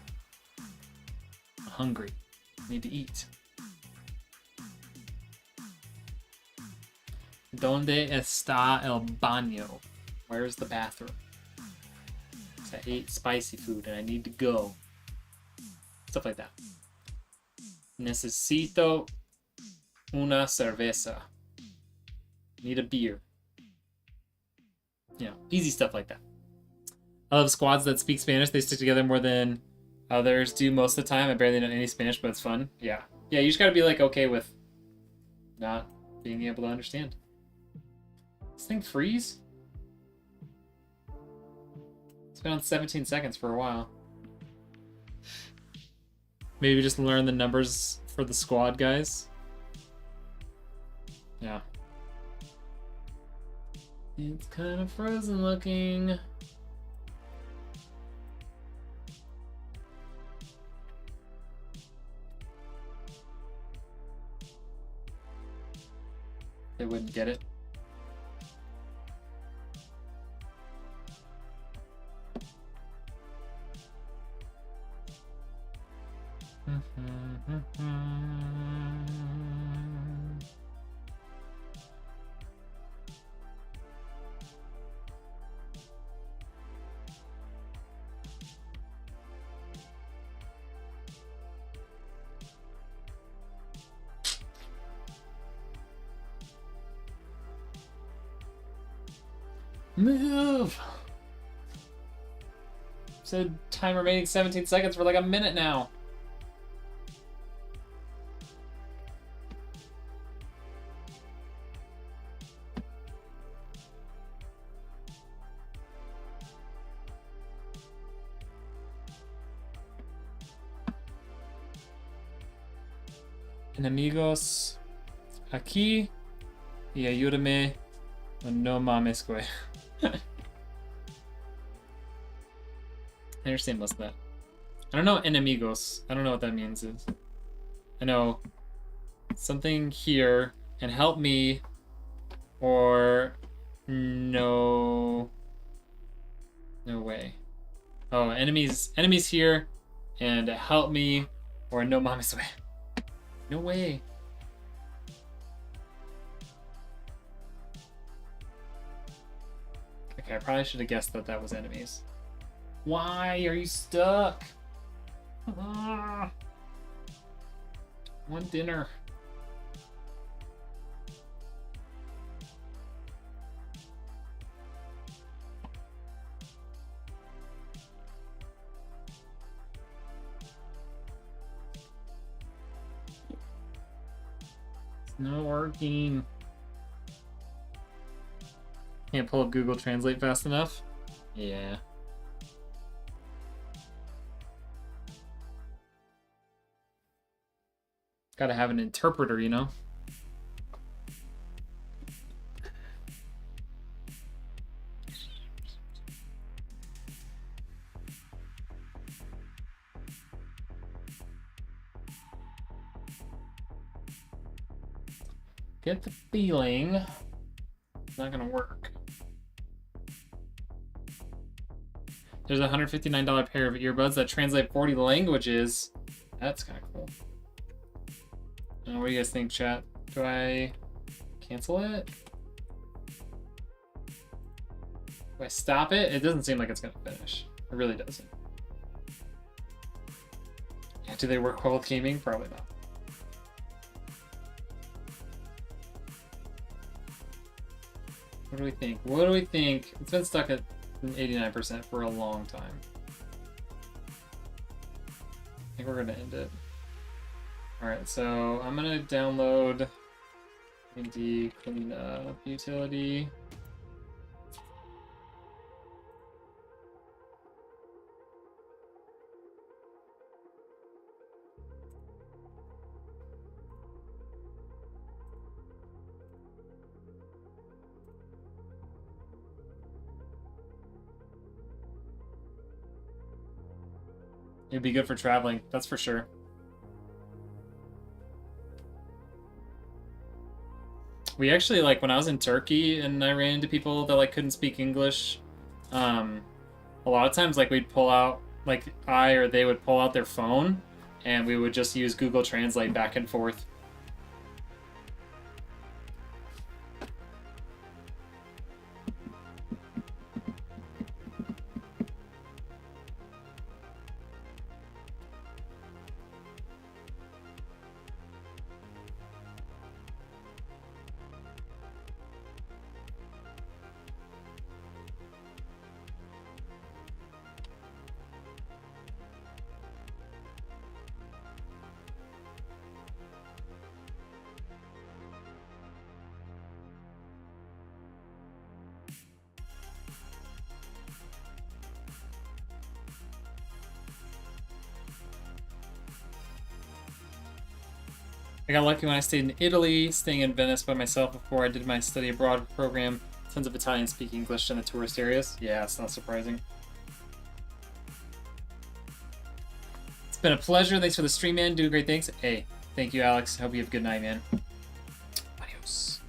I'm hungry. I need to eat. ¿Dónde está el baño? Where's the bathroom? I ate spicy food and I need to go. Stuff like that. Necesito una cerveza. Need a beer. You know, easy stuff like that. I love squads that speak Spanish. They stick together more than others do most of the time. I barely know any Spanish, but it's fun. Yeah. Yeah, you just gotta be like okay with not being able to understand. This thing freeze? It's been on 17 seconds for a while. Maybe just learn the numbers for the squad guys. Yeah. It's kind of frozen looking. They wouldn't get it. Move! Said time remaining 17 seconds for like a minute now. Enemigos aquí y ayúdame. No mames, güey. I understand most of that. I don't know enemigos. I don't know what that means. I know something here and help me or no way. Oh, enemies here and help me or no mames way. No way. Okay, I probably should have guessed that that was enemies. Why are you stuck? One dinner. It's not working. Can't pull up Google Translate fast enough? Yeah. Gotta have an interpreter, you know? Get the feeling it's not gonna work. There's a $159 pair of earbuds that translate 40 languages. That's kind of cool. What do you guys think, chat? Do I cancel it? Do I stop it? It doesn't seem like it's gonna finish. It really doesn't. Yeah, do they work well with gaming? Probably not. What do we think? What do we think? It's been stuck at 89% for a long time. I think we're gonna end it. Alright, so I'm gonna download AMD cleanup utility. It'd be good for traveling, that's for sure. We actually, like, when I was in Turkey and I ran into people that, like, couldn't speak English, a lot of times, like, we'd pull out, like, I or they would pull out their phone, and we would just use Google Translate back and forth. I got lucky when I stayed in Italy, staying in Venice by myself before I did my study abroad program. Tons of Italians speak English in the tourist areas. Yeah, it's not surprising. It's been a pleasure. Thanks for the stream, man. Doing great things. Hey, thank you, Alex. Hope you have a good night, man. Adios.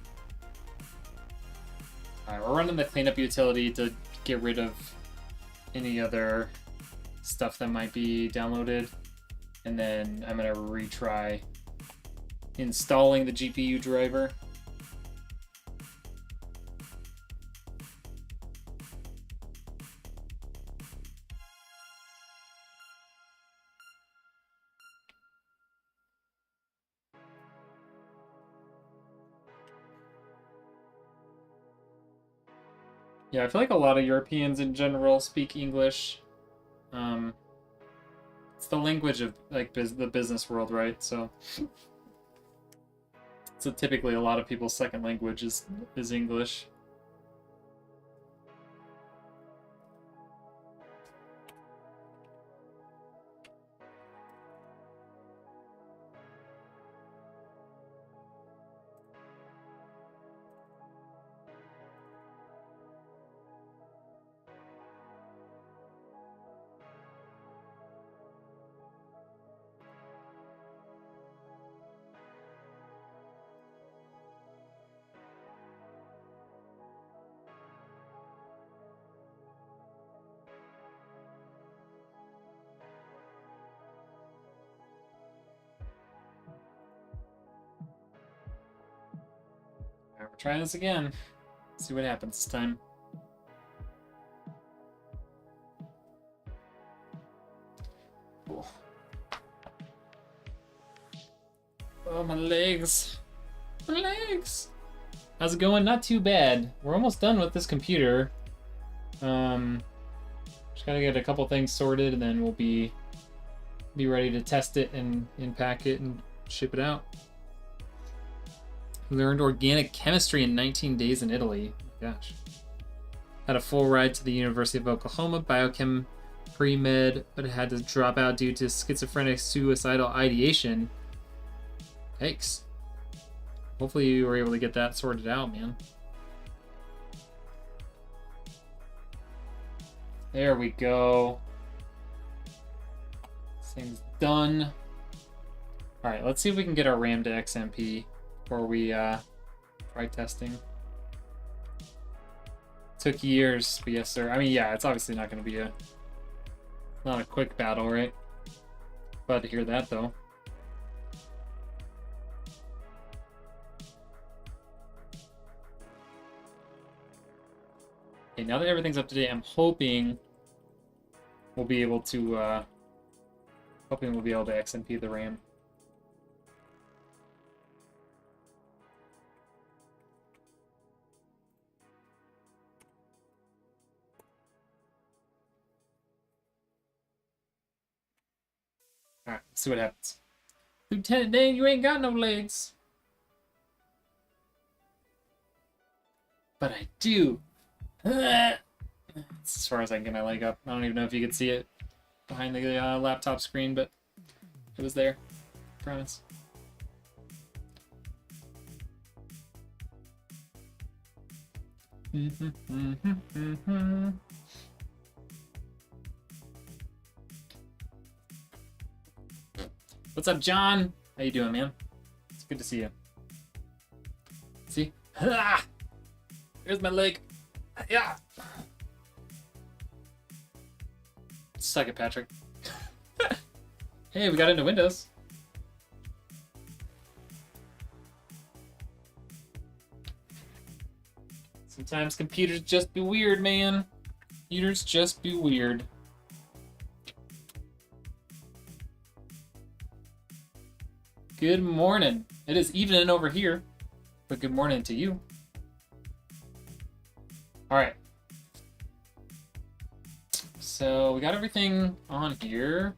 Alright, we're running the cleanup utility to get rid of any other stuff that might be downloaded. And then I'm going to retry installing the GPU driver. Yeah, I feel like a lot of Europeans in general speak English. It's the language of like the business world, right? So typically a lot of people's second language is English. Alright, we're trying this again. See what happens this time. Cool. Oh, my legs. My legs! How's it going? Not too bad. We're almost done with this computer. Just gotta get a couple things sorted and then we'll be ready to test it and pack it and ship it out. Learned organic chemistry in 19 days in Italy. Gosh. Had a full ride to the University of Oklahoma, biochem pre-med, but had to drop out due to schizophrenic suicidal ideation. Yikes. Hopefully you were able to get that sorted out, man. There we go. This thing's done. Alright, let's see if we can get our RAM to XMP before we try testing. Took years, but yes, sir. I mean, yeah, it's obviously not going to be not a quick battle, right? Glad to hear that, though. Okay, now that everything's up to date, I'm hoping we'll be able to XMP the RAM. Alright, let's see what happens. Lieutenant Dan, you ain't got no legs. But I do. That's as far as I can get my leg up. I don't even know if you could see it behind the laptop screen, but it was there. Promise. What's up, John? How you doing, man? It's good to see you. See? Ah! There's my leg. Yeah. Suck it, Patrick. Hey, we got into Windows. Sometimes computers just be weird, man. Computers just be weird. Good morning. It is evening over here, but good morning to you. All right. So we got everything on here.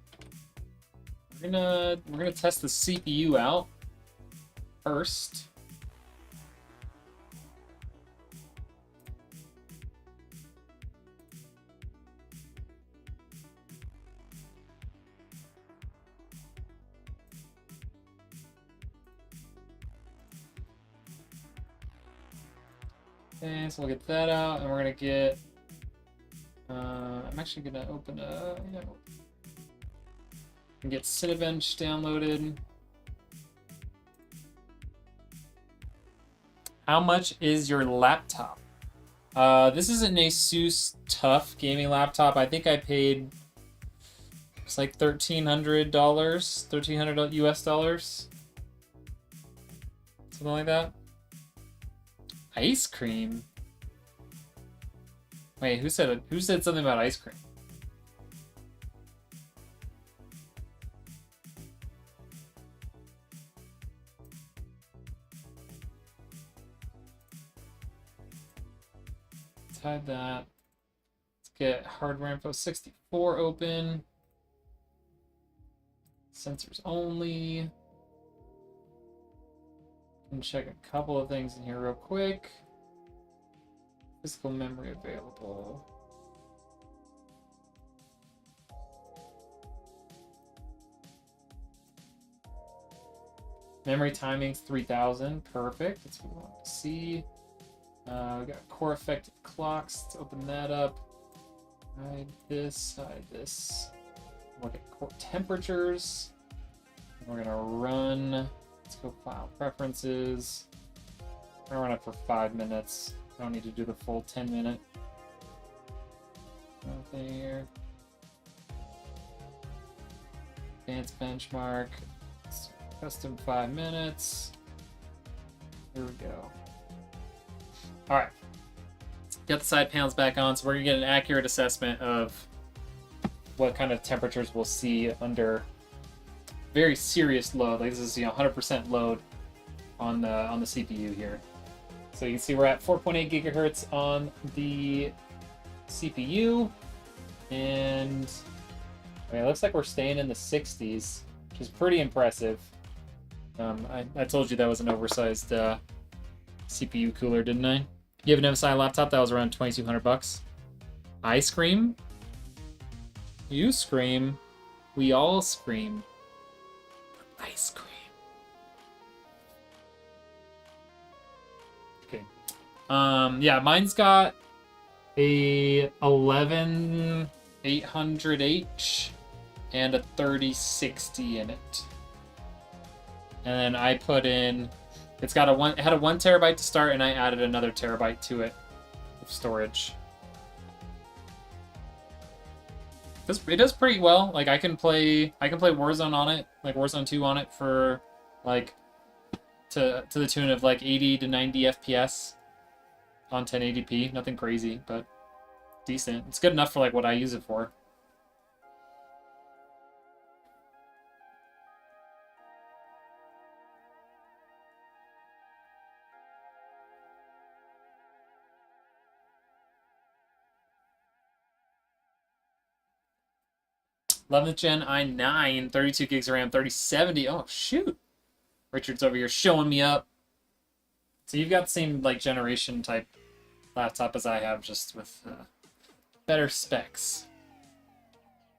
We're gonna test the CPU out first. Okay, so we'll get that out, and we're gonna get. I'm actually gonna open and get Cinebench downloaded. How much is your laptop? This is an Asus TUF gaming laptop. I think I paid. It's like $1,300, $1,300 US dollars, something like that. Ice cream. Wait, who said something about ice cream? Let's hide that. Let's get hardware info 64 open. Sensors only. And check a couple of things in here real quick. Physical memory available. Memory timing's 3000. Perfect. That's what we want to see. We got core effective clocks. Let's open that up. Hide this. Hide this. Look at core temperatures. And we're gonna run. Let's go file preferences. I'm gonna run it for 5 minutes. I don't need to do the full 10-minute. Nothing here. Advanced benchmark. Custom 5 minutes. Here we go. Alright. Got the side panels back on, so we're gonna get an accurate assessment of what kind of temperatures we'll see under very serious load. Like this is 100% load on the CPU here. So you can see we're at 4.8 gigahertz on the CPU, and I mean, it looks like we're staying in the 60s, which is pretty impressive. I told you that was an oversized CPU cooler, didn't I? You have an MSI laptop that was around $2,200. I scream. You scream. We all scream. Ice cream. Okay. Yeah, mine's got a 11800H and a 3060 in it. And then I put in, it had a 1 terabyte to start, and I added another terabyte to it of storage. It does pretty well. Like I can play Warzone on it, like Warzone 2 on it for like to the tune of like 80 to 90 FPS on 1080p. Nothing crazy, but decent. It's good enough for like what I use it for. 11th gen i9, 32 gigs of RAM, 3070. Oh, shoot. Richard's over here showing me up. So you've got the same, like, generation type laptop as I have, just with better specs.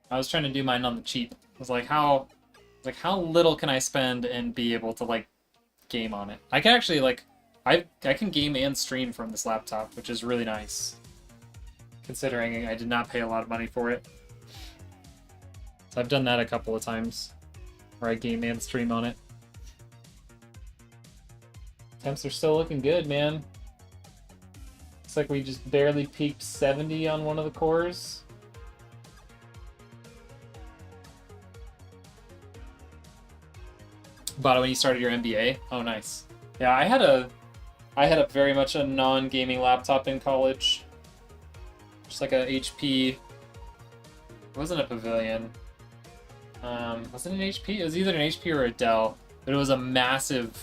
I was trying to do mine on the cheap. I was like, how little can I spend and be able to, like, game on it? I can actually, like, I can game and stream from this laptop, which is really nice, considering I did not pay a lot of money for it. So I've done that a couple of times, where I game and stream on it. Temps are still looking good, man. Looks like we just barely peaked 70 on one of the cores. Bought it when you started your MBA? Oh, nice. Yeah, I had a very much a non-gaming laptop in college. Just like a HP. It wasn't a Pavilion. Was it an HP? It was either an HP or a Dell. But it was a massive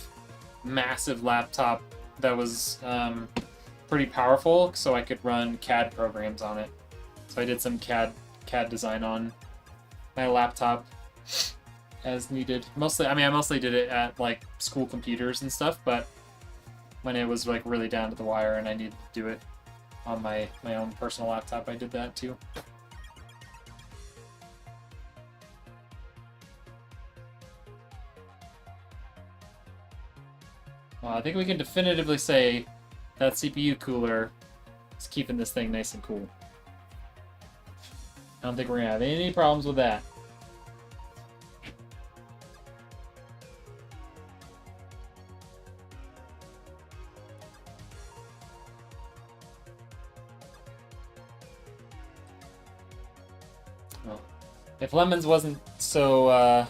laptop that was pretty powerful, so I could run CAD programs on it. So I did some CAD design on my laptop as needed. Mostly, I mean, I mostly did it at like school computers and stuff, but when it was like really down to the wire and I needed to do it on my own personal laptop, I did that too. Well, I think we can definitively say that CPU cooler is keeping this thing nice and cool. I don't think we're gonna have any problems with that. Well, if Lemons wasn't so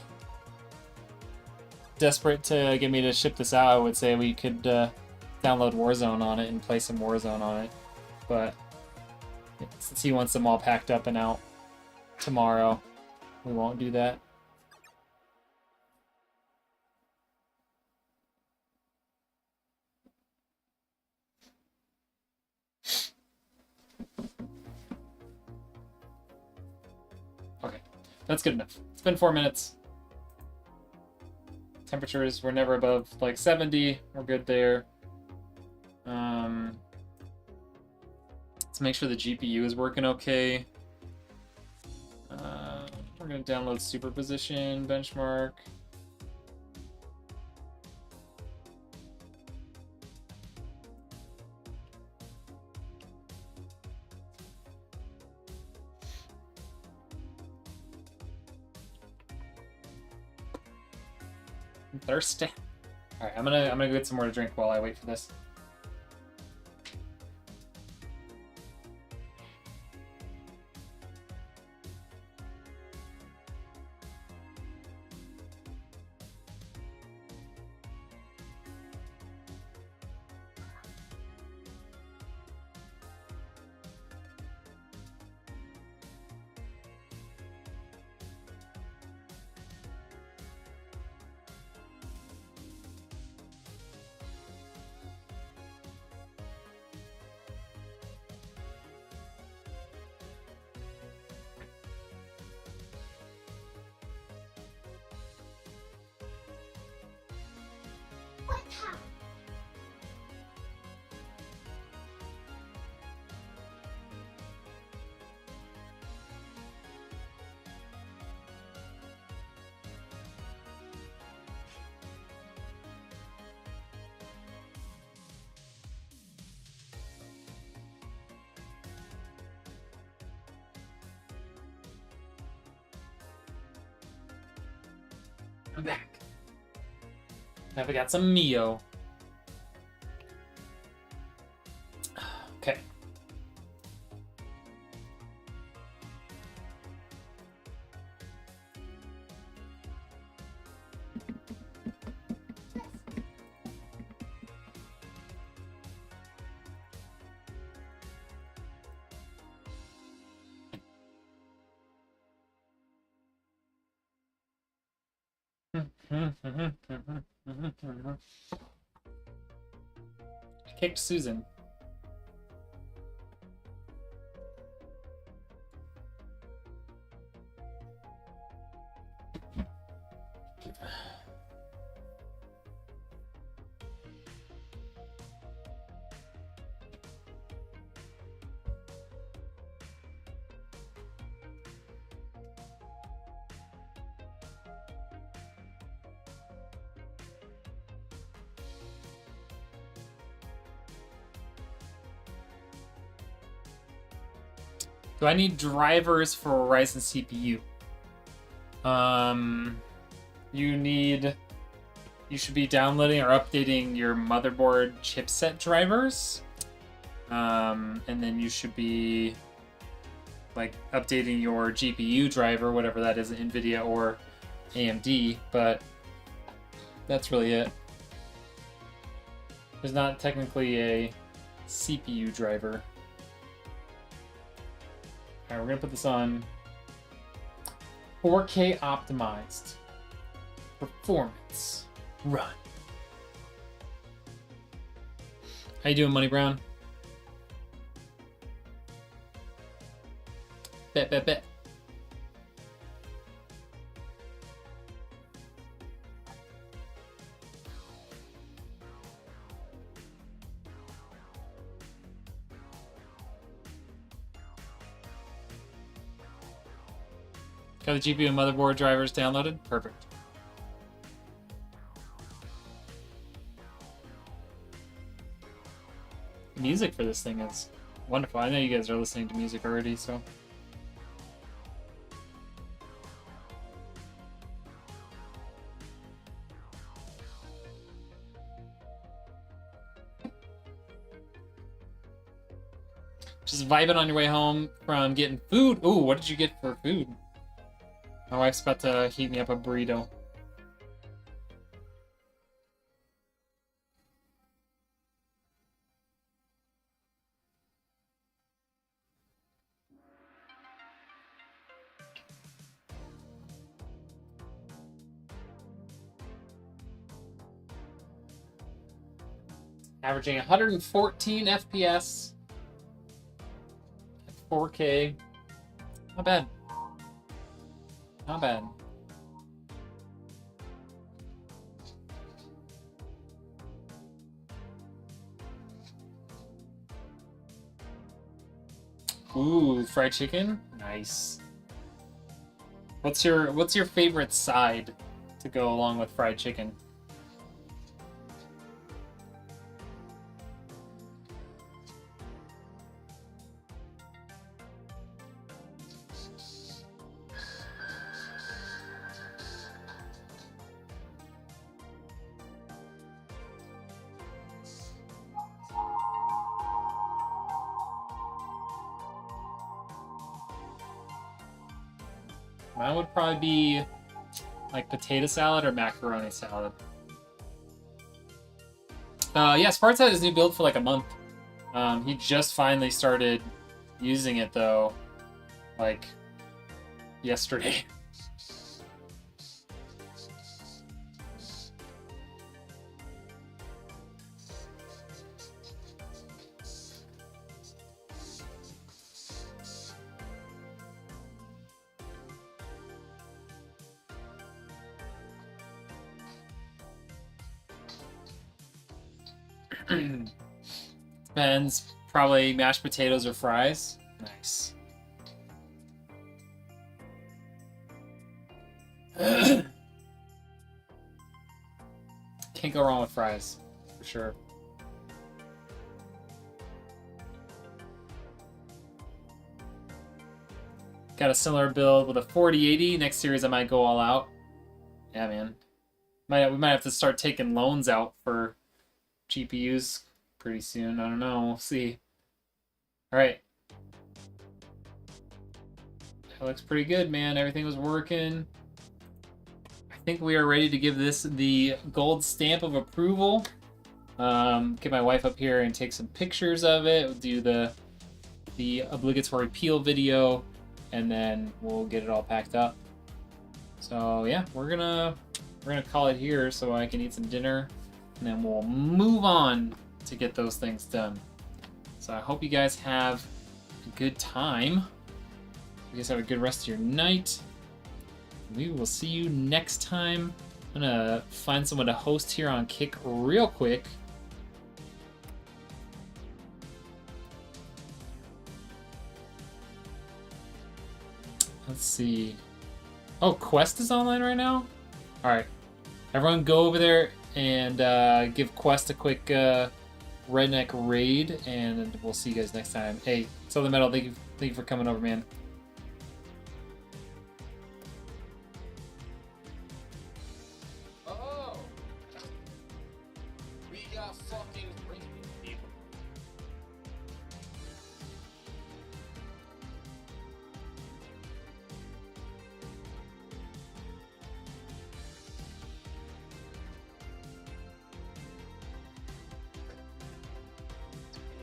desperate to get me to ship this out, I would say we could download Warzone on it and play some Warzone on it. But since he wants them all packed up and out tomorrow, we won't do that. Okay, that's good enough. It's been 4 minutes. Temperatures were never above like 70. We're good there. Let's make sure the GPU is working okay. We're gonna download superposition benchmark. I'm thirsty. All right, I'm gonna go get some more to drink while I wait for this. I'm back. Now we got some Mio. Okay. I kicked Susan. Do I need drivers for a Ryzen CPU? You should be downloading or updating your motherboard chipset drivers. And then you should be like updating your GPU driver, whatever that is, NVIDIA or AMD, but that's really it. There's not technically a CPU driver. Alright, we're gonna put this on 4K optimized. Performance. Run. How you doing, Money Brown? Bet. Got the GPU and motherboard drivers downloaded? Perfect. Music for this thing is wonderful. I know you guys are listening to music already, so. Just vibing on your way home from getting food. Ooh, what did you get for food? My wife's about to heat me up a burrito. Averaging 114 FPS. 4K. Not bad. Not bad. Ooh, fried chicken? Nice. What's your favorite side to go along with fried chicken? Mine would probably be like potato salad or macaroni salad. Yeah, Spart's had his new build for like a month. He just finally started using it though, like yesterday. Depends. Probably mashed potatoes or fries. Nice. Can't go wrong with fries, for sure. Got a similar build with a 4080. Next series I might go all out. Yeah, man. We might have to start taking loans out for GPUs pretty soon. I don't know. We'll see. Alright. That looks pretty good, man. Everything was working. I think we are ready to give this the gold stamp of approval. Get my wife up here and take some pictures of it. We'll do the obligatory peel video, and then we'll get it all packed up. So yeah, we're gonna call it here so I can eat some dinner, and then we'll move on to get those things done. So I hope you guys have a good time. You guys have a good rest of your night. We will see you next time I'm gonna find someone to host here on Kick real quick. Let's see. Oh, Quest is online right now? Alright. Everyone go over there and give Quest a quick Rednek raid, and we'll see you guys next time. Hey, Southern Metal, thank you for coming over, man. Oh! We got fucking raided, people.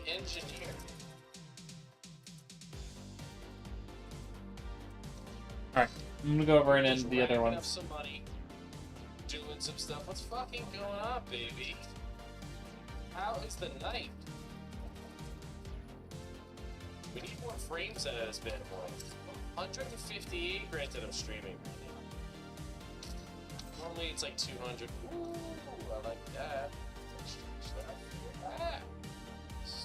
Engineer. Alright, I'm gonna go over and Just end the other racking one. up some money, doing some stuff. What's fucking going on, baby? How is the night? We need more frames out of this bad boy. 158, granted I'm streaming right now. Normally it's like 200. Ooh, I like that.